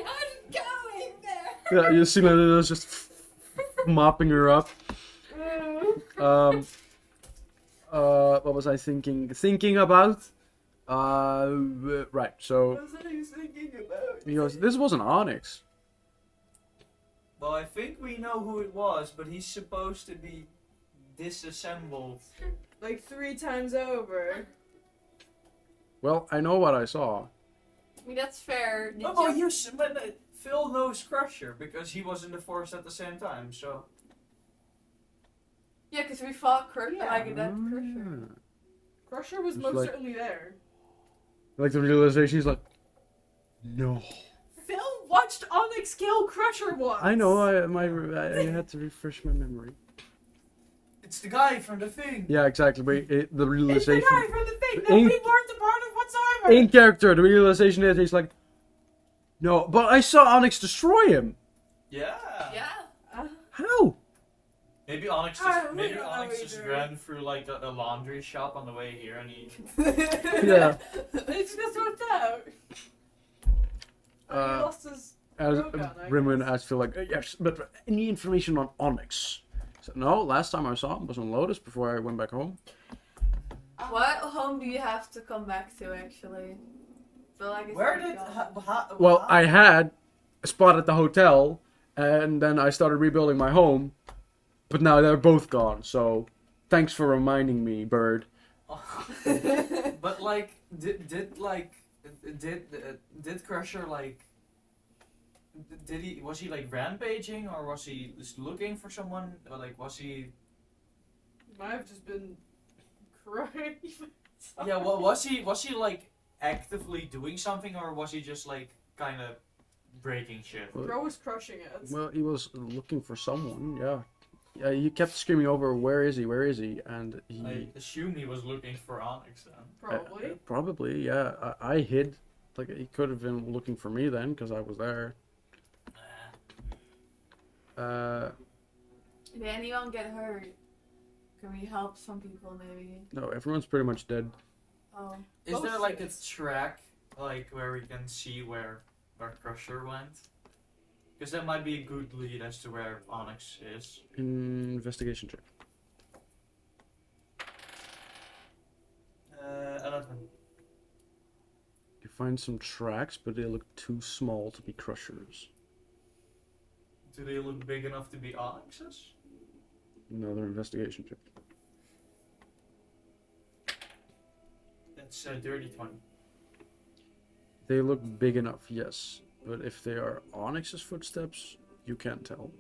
how's it going there? Yeah, you see Linda's just mopping her up. What was I thinking? Thinking about? Right, so. What was I thinking about? He goes, this wasn't Onyx. Well, I think we know who it was, but he's supposed to be disassembled. Like 3 times over. Well, I know what I saw. I mean, that's fair. Did Oh, you- but Phil knows Crusher because he was in the forest at the same time. So Yeah, because we fought Crusher, Yeah. like that Crusher. Ah. Crusher was It's most like- certainly there. Like the realization, he's like, no. Phil watched Onyx kill Crusher once. I know, I had to refresh my memory. it's the guy from the thing. Yeah, exactly. But the It's the realization. guy from the thing that In- we weren't a part of whatsoever. In character, the realization is he's like, no, but I saw Onyx destroy him. Yeah. Yeah. How? Maybe Onyx I just maybe don't know Onyx just either. ran through like a laundry shop on the way here, and he. Yeah. It's just worked out. He Uh, lost his as Rogan, I Rimwin guess. asked Phil, like, yes, but any information on Onyx? So, no, last time I saw him was on Lotus before I went back home. What home do you have to come back to actually? Feel like it's Where already did? gone. Well, I had a spot at the hotel, and then I started rebuilding my home, but now they're both gone. So, thanks for reminding me, Bird. But like, did Crusher like? Was he like rampaging, or was he just looking for someone, or like was he? Might have just been crying. Yeah, well, was he like actively doing something, or was he just like kind of breaking shit? Bro was crushing it. Well, he was looking for someone, yeah. Yeah, he kept screaming over, where is he, where is he? And he... I assume he was looking for Onyx then. Probably. Probably, yeah. I hid. Like, he could have been looking for me then, because I was there. Did anyone get hurt? Can we help some people maybe? No, everyone's pretty much dead. Oh. Is Both there like a ships. track like where we can see where Crusher went? Because that might be a good lead as to where Onyx is. Investigation check. 11. You find some tracks, but they look too small to be Crushers. Do they look big enough to be Onyx's? Another investigation check. That's dirty 20. They look big enough, yes. But if they are Onyx's footsteps, you can't tell.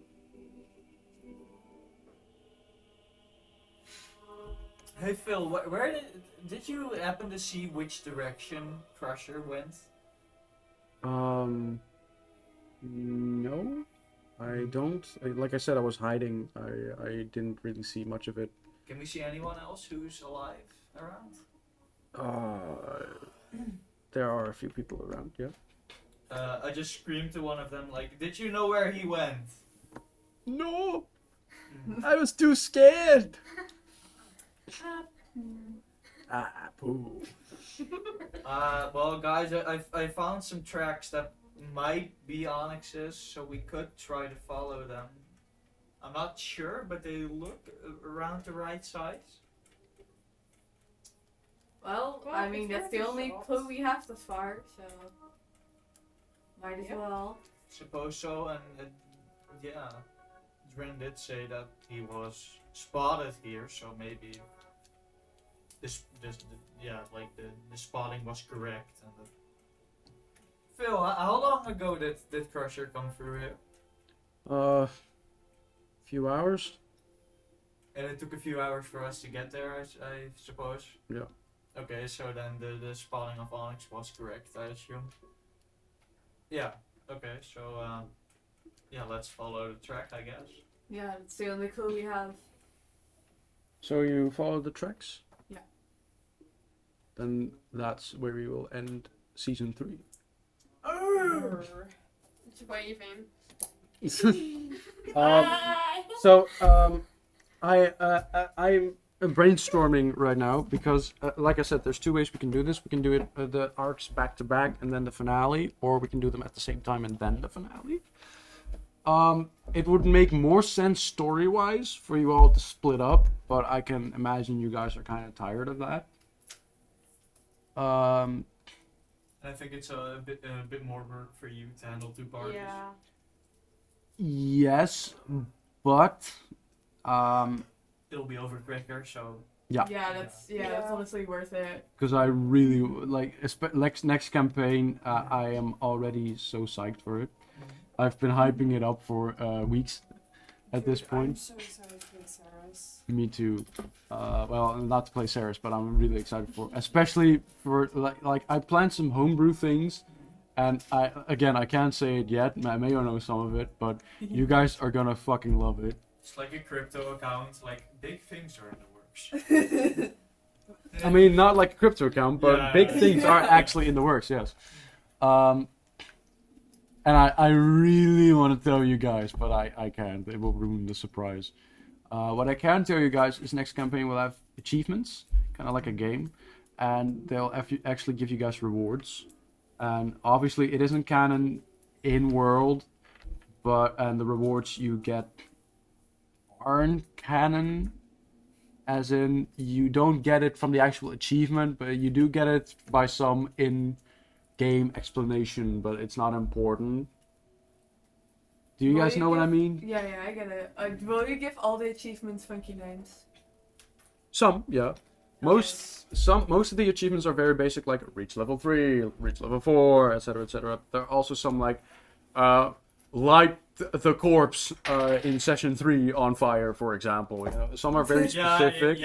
Hey Phil, where did you happen to see which direction Crusher went? No. I don't. Like I said, I was hiding. I didn't really see much of it. Can we see anyone else who's alive around? There are a few people around, yeah. I just screamed to one of them like, did you know where he went? No! I was too scared! Poo. Well guys, I found some tracks that might be Onyx's, so we could try to follow them. I'm not sure, but they look around the right size. Well, Well, I mean, it's that's the worth a only shot. clue we have thus far, so. Might as Yeah. well. Suppose so, and yeah, Dren did say that he was spotted here, so maybe the spotting was correct. And Phil, how long ago did Crusher come through here? Few hours? And it took a few hours for us to get there, I suppose. Yeah. Okay, so then the spotting of Onyx was correct, I assume. Yeah. Okay, so yeah, let's follow the track, I guess. Yeah, that's the only clue we have. So you follow the tracks? Yeah. Then that's where we will end season 3. It's waving. I'm brainstorming right now because, like I said, there's 2 ways we can do this. We can do it the arcs back to back and then the finale, or we can do them at the same time and then the finale. It would make more sense story-wise for you all to split up, but I can imagine you guys are kind of tired of that. I think it's a bit more work for you to handle 2 parties. Yeah. Yes, but It'll be over quicker, so Yeah, that's honestly worth it. because I really like next campaign. I am already so psyched for it. I've been hyping it up for weeks at this I'm point. so excited for the Saras. Me too. Well, not to play Ceres, but I'm really excited for, especially for like I planned some homebrew things, and I can't say it yet. I may or know some of it, but you guys are gonna fucking love it. it's like a crypto account, like big things are in the works. I mean, not like a crypto account, but Yeah. big things are actually in the works. Yes. And I really want to tell you guys, but I can't. It will ruin the surprise. What I can tell you guys is next campaign will have achievements, kind of like a game, and they'll actually give you guys rewards. And obviously, it isn't canon in world, and the rewards you get aren't canon. As in, you don't get it from the actual achievement, but you do get it by some in-game explanation, but it's not important. Do you Will guys know what I mean? Yeah, I get it. Will you give all the achievements funky names? Some, yeah. Most of the achievements are very basic, like reach level 3, reach level 4, etc., etc. There are also some like light the corpse in session 3 on fire, for example. You know, some are very specific.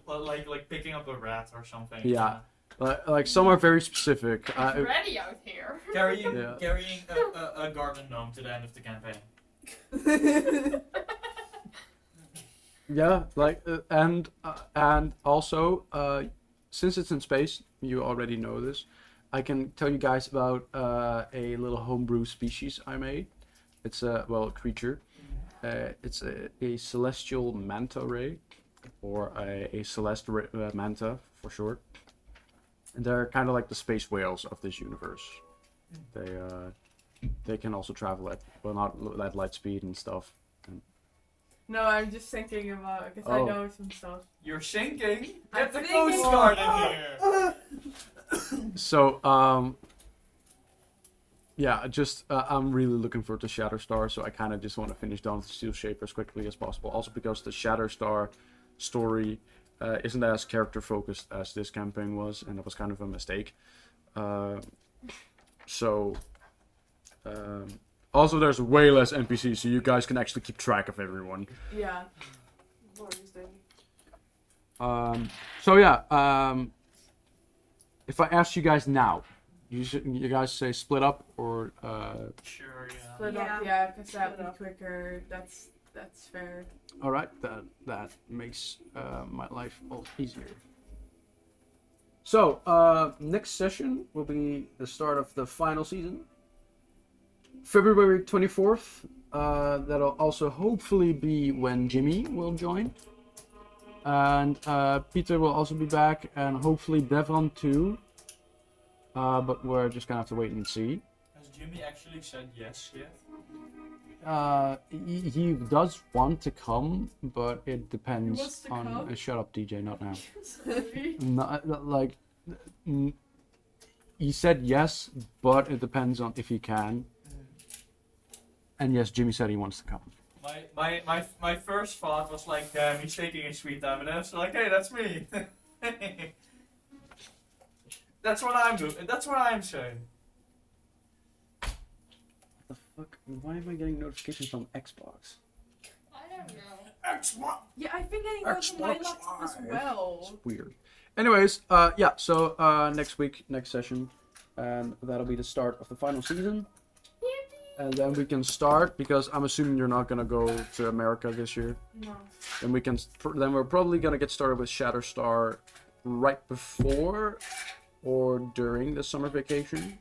Like picking up a rat or something. Yeah. Like some are very specific. It's ready out here. Carrying Yeah. a garden gnome to the end of the campaign. Yeah, like and also since it's in space, you already know this. I can tell you guys about a little homebrew species I made. It's a creature. It's a celestial manta ray, or a celeste manta for short. And they're kind of like the space whales of this universe. They can also travel at not at light speed and stuff. No, I'm just thinking about because I know some stuff. You're sinking? I'm Get the thinking- Coast Guard in here! So, yeah, just I'm really looking forward to Shatterstar, so I kind of just want to finish Dawn of the Steel Shaper as quickly as possible. Also because the Shatterstar story isn't as character focused as this campaign was, and that was kind of a mistake. Also, there's way less NPCs, so you guys can actually keep track of everyone. Yeah. So yeah, if I asked you guys now, you guys say split up or Sure, yeah. Split Yeah. up, yeah, because that Split would up. be quicker. That's fair. all right, that makes my life a little easier. So next session will be the start of the final season, February 24th. That'll also hopefully be when Jimmy will join. And Peter will also be back, and hopefully Devon too. But we're just gonna have to wait and see. Has Jimmy actually said yes yet? He does want to come, but it He depends wants to on. come? Shut up, DJ, not now. Sorry. Like, he said yes, but it depends on if he can. And yes, Jimmy said he wants to come. My first thought was like, damn, he's taking his sweet time, and then I was like, hey, that's me. That's what I'm doing. That's what I'm saying. What the fuck? Why am I getting notifications from Xbox? I don't know. Xbox. Yeah, I've been getting those on my Xbox laptop as Live. well. It's weird. Anyways, yeah. So next week, next session, and that'll be the start of the final season. And then we can start, because I'm assuming you're not gonna go to America this year. No. Then we can. Then we're probably gonna get started with Shatterstar right before or during the summer vacation.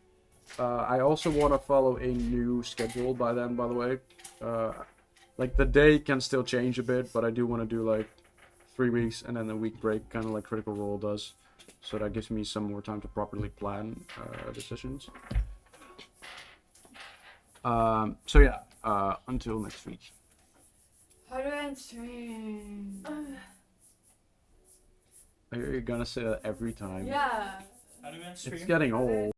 I also want to follow a new schedule by then, by the way. Like the day can still change a bit, but I do want to do like 3 weeks and then a week break, kind of like Critical Role does. So that gives me some more time to properly plan decisions. So yeah, until next week. How do I end stream? You're gonna say that every time. Yeah. How do we end It's stream? getting old.